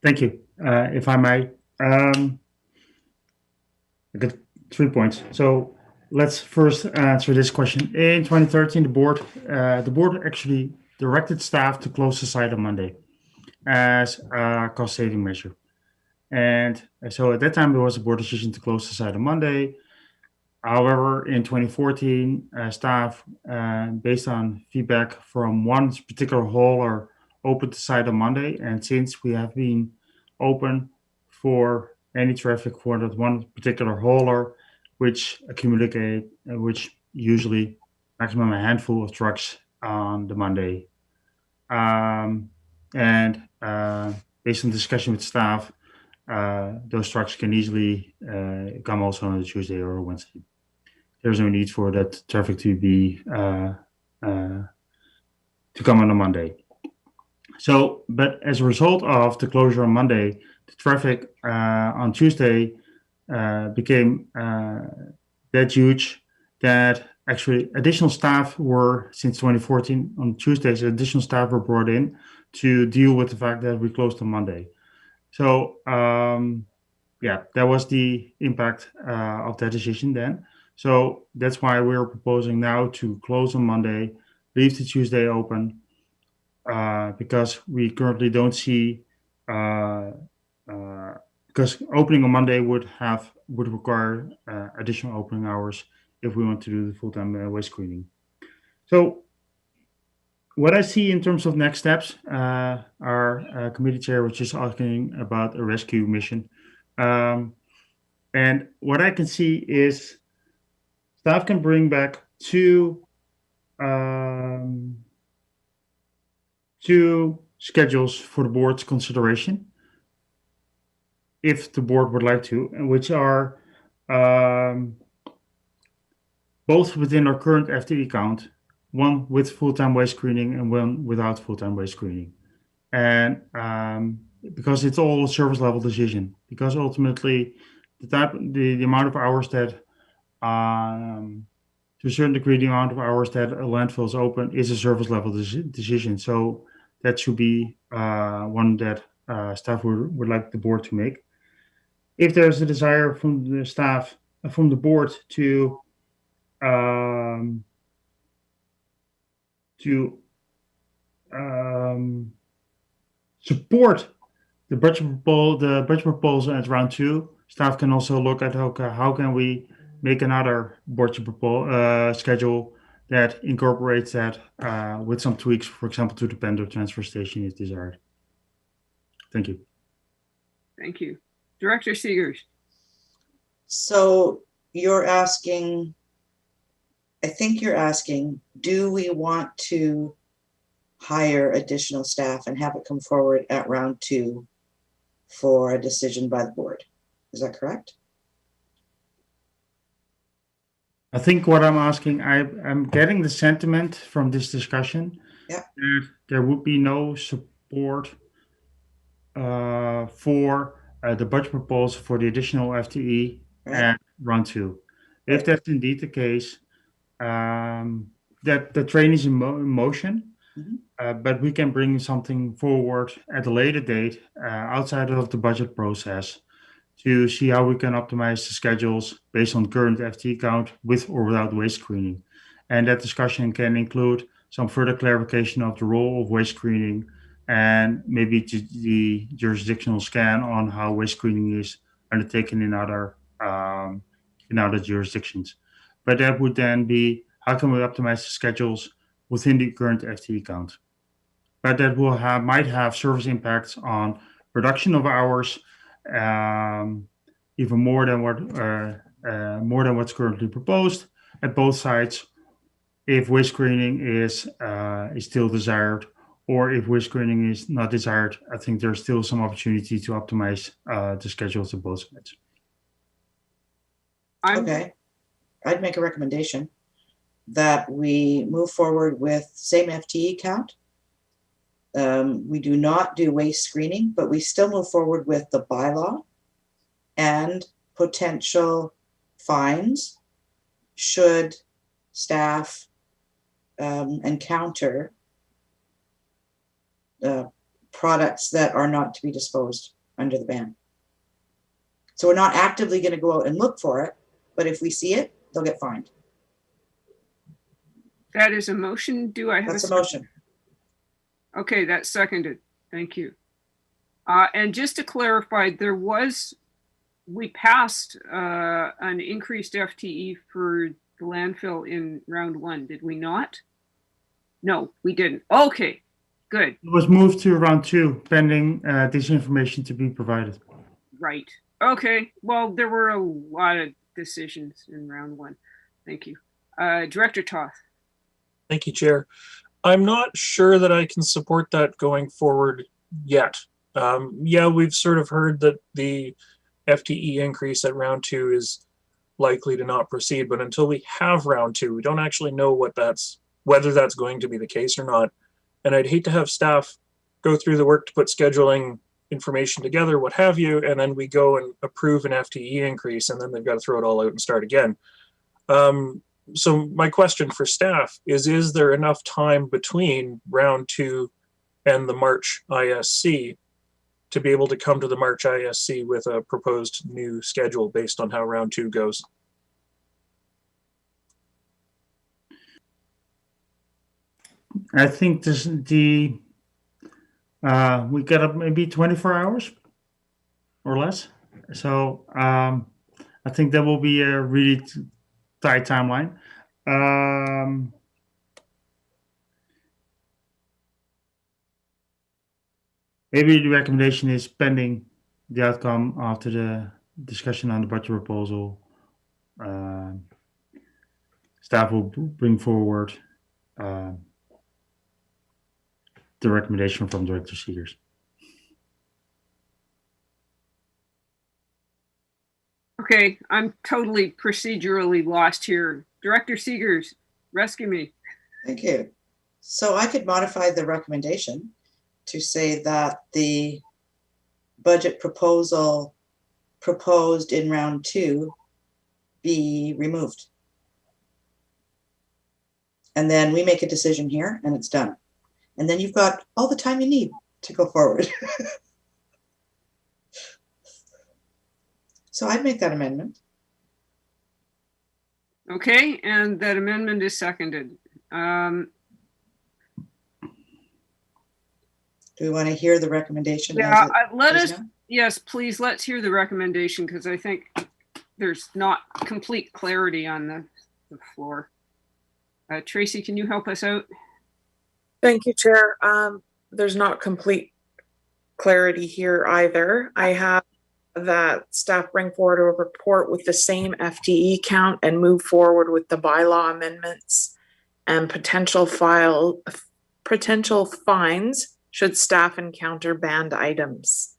Thank you. If I may, I got 3 points. So let's first answer this question. In 2013, the board actually directed staff to close the site on Monday as a cost-saving measure. And so at that time, there was a board decision to close the site on Monday. However, in 2014, staff, based on feedback from one particular hauler, opened the site on Monday. And since we have been open for any traffic for that one particular hauler, which usually maximum a handful of trucks on the Monday. Based on discussion with staff, those trucks can easily come also on a Tuesday or a Wednesday. There's no need for that traffic to be to come on a Monday. So, but as a result of the closure on Monday, the traffic on Tuesday became that huge that actually additional staff were, since 2014 on Tuesdays, additional staff were brought in to deal with the fact that we closed on Monday. So yeah, that was the impact of that decision then. So that's why we're proposing now to close on Monday, leave the Tuesday open, because we currently don't see, because opening on Monday would require additional opening hours if we want to do the full-time waste screening. So what I see in terms of next steps, our committee chair was just asking about a rescue mission. And what I can see is staff can bring back two schedules for the board's consideration, if the board would like to, and which are both within our current FTE count, one with full-time waste screening and one without full-time waste screening. And because it's all a service level decision, because ultimately the amount of hours that to a certain degree, the amount of hours that a landfill is open is a service level decision. So that should be one that staff would like the board to make. If there's a desire from the staff, from the board to support the budget proposal at round 2, staff can also look at how can we make another budget schedule that incorporates that with some tweaks, for example, to the Pendo transfer station if desired. Thank you. Thank you. Director Seegers. So you're asking, I think you're asking, do we want to hire additional staff and have it come forward at round 2 for a decision by the board? Is that correct? I think what I'm asking, I'm getting the sentiment from this discussion that there would be no support for the budget proposal for the additional FTE at round 2. If that's indeed the case, that the train is in motion, but we can bring something forward at a later date outside of the budget process to see how we can optimize the schedules based on current FTE count with or without waste screening. And that discussion can include some further clarification of the role of waste screening and maybe the jurisdictional scan on how waste screening is undertaken in other jurisdictions. But that would then be, how can we optimize the schedules within the current FTE count? But that will might have service impacts on reduction of hours, even more than what's currently proposed at both sites, if waste screening is still desired, or if wish screening is not desired, I think there's still some opportunity to optimize the schedules of both sides. Okay, I'd make a recommendation that we move forward with same FTE count. We do not do waste screening, but we still move forward with the bylaw and potential fines should staff encounter products that are not to be disposed under the ban. So we're not actively going to go out and look for it, but if we see it, they'll get fined. That is a motion. Do I have That's a motion? Okay, that's seconded. Thank you. And just to clarify, we passed an increased FTE for the landfill in round 1, did we not? No, we didn't. Okay, good. It was moved to round 2, pending this information to be provided. Right. Okay. Well, there were a lot of decisions in round 1. Thank you. Director Toth. Thank you, Chair. I'm not sure that I can support that going forward yet. Yeah, we've sort of heard that the FTE increase at round 2 is likely to not proceed, but until we have round 2, we don't actually know whether that's going to be the case or not. And I'd hate to have staff go through the work to put scheduling information together, what have you, and then we go and approve an FTE increase, and then they've got to throw it all out and start again. So my question for staff is there enough time between round 2 and the March ISC to be able to come to the March ISC with a proposed new schedule based on how round 2 goes? I think we got up maybe 24 hours or less. So I think that will be a really tight timeline. Maybe the recommendation is pending the outcome after the discussion on the budget proposal. Staff will bring forward the recommendation from Director Seegers. Okay, I'm totally procedurally lost here. Director Seegers, rescue me. Thank you. So I could modify the recommendation to say that the budget proposal proposed in round 2 be removed. And then we make a decision here and it's done. And then you've got all the time you need to go forward. So I'd make that amendment. Okay, and that amendment is seconded. Do we want to hear the recommendation? Yeah, yes, please, let's hear the recommendation because I think there's not complete clarity on the floor. Tracy, can you help us out? Thank you, Chair. There's not complete clarity here either. I have that staff bring forward a report with the same FTE count and move forward with the bylaw amendments and potential fines should staff encounter banned items.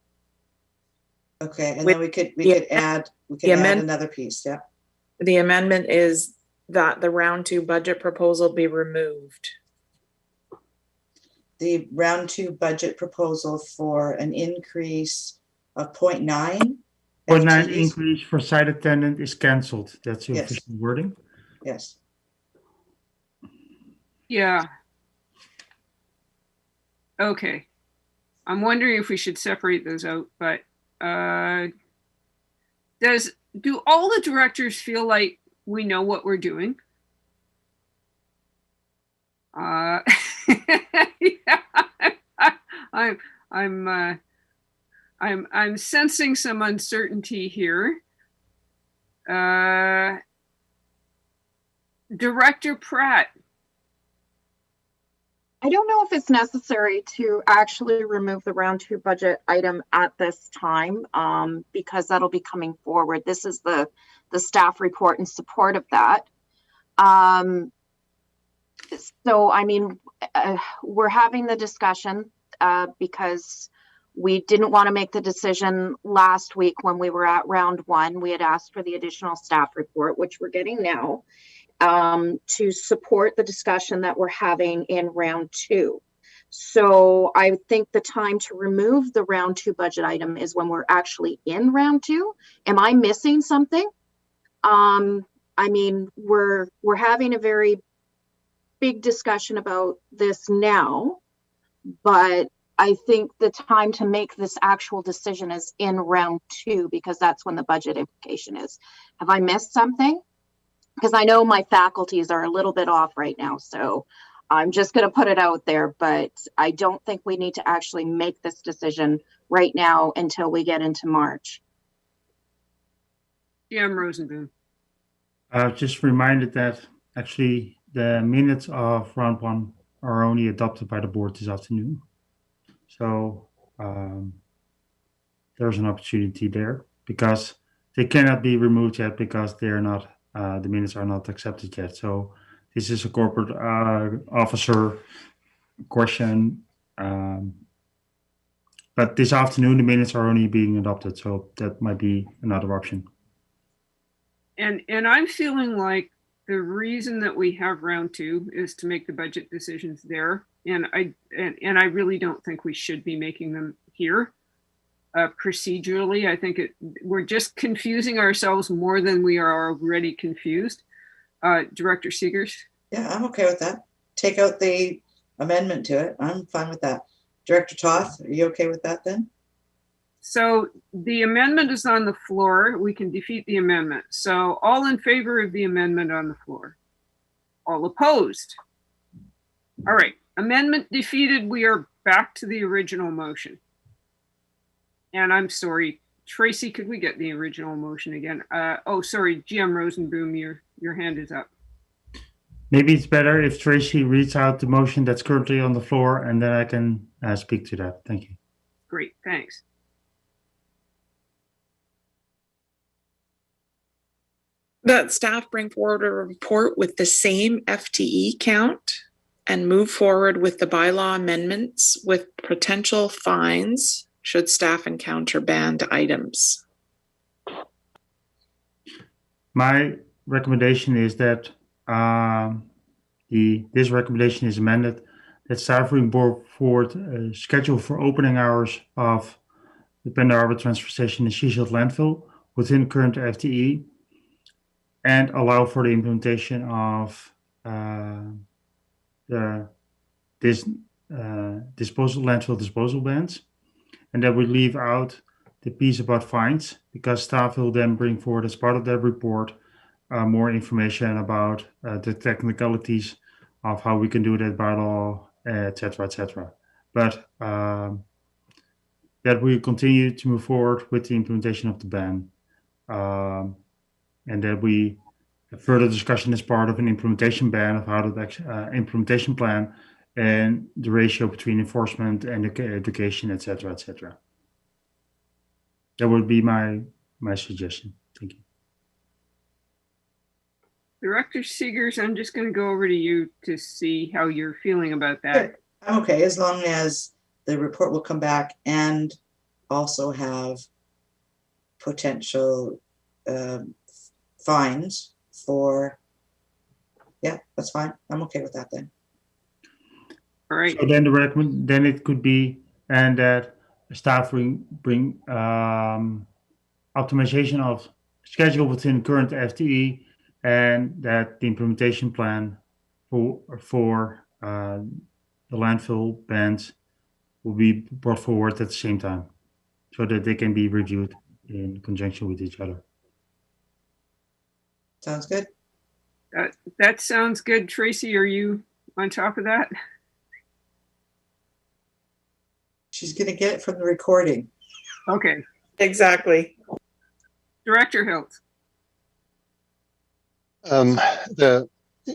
Okay, and then we could add another piece. Yeah. The amendment is that the round 2 budget proposal be removed. The round 2 budget proposal for an increase of 0.9. 0.9 increase for site attendant is cancelled. That's your official wording? Yes. Yeah. Okay. I'm wondering if we should separate those out, but do all the directors feel like we know what we're doing? Yeah. I'm sensing some uncertainty here. Director Pratt. I don't know if it's necessary to actually remove the round 2 budget item at this time because that'll be coming forward. This is the staff report in support of that. So, I mean, we're having the discussion because we didn't want to make the decision last week when we were at round one. We had asked for the additional staff report, which we're getting now, to support the discussion that we're having in round two. So I think the time to remove the round two budget item is when we're actually in round two. Am I missing something? I mean, we're having a very big discussion about this now, but I think the time to make this actual decision is in round two, because that's when the budget implication is. Have I missed something? Because I know my faculties are a little bit off right now, so I'm just going to put it out there, but I don't think we need to actually make this decision right now until we get into March. GM Rosenboom. Just reminded that actually the minutes of round one are only adopted by the board this afternoon. So there's an opportunity there, because they cannot be removed yet because they're not, the minutes are not accepted yet. So this is a corporate officer question. But this afternoon, the minutes are only being adopted. So that might be another option. And I'm feeling like the reason that we have round two is to make the budget decisions there. And I really don't think we should be making them here. Procedurally, I think we're just confusing ourselves more than we are already confused. Director Seegers? Yeah, I'm okay with that. Take out the amendment to it. I'm fine with that. Director Toth, are you okay with that then? So the amendment is on the floor. We can defeat the amendment. So all in favor of the amendment on the floor? All opposed? All right, amendment defeated. We are back to the original motion. And I'm sorry, Tracy, could we get the original motion again? Oh, sorry, GM Rosenboom, your hand is up. Maybe it's better if Tracy reads out the motion that's currently on the floor, and then I can speak to that. Thank you. Great, thanks. That staff bring forward a report with the same FTE count and move forward with the bylaw amendments with potential fines should staff encounter banned items. My recommendation is that this recommendation is amended, that staff bring forward a schedule for opening hours of the Pender Arbor Transfer Station and Sheffield landfill within current FTE, and allow for the implementation of this landfill disposal bans. And that would leave out the piece about fines, because staff will then bring forward, as part of their report, more information about the technicalities of how we can do that by law, etc., etc. But that we continue to move forward with the implementation of the ban, and that we have further discussion as part of an implementation ban of how the implementation plan and the ratio between enforcement and education, etc., etc. That would be my suggestion. Thank you. Director Seegers, I'm just going to go over to you to see how you're feeling about that. Good. I'm okay, as long as the report will come back and also have potential fines for, yeah, that's fine. I'm okay with that then. All right. So then it could be, and that staff bring optimization of schedule within current FTE, and that the implementation plan for the landfill bans will be brought forward at the same time, so that they can be reviewed in conjunction with each other. Sounds good. That sounds good. Tracy, are you on top of that? She's going to get it from the recording. Okay. Exactly. Director Hilt.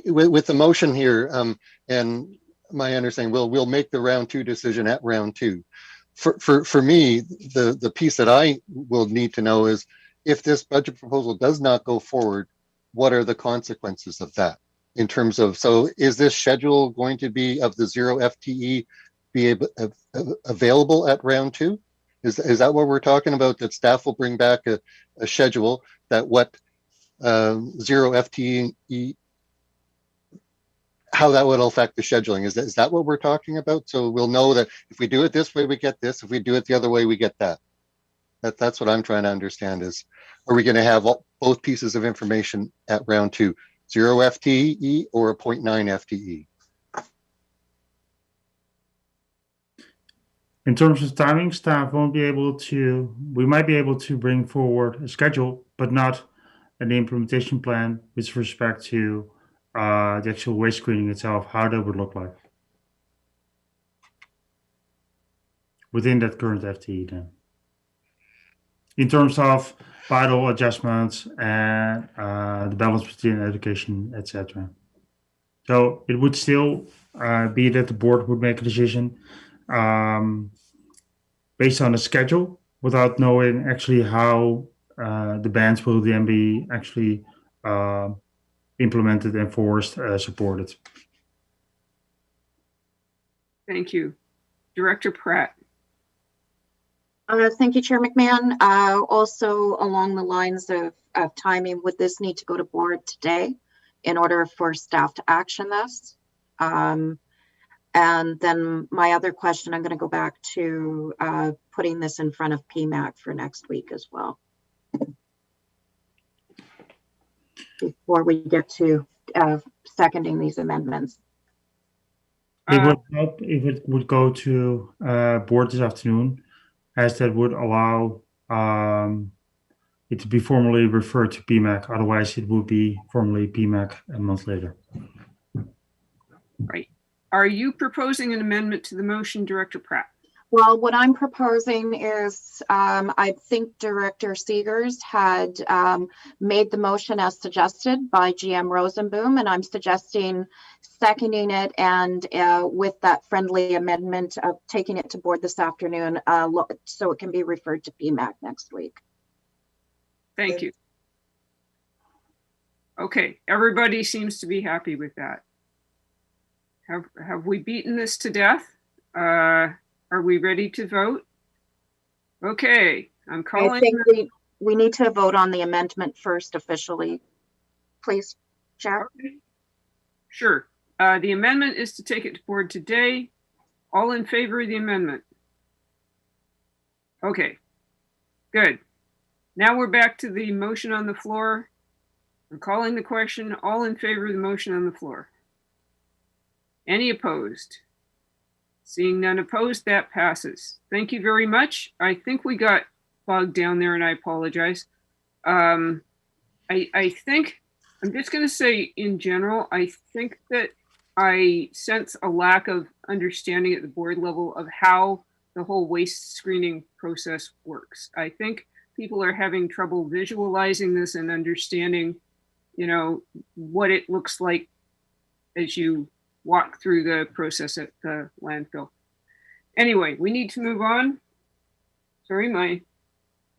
With the motion here, and my understanding, we'll make the round two decision at round two. For me, the piece that I will need to know is, if this budget proposal does not go forward, what are the consequences of that? in terms of, so is this schedule going to be of the 0 FTE be available at round 2? Is that what we're talking about, that staff will bring back a schedule that what 0 FTE, how that would affect the scheduling? Is that what we're talking about? So we'll know that if we do it this way, we get this. If we do it the other way, we get that. That's what I'm trying to understand is, are we going to have both pieces of information at round 2, 0 FTE or a 0.9 FTE? In terms of timing, staff won't be able to, we might be able to bring forward a schedule, but not an implementation plan with respect to the actual waste screening itself, how that would look like within that current FTE then. In terms of vital adjustments and the balance between education, etc. So it would still be that the board would make a decision based on a schedule without knowing actually how the bans will then be actually implemented, enforced, supported. Thank you. Director Pratt. Thank you, Chair McMahon. Also along the lines of timing, would this need to go to board today in order for staff to action this? And then my other question, I'm going to go back to putting this in front of PMAC for next week as well, before we get to seconding these amendments. It would help if it would go to board this afternoon, as that would allow it to be formally referred to PMAC. Otherwise, it would be formally PMAC a month later. Right. Are you proposing an amendment to the motion, Director Pratt? Well, what I'm proposing is, I think Director Seegers had made the motion as suggested by GM Rosenboom, and I'm suggesting seconding it and with that friendly amendment of taking it to board this afternoon so it can be referred to PMAC next week. Thank you. Okay, everybody seems to be happy with that. Have we beaten this to death? Are we ready to vote? Okay, I'm calling. I think we need to vote on the amendment first officially. Please, Chair. Okay. Sure. The amendment is to take it to board today. All in favor of the amendment? Okay, good. Now we're back to the motion on the floor. I'm calling the question. All in favor of the motion on the floor? Any opposed? Seeing none opposed, that passes. Thank you very much. I think we got bogged down there and I apologize. I think, I'm just going to say in general, I think that I sense a lack of understanding at the board level of how the whole waste screening process works. I think people are having trouble visualizing this and understanding, you know, what it looks like as you walk through the process at the landfill. Anyway, we need to move on. Sorry, my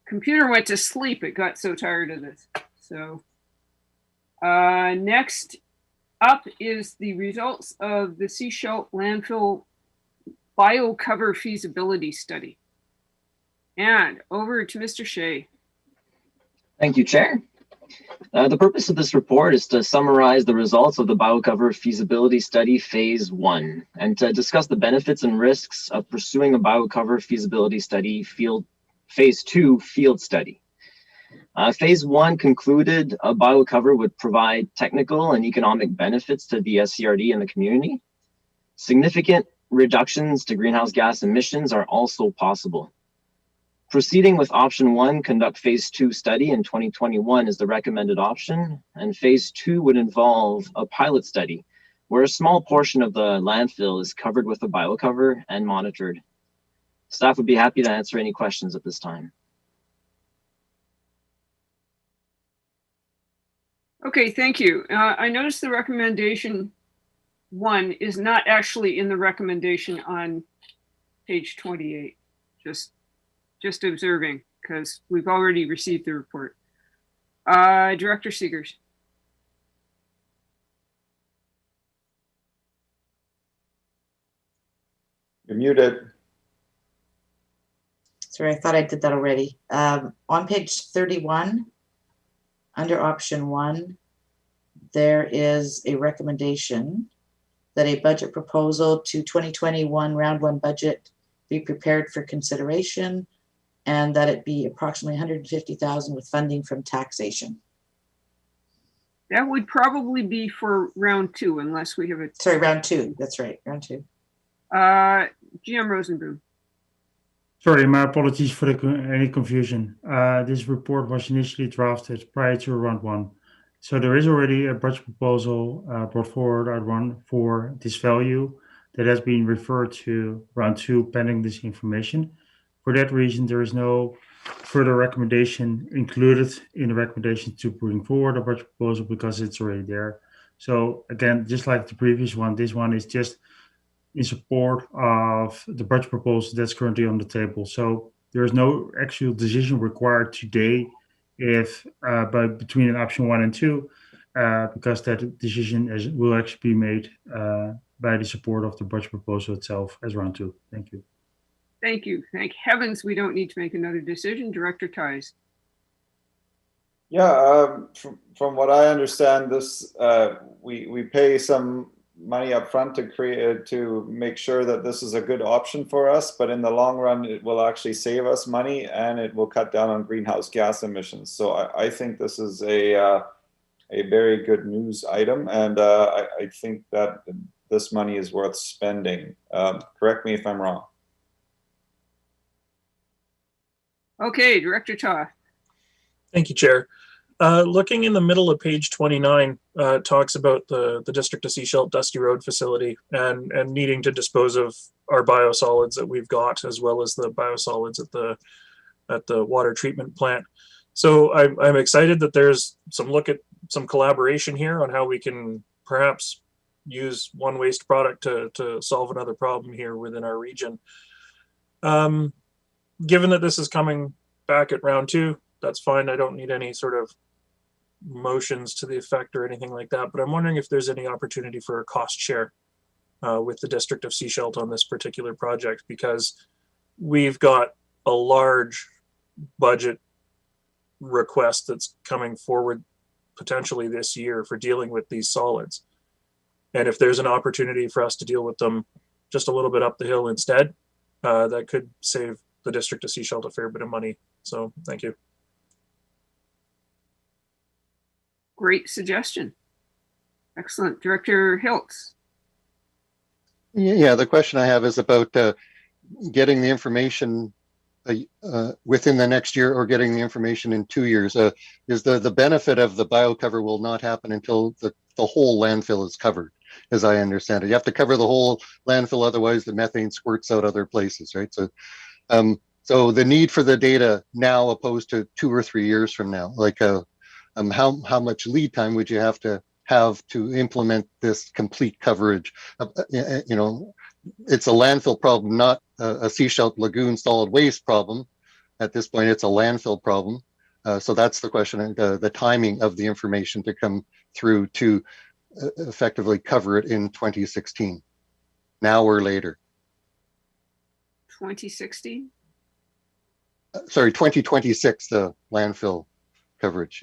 computer went to sleep. It got so tired of this. So next up is the results of the Seashell landfill biocover feasibility study. And over to Mr. Shea. Thank you, Chair. The purpose of this report is to summarize the results of the biocover feasibility study phase 1 and to discuss the benefits and risks of pursuing a biocover feasibility study phase 2 field study. Phase 1 concluded a biocover would provide technical and economic benefits to the SCRD and the community. Significant reductions to greenhouse gas emissions are also possible. Proceeding with option 1, conduct phase 2 study in 2021 is the recommended option, and phase 2 would involve a pilot study where a small portion of the landfill is covered with a biocover and monitored. Staff would be happy to answer any questions at this time. Okay, thank you. I noticed the recommendation 1 is not actually in the recommendation on page 28. Just observing, because we've already received the report. Director Seegers. You're muted. Sorry, I thought I did that already. On page 31, under option 1, there is a recommendation that a budget proposal to 2021 round 1 budget be prepared for consideration, and that it be approximately 150,000 with funding from taxation. That would probably be for round 2, unless we have a. Sorry, round 2. That's right, round 2. GM Rosenboom. Sorry, my apologies for any confusion. This report was initially drafted prior to round 1. So there is already a budget proposal brought forward at round for this value that has been referred to round 2 pending this information. For that reason, there is no further recommendation included in the recommendation to bring forward a budget proposal because it's already there. So again, just like the previous one, this one is just in support of the budget proposal that's currently on the table. So there is no actual decision required today if between option 1 and 2, because that decision will actually be made by the support of the budget proposal itself as round 2. Thank you. Thank you. Thank heavens we don't need to make another decision. Director Ties. Yeah, from what I understand, this we pay some money up front to make sure that this is a good option for us, but in the long run it will actually save us money and it will cut down on greenhouse gas emissions. So I think this is a very good news item, and I think that this money is worth spending. Correct me if I'm wrong. Okay, Director Ta. Thank you, Chair. Looking in the middle of page 29, talks about the District of Sechelt Dusty Road facility and needing to dispose of our biosolids that we've got, as well as the biosolids at the water treatment plant. So I'm excited that there's some collaboration here on how we can perhaps use one waste product to solve another problem here within our region. Given that this is coming back at round 2, that's fine. I don't need any sort of motions to the effect or anything like that, but I'm wondering if there's any opportunity for a cost share with the District of Sechelt on this particular project, because we've got a large budget request that's coming forward potentially this year for dealing with these solids. And if there's an opportunity for us to deal with them just a little bit up the hill instead, that could save the District of Sechelt a fair bit of money. So thank you. Great suggestion. Excellent. Director Hiltz. Yeah, the question I have is about getting the information within the next year or getting the information in 2 years. Is the benefit of the biocover will not happen until the whole landfill is covered, as I understand it. You have to cover the whole landfill, otherwise the methane squirts out other places, right? So so the need for the data now opposed to 2 or 3 years from now, like how much lead time would you have to implement this complete coverage? You know, it's a landfill problem, not a Sechelt lagoon solid waste problem. At this point, it's a landfill problem. So that's the question, the timing of the information to come through to effectively cover it in 2016, now or later. 2016? Sorry, 2026, the landfill coverage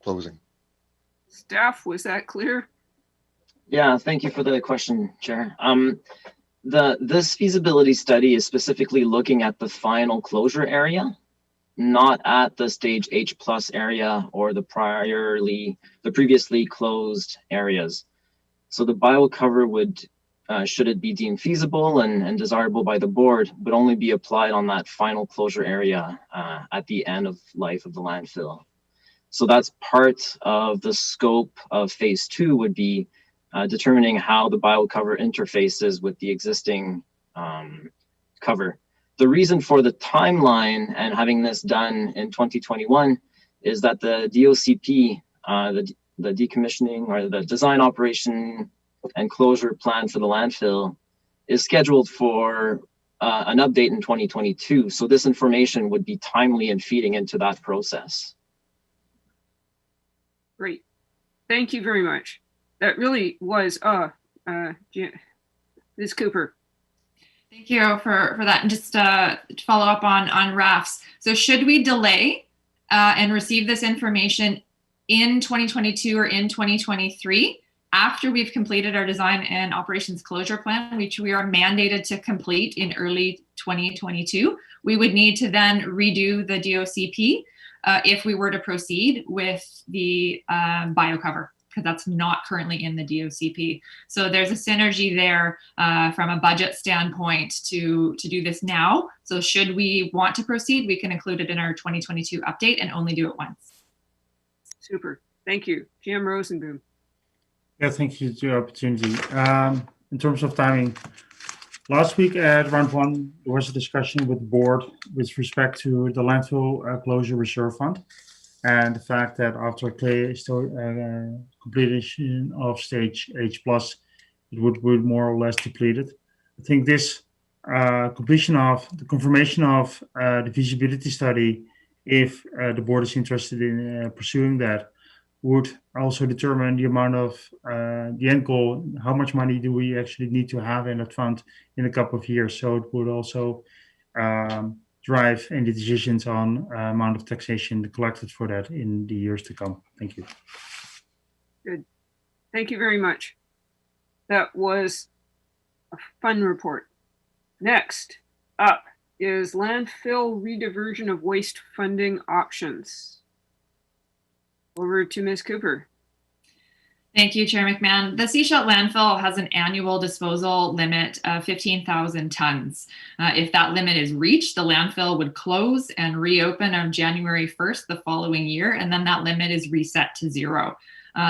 closing. Staff, was that clear? Yeah, thank you for the question, Chair. This feasibility study is specifically looking at the final closure area, not at the stage H+ area or the previously closed areas. So the biocover would, should it be deemed feasible and desirable by the board, would only be applied on that final closure area at the end of life of the landfill. So that's part of the scope of phase 2 would be determining how the biocover interfaces with the existing cover. The reason for the timeline and having this done in 2021 is that the DOCP, the decommissioning or the design, operation, and closure plan for the landfill is scheduled for an update in 2022. So this information would be timely in feeding into that process. Great. Thank you very much. That really was, Ms. Cooper. Thank you for that. And just to follow up on RAFs. So should we delay and receive this information in 2022 or in 2023, after we've completed our design and operations closure plan, which we are mandated to complete in early 2022, we would need to then redo the DOCP if we were to proceed with the BioCover, because that's not currently in the DOCP. So there's a synergy there from a budget standpoint to do this now. So should we want to proceed, we can include it in our 2022 update and only do it once. Super. Thank you. Jim Rosenboom. Yeah, thank you for the opportunity. In terms of timing, last week at round one, there was a discussion with the board with respect to the landfill closure reserve fund and the fact that after completion of stage H+, it would be more or less depleted. I think this confirmation of the feasibility study, if the board is interested in pursuing that, would also determine the amount of the end goal, how much money do we actually need to have in that fund in a couple of years. So it would also drive any decisions on amount of taxation collected for that in the years to come. Thank you. Good. Thank you very much. That was a fun report. Next up is landfill rediversion of waste funding options. Over to Ms. Cooper. Thank you, Chair McMahon. The Seashell landfill has an annual disposal limit of 15,000 tons. If that limit is reached, the landfill would close and reopen on January 1st the following year, and then that limit is reset to zero.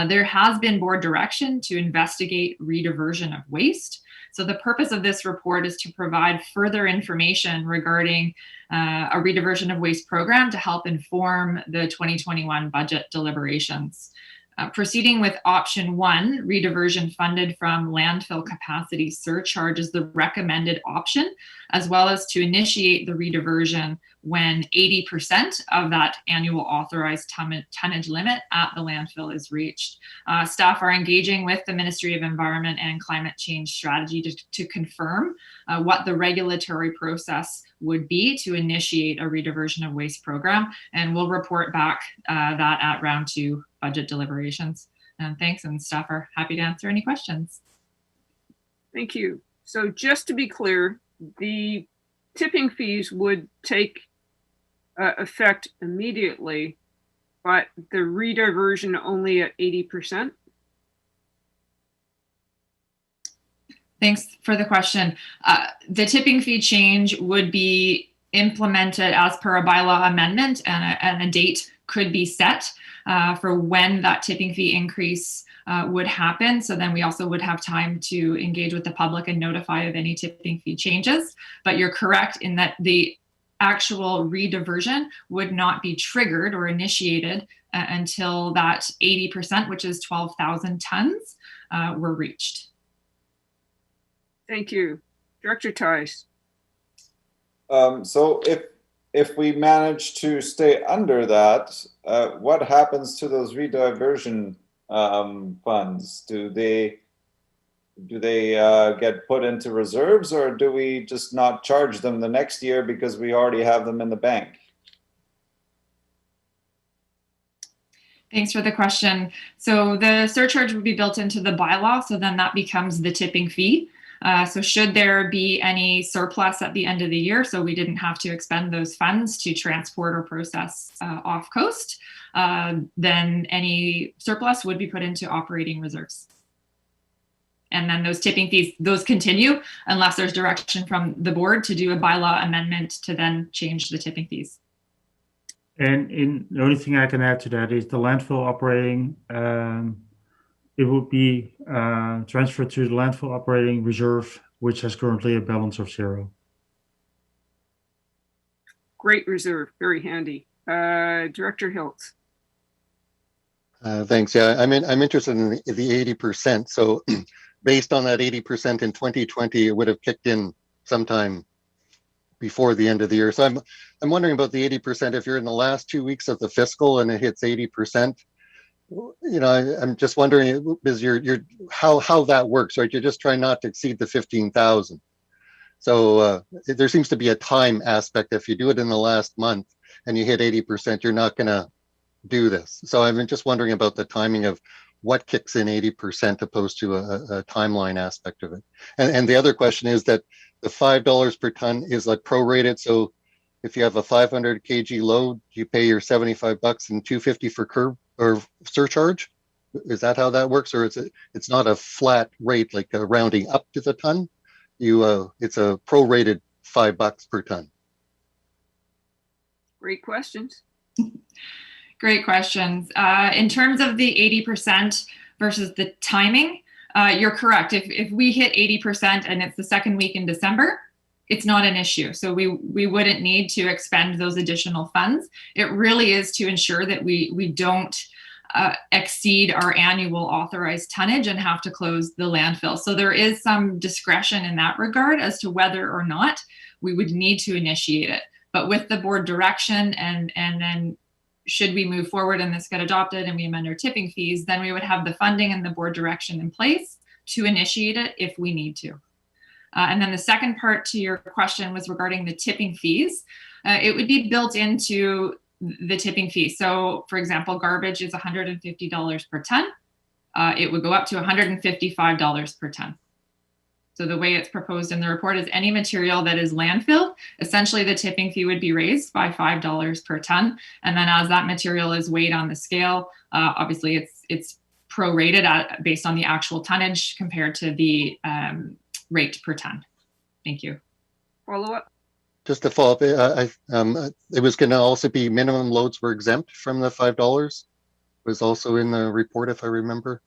There has been board direction to investigate rediversion of waste. So the purpose of this report is to provide further information regarding a rediversion of waste program to help inform the 2021 budget deliberations. Proceeding with option 1, rediversion funded from landfill capacity surcharge is the recommended option, as well as to initiate the rediversion when 80% of that annual authorized tonnage limit at the landfill is reached. Staff are engaging with the Ministry of Environment and Climate Change Strategy to confirm what the regulatory process would be to initiate a rediversion of waste program, and we'll report back that at round 2 budget deliberations. Thanks, and staff are happy to answer any questions. Thank you. So just to be clear, the tipping fees would take effect immediately, but the rediversion only at 80%? Thanks for the question. The tipping fee change would be implemented as per a bylaw amendment, and a date could be set for when that tipping fee increase would happen. So then we also would have time to engage with the public and notify of any tipping fee changes. But you're correct in that the actual rediversion would not be triggered or initiated until that 80%, which is 12,000 tons, were reached. Thank you. Director Tice. So if we manage to stay under that, what happens to those rediversion funds? Do they get put into reserves, or do we just not charge them the next year because we already have them in the bank? Thanks for the question. So the surcharge would be built into the bylaw, so then that becomes the tipping fee. So should there be any surplus at the end of the year, so we didn't have to expend those funds to transport or process off coast, then any surplus would be put into operating reserves. And then those tipping fees, those continue unless there's direction from the board to do a bylaw amendment to then change the tipping fees. And the only thing I can add to that is the landfill operating, it would be transferred to the landfill operating reserve, which has currently a balance of 0. Great reserve, very handy. Director Hiltz. Thanks. Yeah, I'm interested in the 80%. So based on that 80% in 2020, it would have kicked in sometime before the end of the year. So I'm wondering about the 80%. If you're in the last 2 weeks of the fiscal and it hits 80%, you know, I'm just wondering, is how that works, right? You're just trying not to exceed the 15,000. So there seems to be a time aspect. If you do it in the last month and you hit 80%, you're not going to do this. So I'm just wondering about the timing of what kicks in 80% opposed to a timeline aspect of it. And the other question is that the $5 per ton is like prorated. So if you have a 500 kg load, you pay your 75 bucks and 250 for curb or surcharge. Is that how that works? Or it's not a flat rate, like rounding up to the ton? It's a prorated $5 per ton. Great questions. Great questions. In terms of the 80% versus the timing, you're correct. If we hit 80% and it's the second week in December, it's not an issue. So we wouldn't need to expend those additional funds. It really is to ensure that we don't exceed our annual authorized tonnage and have to close the landfill. So there is some discretion in that regard as to whether or not we would need to initiate it. But with the board direction and then should we move forward and this get adopted and we amend our tipping fees, then we would have the funding and the board direction in place to initiate it if we need to. And then the second part to your question was regarding the tipping fees. It would be built into the tipping fee. So for example, garbage is $150 per ton. It would go up to $155 per ton. So the way it's proposed in the report is any material that is landfilled, essentially the tipping fee would be raised by $5 per ton. And then as that material is weighed on the scale, obviously it's prorated based on the actual tonnage compared to the rate per ton. Thank you. Follow up. Just to follow up, it was going to also be minimum loads were exempt from the $5. Was also in the report, if I remember.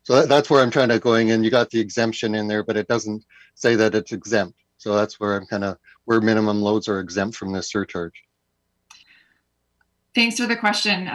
So that's where I'm trying to going, and you got the exemption in there, but it doesn't say that it's exempt. So that's where I'm where minimum loads are exempt from this surcharge. Thanks for the question.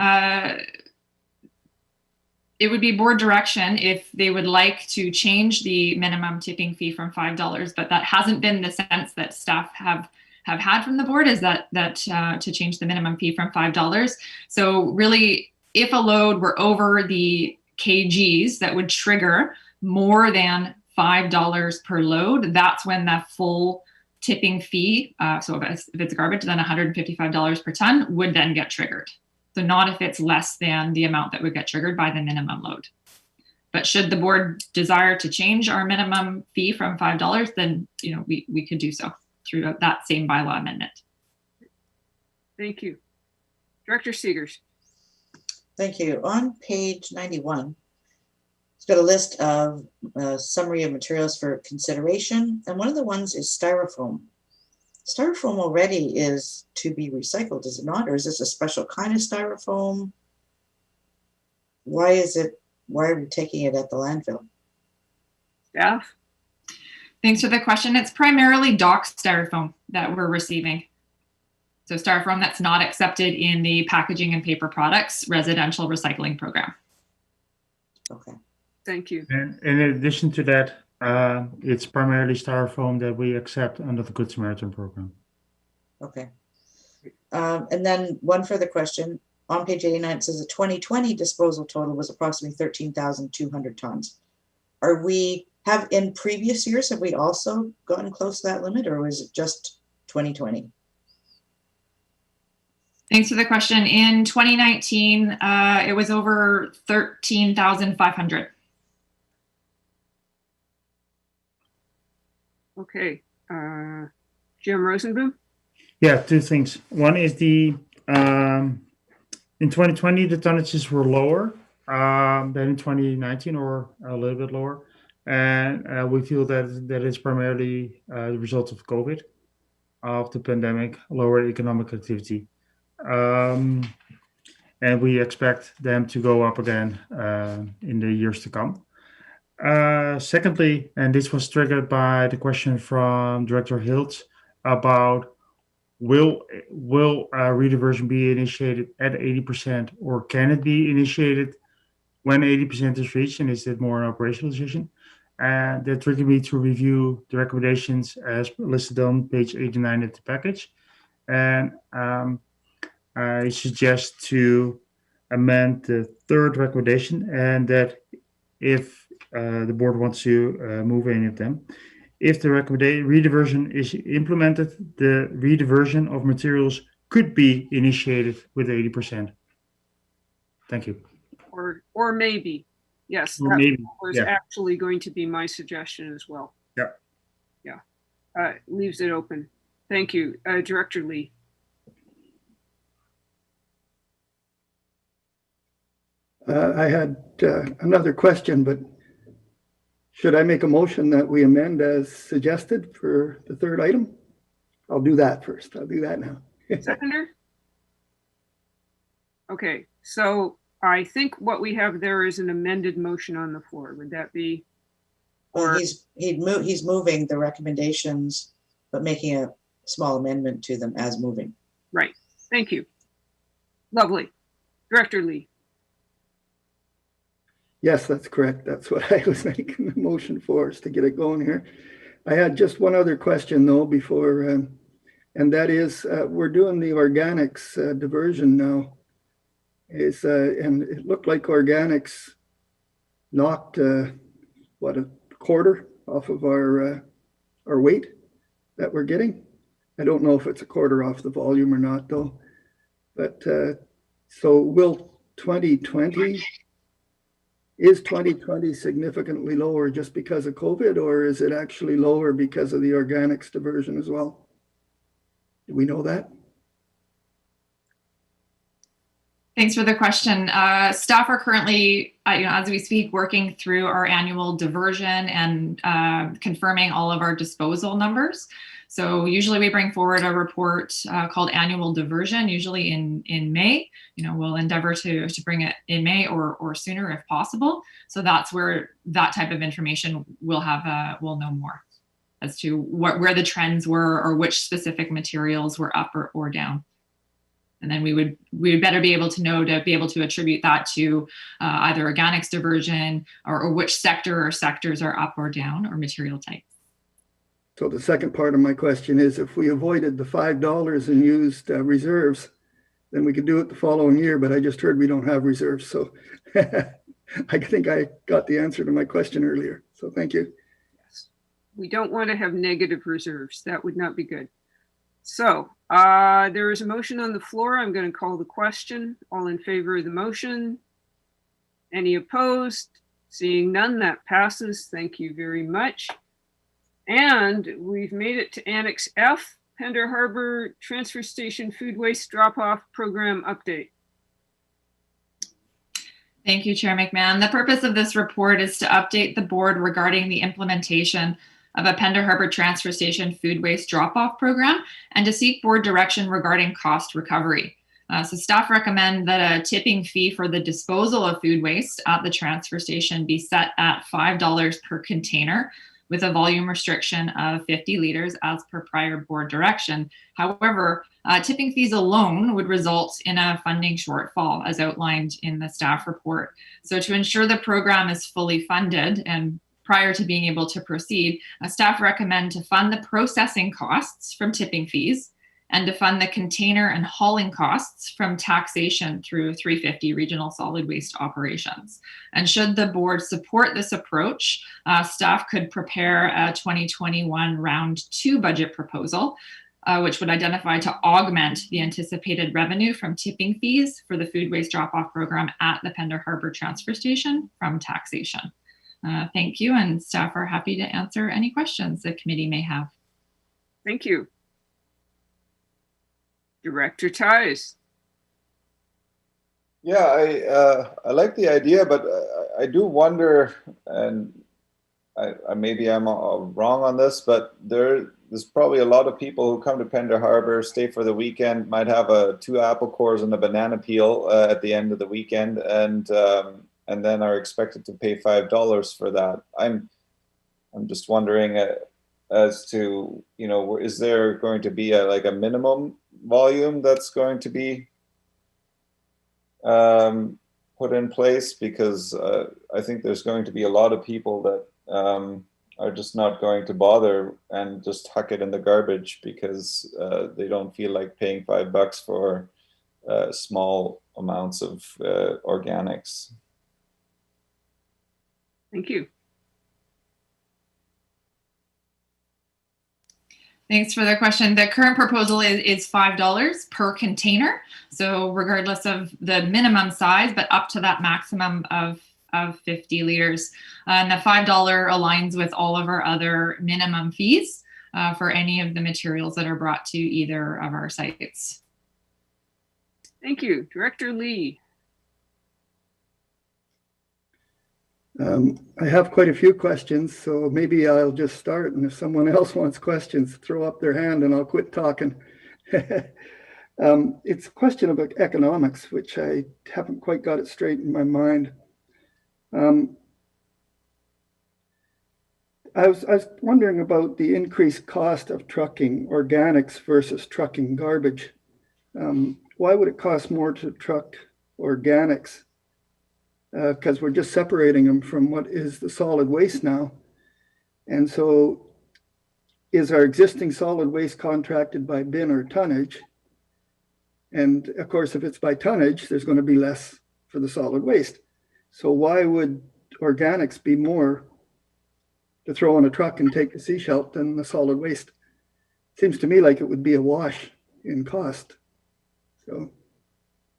It would be board direction if they would like to change the minimum tipping fee from $5, but that hasn't been the sense that staff have had from the board, is that to change the minimum fee from $5. So really, if a load were over the kgs that would trigger more than $5 per load, that's when the full tipping fee, so if it's garbage, then $155 per ton would then get triggered. So not if it's less than the amount that would get triggered by the minimum load. But should the board desire to change our minimum fee from $5, then we could do so through that same bylaw amendment. Thank you. Director Seegers. Thank you. On page 91, it's got a list of summary of materials for consideration. And one of the ones is styrofoam. Styrofoam already is to be recycled, is it not? Or is this a special kind of styrofoam? Why are we taking it at the landfill? Yeah. Thanks for the question. It's primarily dock styrofoam that we're receiving. So styrofoam that's not accepted in the packaging and paper products residential recycling program. Okay. Thank you. And in addition to that, it's primarily styrofoam that we accept under the Good Samaritan program. Okay. And then one further question. On page 89, it says the 2020 disposal total was approximately 13,200 tons. In previous years, have we also gotten close to that limit, or was it just 2020? Thanks for the question. In 2019, it was over 13,500. Okay. Jim Rosenboom? Yeah, two things. One is in 2020, the tonnages were lower than in 2019, or a little bit lower. And we feel that is primarily the result of COVID, of the pandemic, lower economic activity. And we expect them to go up again in the years to come. Secondly, and this was triggered by the question from Director Hiltz about will rediversion be initiated at 80%, or can it be initiated when 80% is reached, and is it more an operational decision? And that triggered me to review the recommendations as listed on page 89 of the package. And I suggest to amend the third recommendation, and that if the board wants to move any of them, If the recommended rediversion is implemented, the rediversion of materials could be initiated with 80%. Thank you. Or maybe. Yes, Or that maybe, was yeah. actually going to be my suggestion as well. Yeah. Yeah. Leaves it open. Thank you. Director Lee. I had another question, but should I make a motion that we amend as suggested for the third item? I'll do that first. I'll do that now. Seconder? Okay, so I think what we have there is an amended motion on the floor. Would that be? Well, he's moving the recommendations, but making a small amendment to them as moving. Right. Thank you. Lovely. Director Lee. Yes, that's correct. That's what I was making the motion for, is to get it going here. I had just one other question though before, and that is we're doing the organics diversion now. And it looked like organics knocked what, a quarter off of our weight that we're getting. I don't know if it's a quarter off the volume or not though. But so will 2020, is 2020 significantly lower just because of COVID, or is it actually lower because of the organics diversion as well? Do we know that? Thanks for the question. Staff are currently, as we speak, working through our annual diversion and confirming all of our disposal numbers. So usually we bring forward a report called annual diversion, usually in May. We'll endeavor to bring it in May or sooner if possible. So that's where that type of information we'll know more as to where the trends were or which specific materials were up or down. And then we would better be able to know to be able to attribute that to either organics diversion or which sector or sectors are up or down or material type. So the second part of my question is, if we avoided the $5 and used reserves, then we could do it the following year, but I just heard we don't have reserves. So I think I got the answer to my question earlier. So thank you. Yes. We don't want to have negative reserves. That would not be good. So there is a motion on the floor. I'm going to call the question. All in favor of the motion? Any opposed? Seeing none, that passes. Thank you very much. And we've made it to Annex F, Pender Harbor Transfer Station Food Waste Drop-Off Program Update. Thank you, Chair McMahon. The purpose of this report is to update the board regarding the implementation of a Pender Harbor Transfer Station Food Waste Drop-Off Program and to seek board direction regarding cost recovery. So staff recommend that a tipping fee for the disposal of food waste at the transfer station be set at $5 per container, with a volume restriction of 50 liters as per prior board direction. However, tipping fees alone would result in a funding shortfall as outlined in the staff report. So to ensure the program is fully funded and prior to being able to proceed, staff recommend to fund the processing costs from tipping fees and to fund the container and hauling costs from taxation through 350 regional solid waste operations. And should the board support this approach, staff could prepare a 2021 round 2 budget proposal, which would identify to augment the anticipated revenue from tipping fees for the food waste drop-off program at the Pender Harbor Transfer Station from taxation. Thank you, and staff are happy to answer any questions the committee may have. Thank you. Director Ties. Yeah, I like the idea, but I do wonder, and maybe I'm wrong on this, but there's probably a lot of people who come to Pender Harbor, stay for the weekend, might have 2 apple cores and a banana peel at the end of the weekend, and then are expected to pay $5 for that. I'm just wondering as to, is there going to be a minimum volume that's going to be put in place? Because I think there's going to be a lot of people that are just not going to bother and just huck it in the garbage because they don't feel like paying $5 for small amounts of organics. Thank you. Thanks for the question. The current proposal is $5 per container. So regardless of the minimum size, but up to that maximum of 50 liters. And the $5 aligns with all of our other minimum fees for any of the materials that are brought to either of our sites. Thank you. Director Lee. I have quite a few questions, so maybe I'll just start, and if someone else wants questions, throw up their hand and I'll quit talking. It's a question about economics, which I haven't quite got it straight in my mind. I was wondering about the increased cost of trucking organics versus trucking garbage. Why would it cost more to truck organics? Because we're just separating them from what is the solid waste now. And so is our existing solid waste contracted by bin or tonnage? And of course, if it's by tonnage, there's going to be less for the solid waste. So why would organics be more to throw on a truck and take the sea shelf than the solid waste? Seems to me like it would be a wash in cost. So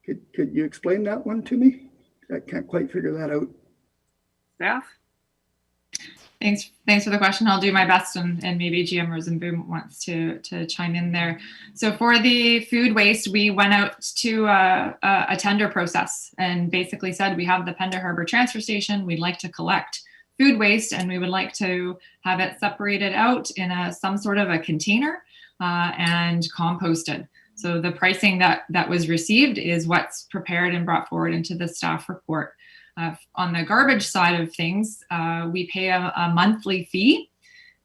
could you explain that one to me? I can't quite figure that out. Staff? Thanks for the question. I'll do my best, and maybe GM Rosenboom wants to chime in there. So for the food waste, we went out to a tender process and basically said we have the Pender Harbor transfer station. We'd like to collect food waste, and we would like to have it separated out in some sort of a container and composted. So the pricing that was received is what's prepared and brought forward into the staff report. On the garbage side of things, we pay a monthly fee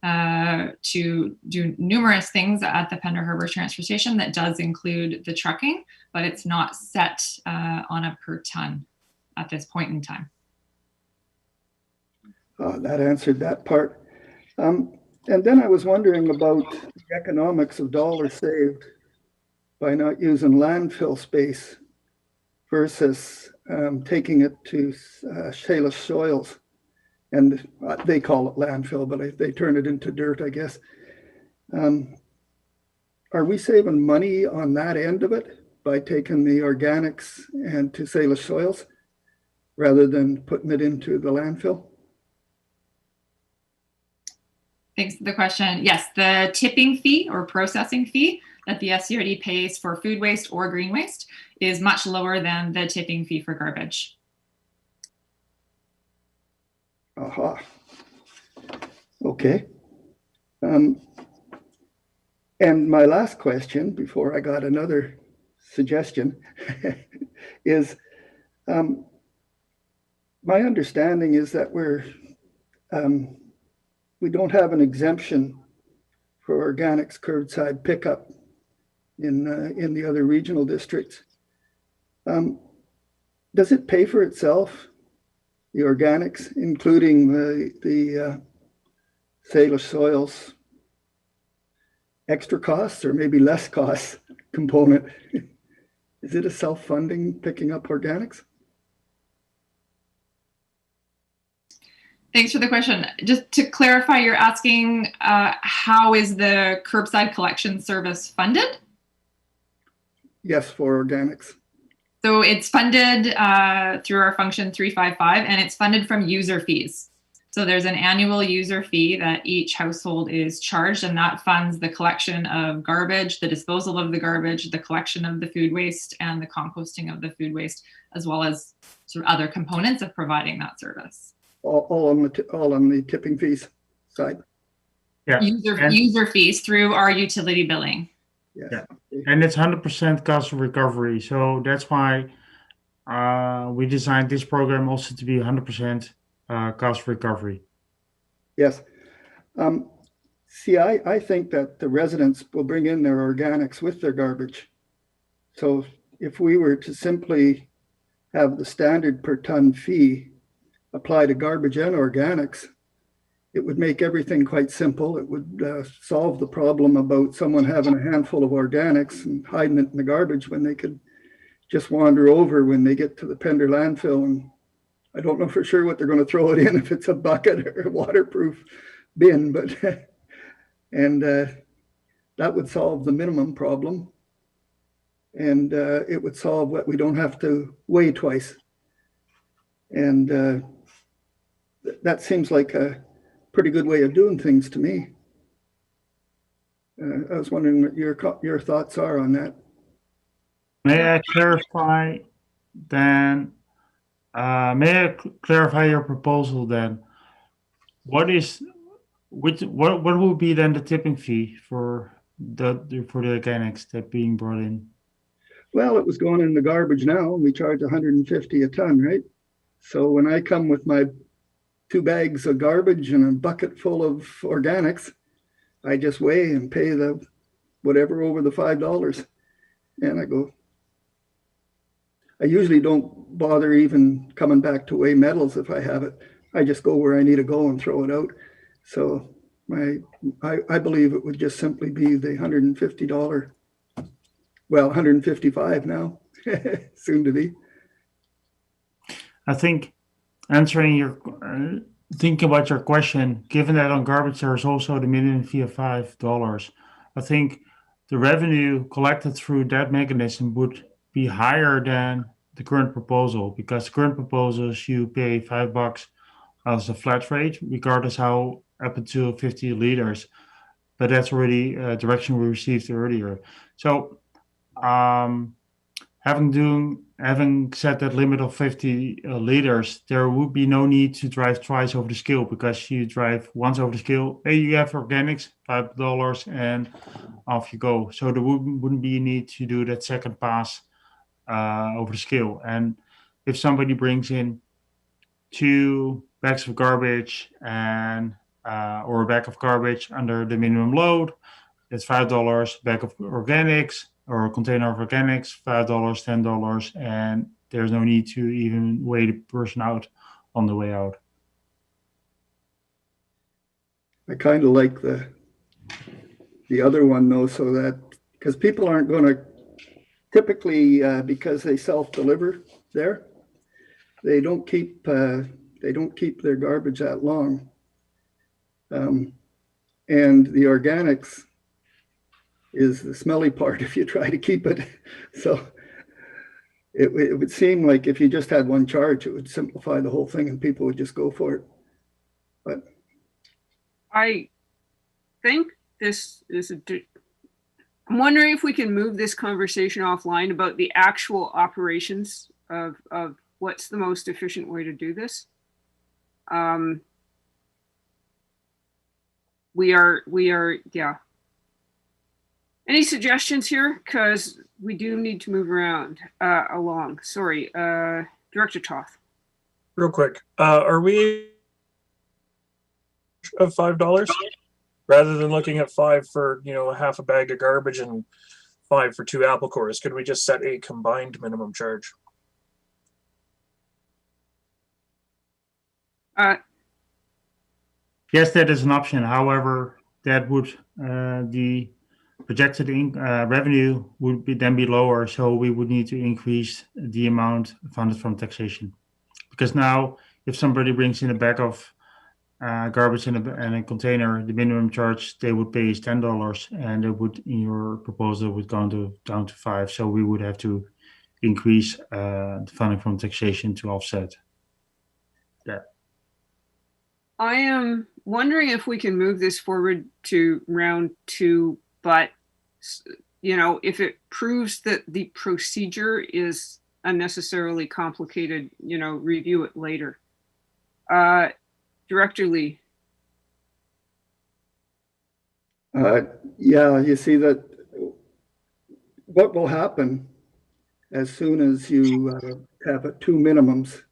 to do numerous things at the Pender Harbor transfer station that does include the trucking, but it's not set on a per ton at this point in time. That answered that part. And then I was wondering about the economics of dollars saved by not using landfill space versus taking it to shale soils. And they call it landfill, but they turn it into dirt, I guess. Are we saving money on that end of it by taking the organics and to shale soils rather than putting it into the landfill? Thanks for the question. Yes, the tipping fee or processing fee that the SCRD pays for food waste or green waste is much lower than the tipping fee for garbage. Aha. Okay. And my last question, before I got another suggestion, is my understanding is that we don't have an exemption for organics curbside pickup in the other regional districts. Does it pay for itself, the organics, including the shale soils, extra costs or maybe less costs component? Is it a self-funding picking up organics? Thanks for the question. Just to clarify, you're asking how is the curbside collection service funded? Yes, for organics. So it's funded through our function 355, and it's funded from user fees. So there's an annual user fee that each household is charged, and that funds the collection of garbage, the disposal of the garbage, the collection of the food waste, and the composting of the food waste, as well as sort of other components of providing that service. All on the tipping fees side. Yeah. User fees through our utility billing. Yeah. And it's 100% cost of recovery. So that's why we designed this program also to be 100% cost recovery. Yes. See, I think that the residents will bring in their organics with their garbage. So if we were to simply have the standard per ton fee apply to garbage and organics, it would make everything quite simple. It would solve the problem about someone having a handful of organics and hiding it in the garbage when they could just wander over when they get to the Pender landfill. And I don't know for sure what they're going to throw it in, if it's a bucket or a waterproof bin, but and that would solve the minimum problem. And it would solve what we don't have to weigh twice. And that seems like a pretty good way of doing things to me. I was wondering what your thoughts are on that. May I clarify then? May I clarify your proposal then? What will be then the tipping fee for the organics that being brought in? Well, it was going in the garbage now, and we charge 150 a ton, right? So when I come with my 2 bags of garbage and a bucket full of organics, I just weigh and pay the whatever over the $5. And I go, I usually don't bother even coming back to weigh metals if I have it. I just go where I need to go and throw it out. So I believe it would just simply be the $150. Well, 155 now, soon to be. I think thinking about your question, given that on garbage there is also the minimum fee of $5, I think the revenue collected through that mechanism would be higher than the current proposal, because the current proposal is you pay $5 as a flat rate, regardless how up to 50 liters. But that's already a direction we received earlier. So having set that limit of 50 liters, there would be no need to drive twice over the scale, because you drive once over the scale. Hey, you have organics, $5, and off you go. So there wouldn't be a need to do that second pass over the scale. And if somebody brings in 2 bags of garbage and or a bag of garbage under the minimum load, it's $5. Bag of organics or a container of organics, $5, $10, and there's no need to even weigh the person out on the way out. I kind of like the other one though, so that because people aren't going to typically because they self-deliver there, they don't keep their garbage that long, and the organics is the smelly part if you try to keep it. So it would seem like if you just had one charge, it would simplify the whole thing and people would just go for it. But I think this is I'm wondering if we can move this conversation offline about the actual operations of what's the most efficient way to do this. We are, yeah. Any suggestions here? Because we do need to move around along. Sorry, Director Toth. Real quick, are we of $5 rather than looking at 5 for half a bag of garbage and 5 for 2 apple cores? Could we just set a combined minimum charge? Yes, that is an option. However, that would the projected revenue would then be lower, so we would need to increase the amount funded from taxation. Because now, if somebody brings in a bag of garbage in a container, the minimum charge they would pay is $10, and it would, in your proposal, would go down to 5. So we would have to increase the funding from taxation to offset that. I am wondering if we can move this forward to round 2, but if it proves that the procedure is unnecessarily complicated, review it later. Director Lee. Yeah, you see that what will happen as soon as you have 2 minimums,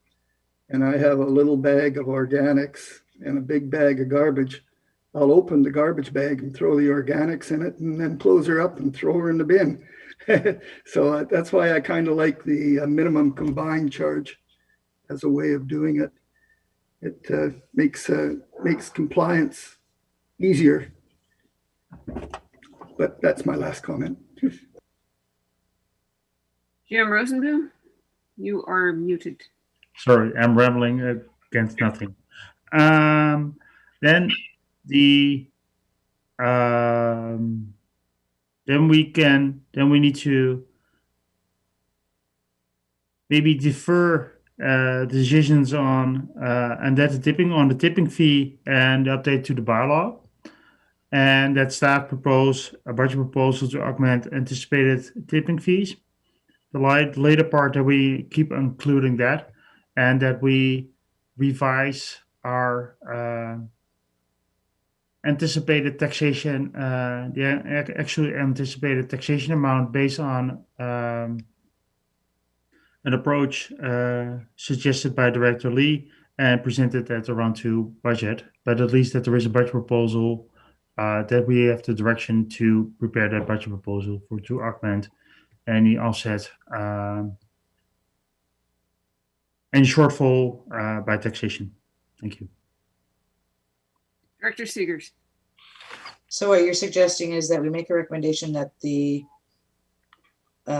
and I have a little bag of organics and a big bag of garbage, I'll open the garbage bag and throw the organics in it and then close her up and throw her in the bin. So that's why I kind of like the minimum combined charge as a way of doing it. It makes compliance easier. But that's my last comment. Jim Rosenbaum, you are muted. Sorry, I'm rambling against nothing. Then the then we need to maybe defer decisions on and that's the tipping fee and the update to the bylaw, and that staff propose a budget proposal to augment anticipated tipping fees. The later part that we keep including that, and that we revise our anticipated taxation, the actually anticipated taxation amount based on an approach suggested by Director Lee and presented at the round 2 budget, but at least that there is a budget proposal that we have the direction to prepare that budget proposal to augment any offset any shortfall by taxation. Thank you. Director Seegers. So what you're suggesting is that we make a recommendation that the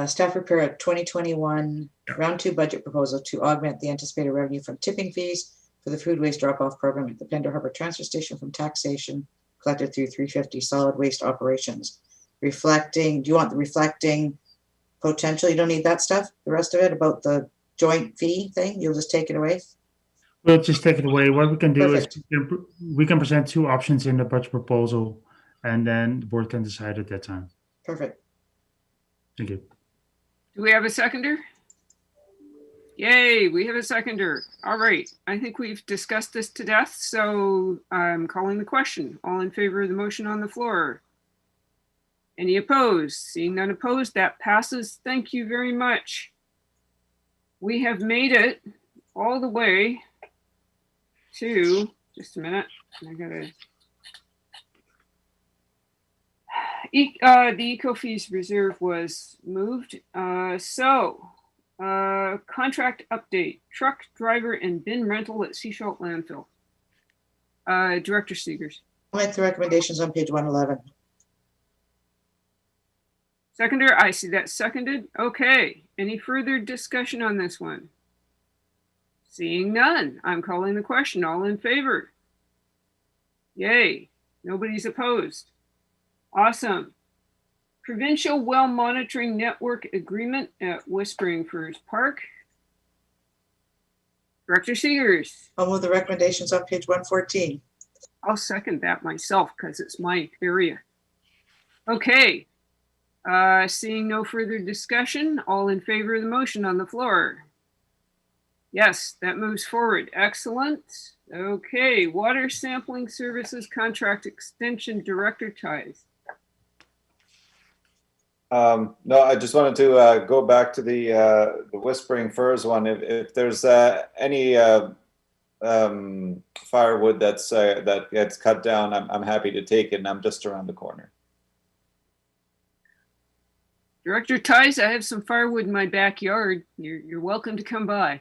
staff prepare a 2021 round 2 budget proposal to augment the anticipated revenue from tipping fees for the food waste drop-off program at the Pender Harbor Transfer Station from taxation collected through 350 solid waste operations. Reflecting, do you want the reflecting potential? You don't need that stuff, the rest of it about the joint fee thing? You'll just take it away? We'll just take it away. What we can do Perfect. is we can present 2 options in the budget proposal, and then the board can decide at that time. Perfect. Thank you. Do we have a seconder? Yay, we have a seconder. All right, I think we've discussed this to death, so I'm calling the question. All in favor of the motion on the floor? Any opposed? Seeing none opposed, that passes. Thank you very much. We have made it all the way to, just a minute, I gotta, the eco fees reserve was moved. Contract update, truck driver and bin rental at Seashalt Landfill. Director Seegers. I'll make the recommendations on page 111. Seconder, I see that seconded. Okay, any further discussion on this one? Seeing none, I'm calling the question. All in favor? Yay, nobody's opposed. Awesome. Provincial Well Monitoring Network Agreement at Whispering Firs Park. Director Seegers. I'll move the recommendations on page 114. I'll second that myself because it's my area. Okay. Seeing no further discussion, all in favor of the motion on the floor? Yes, that moves forward. Excellent. Okay, Water Sampling Services Contract Extension, Director Ties. No, I just wanted to go back to the Whispering Firs one. If there's any firewood that gets cut down, I'm happy to take it, and I'm just around the corner. Director Ties, I have some firewood in my backyard. You're welcome to come by.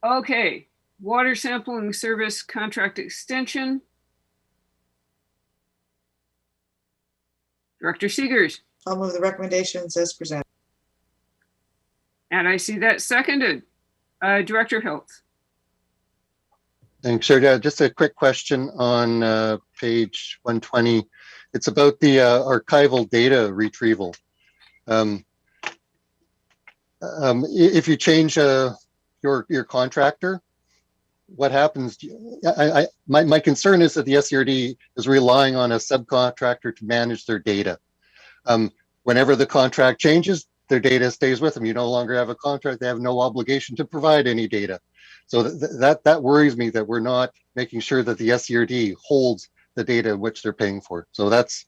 Okay, Water Sampling Service Contract Extension. Director Seegers. I'll move the recommendations as presented. And I see that seconded. Director Hiltz. Thanks, Chair. Just a quick question on page 120. It's about the archival data retrieval. If you change your contractor, what happens? My concern is that the SCRD is relying on a subcontractor to manage their data. Whenever the contract changes, their data stays with them. You no longer have a contract. They have no obligation to provide any data. So that worries me that we're not making sure that the SCRD holds the data which they're paying for. So that's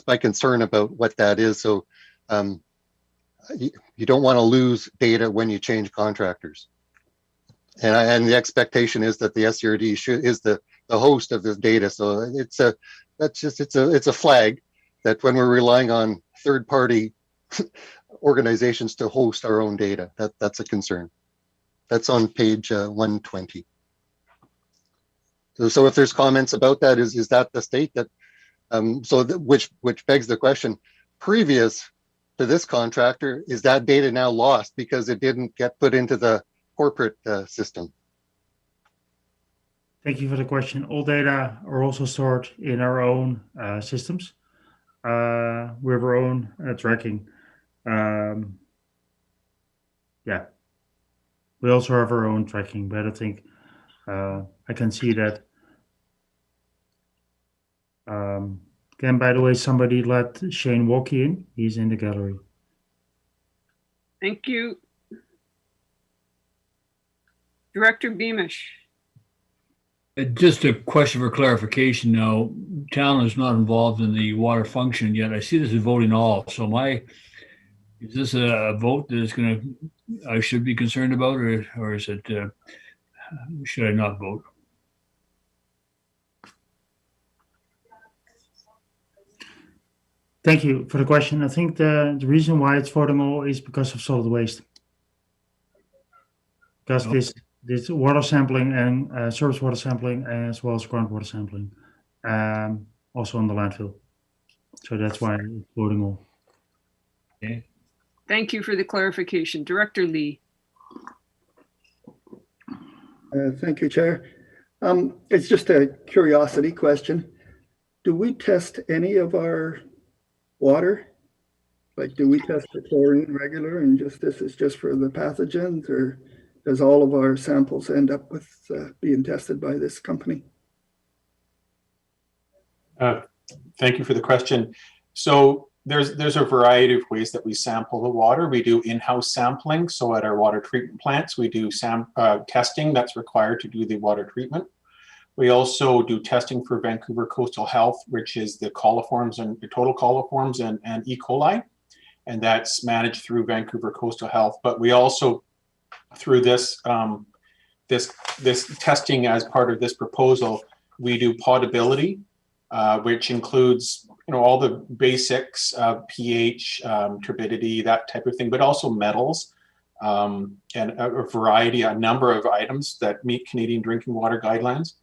my concern about what that is. So you don't want to lose data when you change contractors. And the expectation is that the SCRD is the host of this data. So it's a flag that when we're relying on third-party organizations to host our own data, that's a concern. That's on page 120. So if there's comments about that, is that the state that which begs the question, previous to this contractor, is that data now lost because it didn't get put into the corporate system? Thank you for the question. All data are also stored in our own systems. we have our own tracking. Yeah, we also have our own tracking, but I think I can see that. Again, by the way, somebody let Shane Walkie in. He's in the gallery. Thank you. Director Beamish. Just a question for clarification now. Town is not involved in the water function yet. I see this is voting all. So is this a vote that is I should be concerned about, or is it, should I not vote? Thank you for the question. I think the reason why it's voting all is because of solid waste. Because this water sampling and surface water sampling, as well as groundwater sampling, also on the landfill. So that's why it's voting all. Okay. Thank you for the clarification. Director Lee. Thank you, Chair. It's just a curiosity question. Do we test any of our water? Like, do we test the chlorine regular and this is just for the pathogens, or does all of our samples end up with being tested by this company? Thank you for the question. So there's a variety of ways that we sample the water. We do in-house sampling. So at our water treatment plants, we do testing that's required to do the water treatment. We also do testing for Vancouver Coastal Health, which is the coliforms and the total coliforms and E. coli, and that's managed through Vancouver Coastal Health. But we also, through this testing as part of this proposal, we do potability, which includes all the basics of pH, turbidity, that type of thing, but also metals and a number of items that meet Canadian drinking water guidelines.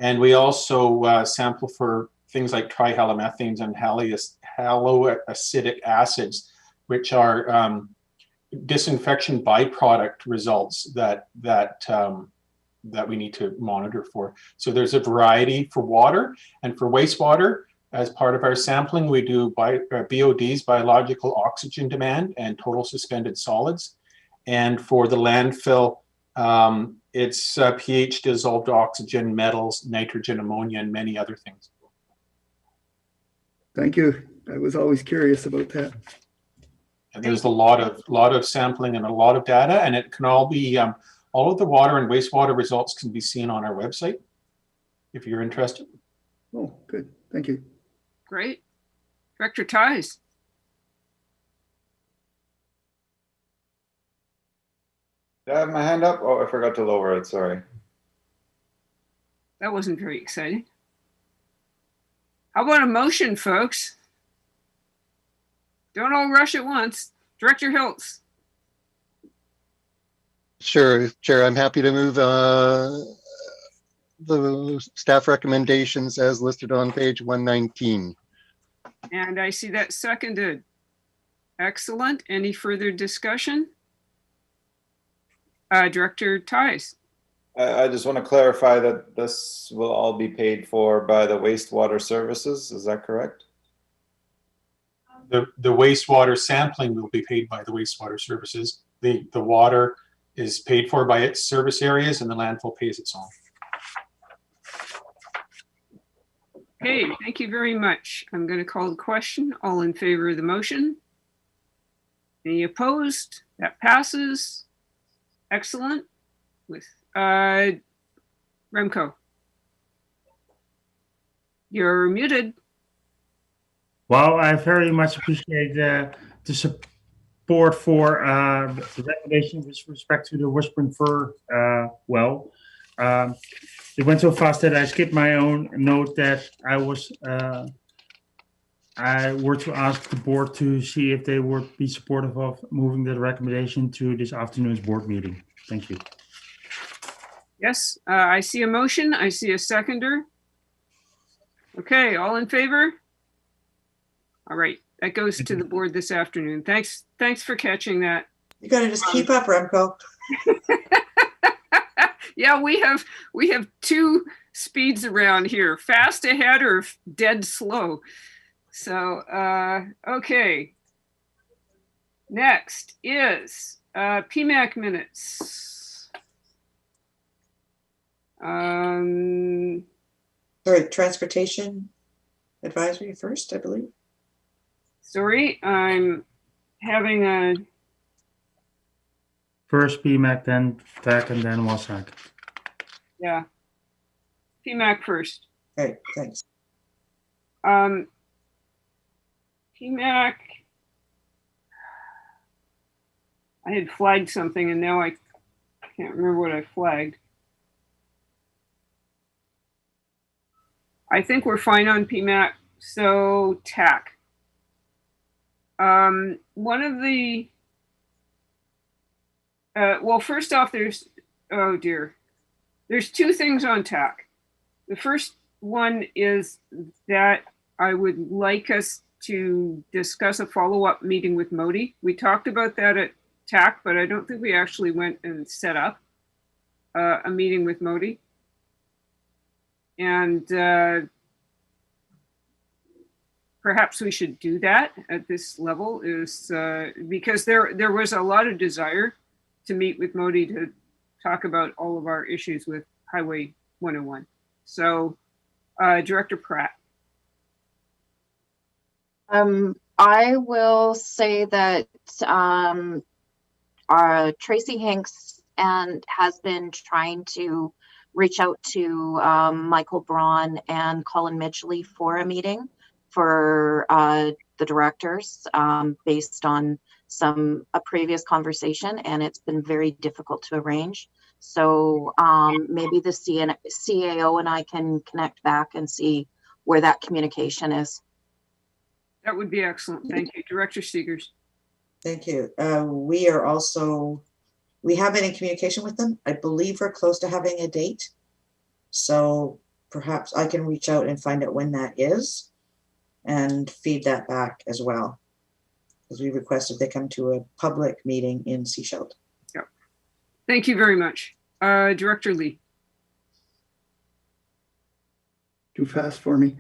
And we also sample for things like trihalomethanes and haloacidic acids, which are disinfection byproduct results that we need to monitor for. So there's a variety for water, and for wastewater. As part of our sampling, we do BODs, biological oxygen demand, and total suspended solids. And for the landfill, it's pH, dissolved oxygen, metals, nitrogen, ammonia, and many other things. Thank you. I was always curious about that. And there's a lot of sampling and a lot of data, and it can all be all of the water and wastewater results can be seen on our website if you're interested. Oh, good. Thank you. Great. Director Ties. Do I have my hand up? Oh, I forgot to lower it. Sorry. That wasn't very exciting. How about a motion, folks? Don't all rush at once. Director Hiltz. Sure, Chair. I'm happy to move the staff recommendations as listed on page 119. And I see that seconded. Excellent. Any further discussion? Director Ties. I just want to clarify that this will all be paid for by the wastewater services. Is that correct? The wastewater sampling will be paid by the wastewater services. The water is paid for by its service areas, and the landfill pays its own. Okay, thank you very much. I'm going to call the question. All in favor of the motion? Any opposed? That passes. Excellent. With Remco. You're muted. Well, I very much appreciate the support for the recommendation with respect to the Whispering Fir well. It went so fast that I skipped my own note that I were to ask the board to see if they would be supportive of moving the recommendation to this afternoon's board meeting. Thank you. Yes, I see a motion. I see a seconder. Okay, all in favor? All right, that goes to the board this afternoon. Thanks for catching that. You gotta just keep up, Remco. Yeah, we have two speeds around here, fast ahead or dead slow. So, okay. Next is PMAC minutes. Sorry, transportation advisory first, I believe. Sorry, I'm having a First PMAC, then TAC, and then WASAC. yeah. PMAC first. Okay, thanks. PMAC. I had flagged something and now I can't remember what I flagged. I think we're fine on PMAC. So TAC. One of the well, first off, there's two things on TAC. The first one is that I would like us to discuss a follow-up meeting with Modi. We talked about that at TAC, but I don't think we actually went and set up a meeting with Modi. And perhaps we should do that at this level, is because there was a lot of desire to meet with Modi to talk about all of our issues with Highway 101. So, Director Pratt. I will say that Tracy Hinks has been trying to reach out to Michael Braun and Colin Midgley for a meeting for the directors based on a previous conversation, and it's been very difficult to arrange. So maybe the CAO and I can connect back and see where that communication is. That would be excellent. Thank you. Director Seegers. Thank you. We have been in communication with them. I believe we're close to having a date. So perhaps I can reach out and find out when that is and feed that back as well. Because we requested they come to a public meeting in Sechelt. Yep. Thank you very much. Director Lee. Too fast for me.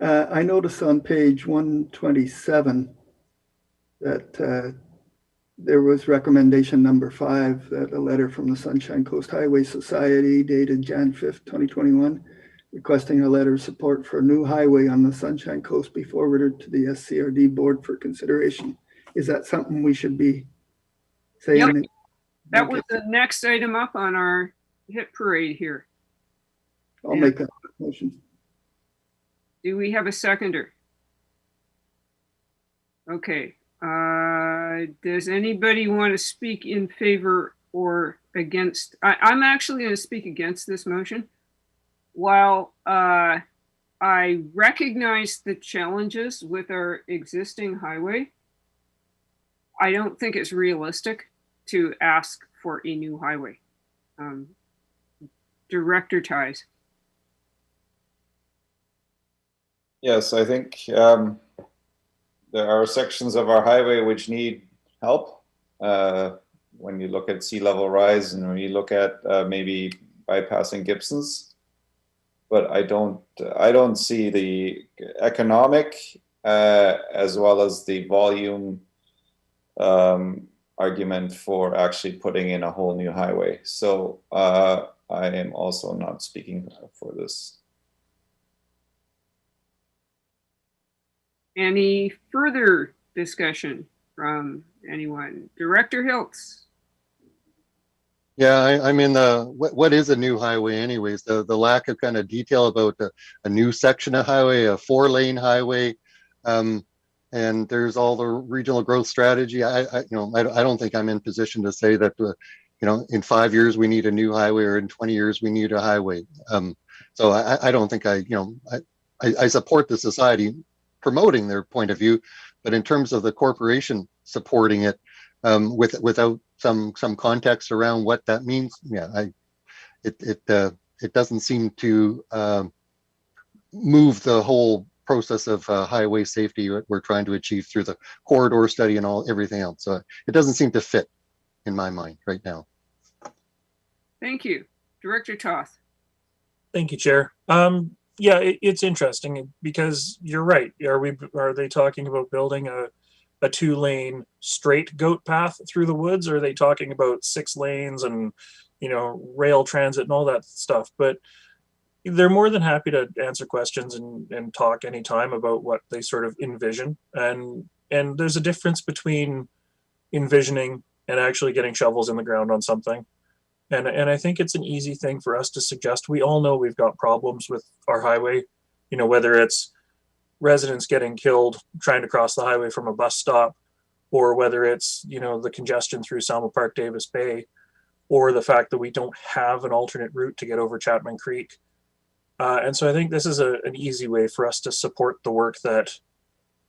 I noticed on page 127 that there was recommendation number 5, that a letter from the Sunshine Coast Highway Society dated Jan 5th, 2021, requesting a letter of support for a new highway on the Sunshine Coast be forwarded to the SCRD board for consideration. Is that something we should be saying? Yep. That was the next item up on our hit parade here. I'll make that motion. Do we have a seconder? Okay. Does anybody want to speak in favor or against? I'm actually going to speak against this motion. While I recognize the challenges with our existing highway, I don't think it's realistic to ask for a new highway. Director Yes, I think there are sections of our highway which need help. When you look at sea level rise and when you look at maybe bypassing Gibson's, but I don't see the economic as well as the volume argument for actually putting in a whole new highway. So I am also not speaking for this. Any further discussion from anyone? Director Hiltz. Yeah, I'm in the, what is a new highway anyways? The lack of kind of detail about a new section of highway, a 4-lane highway, and there's all the regional growth strategy. I don't think I'm in position to say that, in 5 years we need a new highway or in 20 years we need a highway. So I don't think I support the society promoting their point of view, but in terms of the corporation supporting it without some context around what that means, it doesn't seem to move the whole process of highway safety we're trying to achieve through the corridor study and everything else. So it doesn't seem to fit in my mind right now. Thank you. Director Toth. Thank you, Chair. yeah, it's interesting because you're right. Are they talking about building a 2-lane straight goat path through the woods? Or are they talking about 6 lanes and, rail transit and all that stuff? But they're more than happy to answer questions and talk anytime about what they sort of envision. And there's a difference between envisioning and actually getting shovels in the ground on something. And I think it's an easy thing for us to suggest. We all know we've got problems with our highway, whether it's residents getting killed trying to cross the highway from a bus stop, or whether it's, the congestion through Selma Park Davis Bay, or the fact that we don't have an alternate route to get over Chapman Creek. And so I think this is an easy way for us to support the work that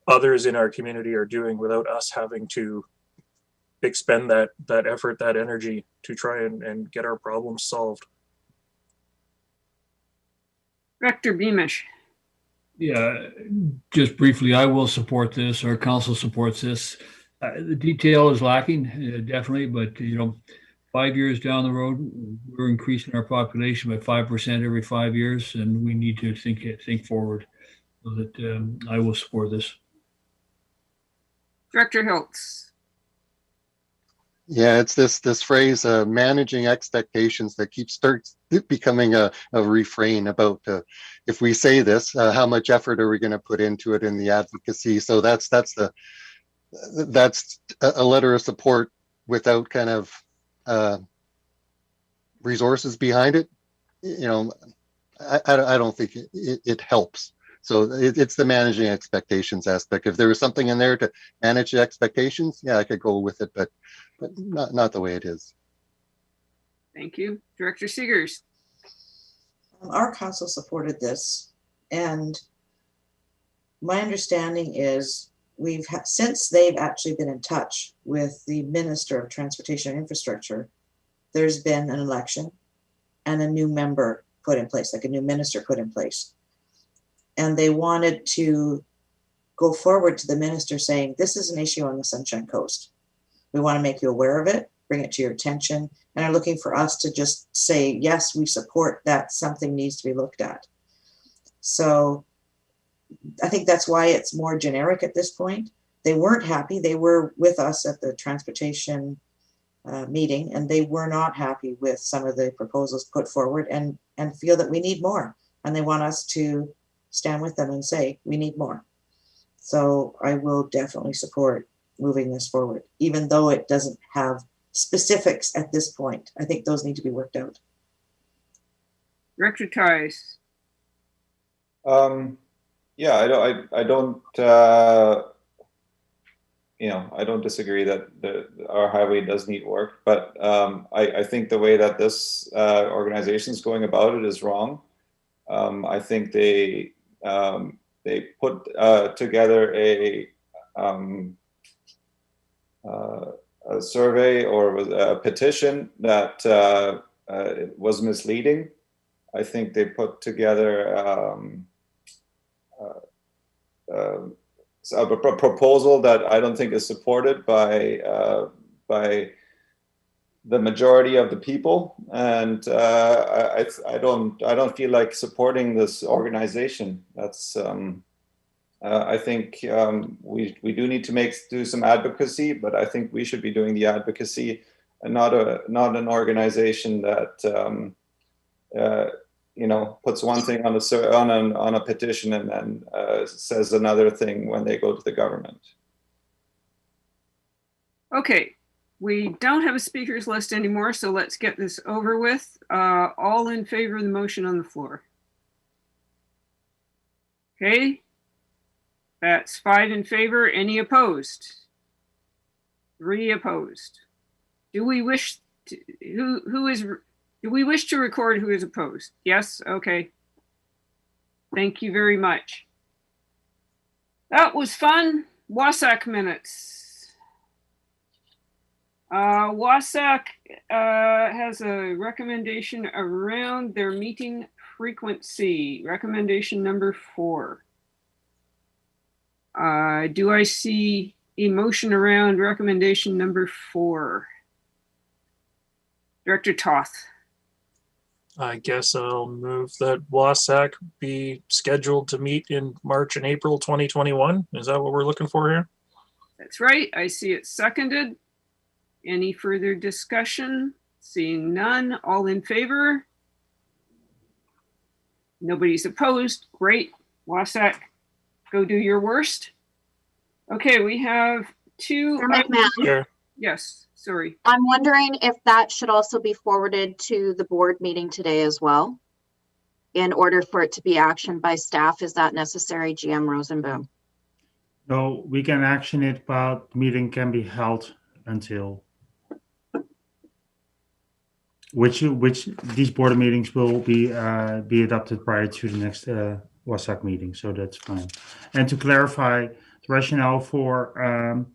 others in our community are doing without us having to expend that effort, that energy to try and get our problems solved. Director Beamish. Yeah, just briefly, I will support this. Our council supports this. The detail is lacking, definitely, but 5 years down the road, we're increasing our population by 5% every 5 years, and we need to think forward. So that I will support this. Director Hiltz. Yeah, it's this phrase, managing expectations, that starts becoming a refrain about if we say this, how much effort are we going to put into it in the advocacy? So that's a letter of support without kind of resources behind it. I don't think it helps. So it's the managing expectations aspect. If there was something in there to manage the expectations, yeah, I could go with it, but not the way it is. Thank you. Director Seegers. Our council supported this, and my understanding is since they've actually been in touch with the Minister of Transportation and Infrastructure, there's been an election and a new member put in place, like a new minister put in place. And they wanted to go forward to the minister saying, this is an issue on the Sunshine Coast. We want to make you aware of it, bring it to your attention, and are looking for us to just say, yes, we support that something needs to be looked at. So I think that's why it's more generic at this point. They weren't happy. They were with us at the transportation meeting, and they were not happy with some of the proposals put forward and feel that we need more. And they want us to stand with them and say, we need more. So I will definitely support moving this forward, even though it doesn't have specifics at this point. I think those need to be worked out. Director Tice. Yeah, I don't I don't disagree that our highway does need work, but I think the way that this organization is going about it is wrong. I think they put together a survey or a petition that was misleading. I think they put together a proposal that I don't think is supported by the majority of the people, and I don't feel like supporting this organization. That's I think we do need to do some advocacy, but I think we should be doing the advocacy, and not an organization that puts one thing on a petition and then says another thing when they go to the government. Okay, we don't have a speakers list anymore, so let's get this over with. All in favor of the motion on the floor? Okay, that's 5 in favor. Any opposed? 3 opposed. Do we wish to, do we wish to record who is opposed? Yes, okay. Thank you very much. That was fun. WASAC minutes. WASAC has a recommendation around their meeting frequency. Recommendation number 4. Do I see a motion around recommendation number 4? Director Toth. I guess I'll move that WASAC be scheduled to meet in March and April 2021. Is that what we're looking for here? That's right. I see it seconded. Any further discussion? Seeing none. All in favor? Nobody's opposed. Great. WASAC, go do your worst. Okay, we have two. Chair McMahon. Sure. Yes, sorry. I'm wondering if that should also be forwarded to the board meeting today as well, in order for it to be actioned by staff. Is that necessary, GM Rosenboom? No, we can action it, but the meeting can be held until which these board meetings will be adopted prior to the next WASAC meeting, so that's fine. And to clarify, the rationale for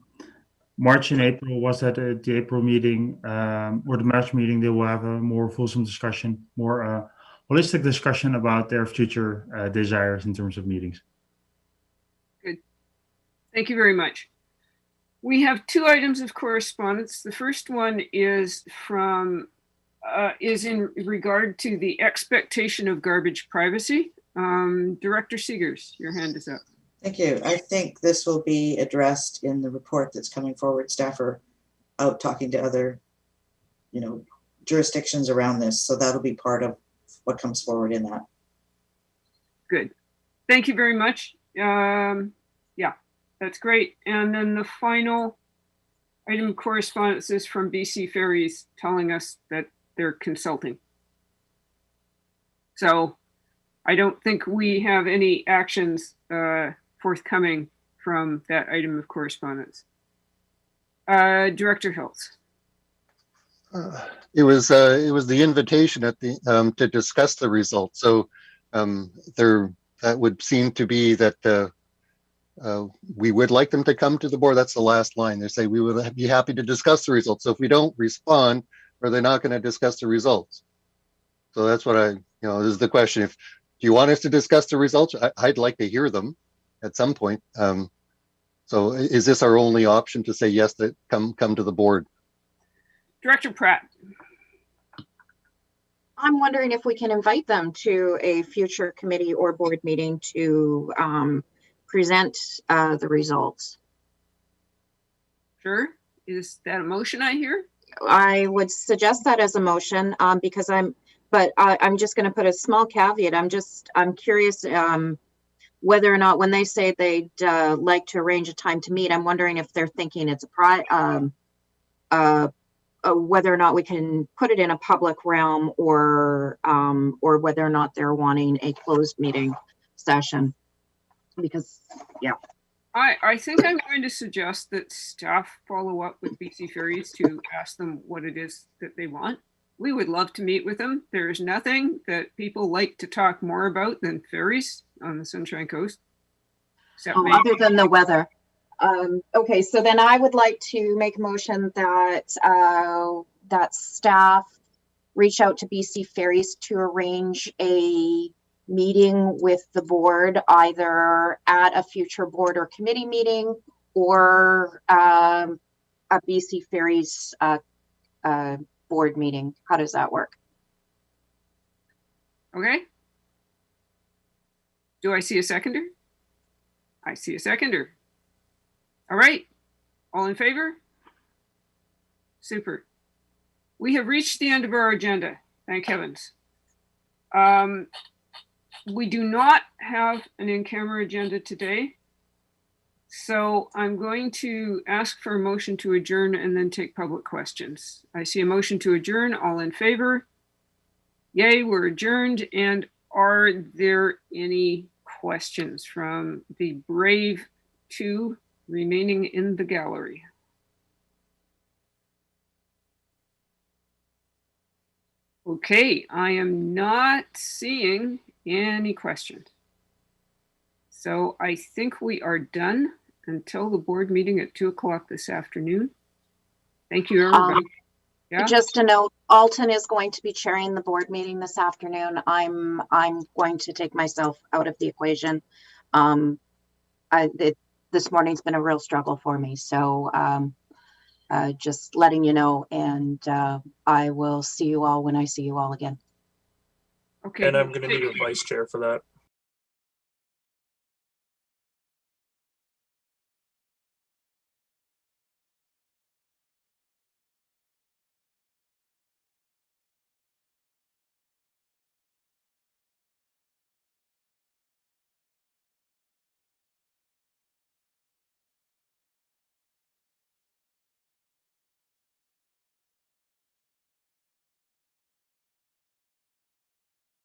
March and April was that the April meeting or the March meeting, they will have a more fulsome discussion, more holistic discussion about their future desires in terms of meetings. Good. Thank you very much. We have two items of correspondence. The first one is from is in regard to the expectation of garbage privacy. Director Seegers, your hand is up. Thank you. I think this will be addressed in the report that's coming forward. Staff are out talking to other, jurisdictions around this. So that'll be part of what comes forward in that. Good. Thank you very much. Yeah, that's great. And then the final item of correspondence is from BC Ferries telling us that they're consulting. So I don't think we have any actions forthcoming from that item of correspondence. Director Hiltz. It was the invitation at the to discuss the results. So that would seem to be that we would like them to come to the board. That's the last line. They say we would be happy to discuss the results. So if we don't respond, or they're not going to discuss the results. So that's what this is the question. If do you want us to discuss the results? I'd like to hear them at some point. So is this our only option to say yes, that come to the board? Director Pratt. I'm wondering if we can invite them to a future committee or board meeting to present the results. Sure. Is that a motion I hear? I would suggest that as a motion because I'm just going to put a small caveat. I'm curious whether or not when they say they'd like to arrange a time to meet, I'm wondering if they're thinking it's whether or not we can put it in a public realm or whether or not they're wanting a closed meeting session. Because, yeah. I think I'm going to suggest that staff follow up with BC Ferries to ask them what it is that they want. We would love to meet with them. There's nothing that people like to talk more about than ferries on the Sunshine Coast. Other than the weather. Okay, so then I would like to make a motion that that staff reach out to BC Ferries to arrange a meeting with the board, either at a future board or committee meeting or a BC Ferries board meeting. How does that work? Okay. Do I see a seconder? I see a seconder. All right. All in favor? Super. We have reached the end of our agenda. Thank heavens. We do not have an in-camera agenda today. So I'm going to ask for a motion to adjourn and then take public questions. I see a motion to adjourn. All in favor? Yay, we're adjourned. And are there any questions from the brave two remaining in the gallery? Okay, I am not seeing any questions. So I think we are done until the board meeting at 2 o'clock this afternoon. Thank you, everybody. Yeah. Just a note, Alton is going to be chairing the board meeting this afternoon. I'm going to take myself out of the equation. This morning's been a real struggle for me. So just letting you know, and I will see you all when I see you all again. Okay. And I'm going to need a vice chair for that.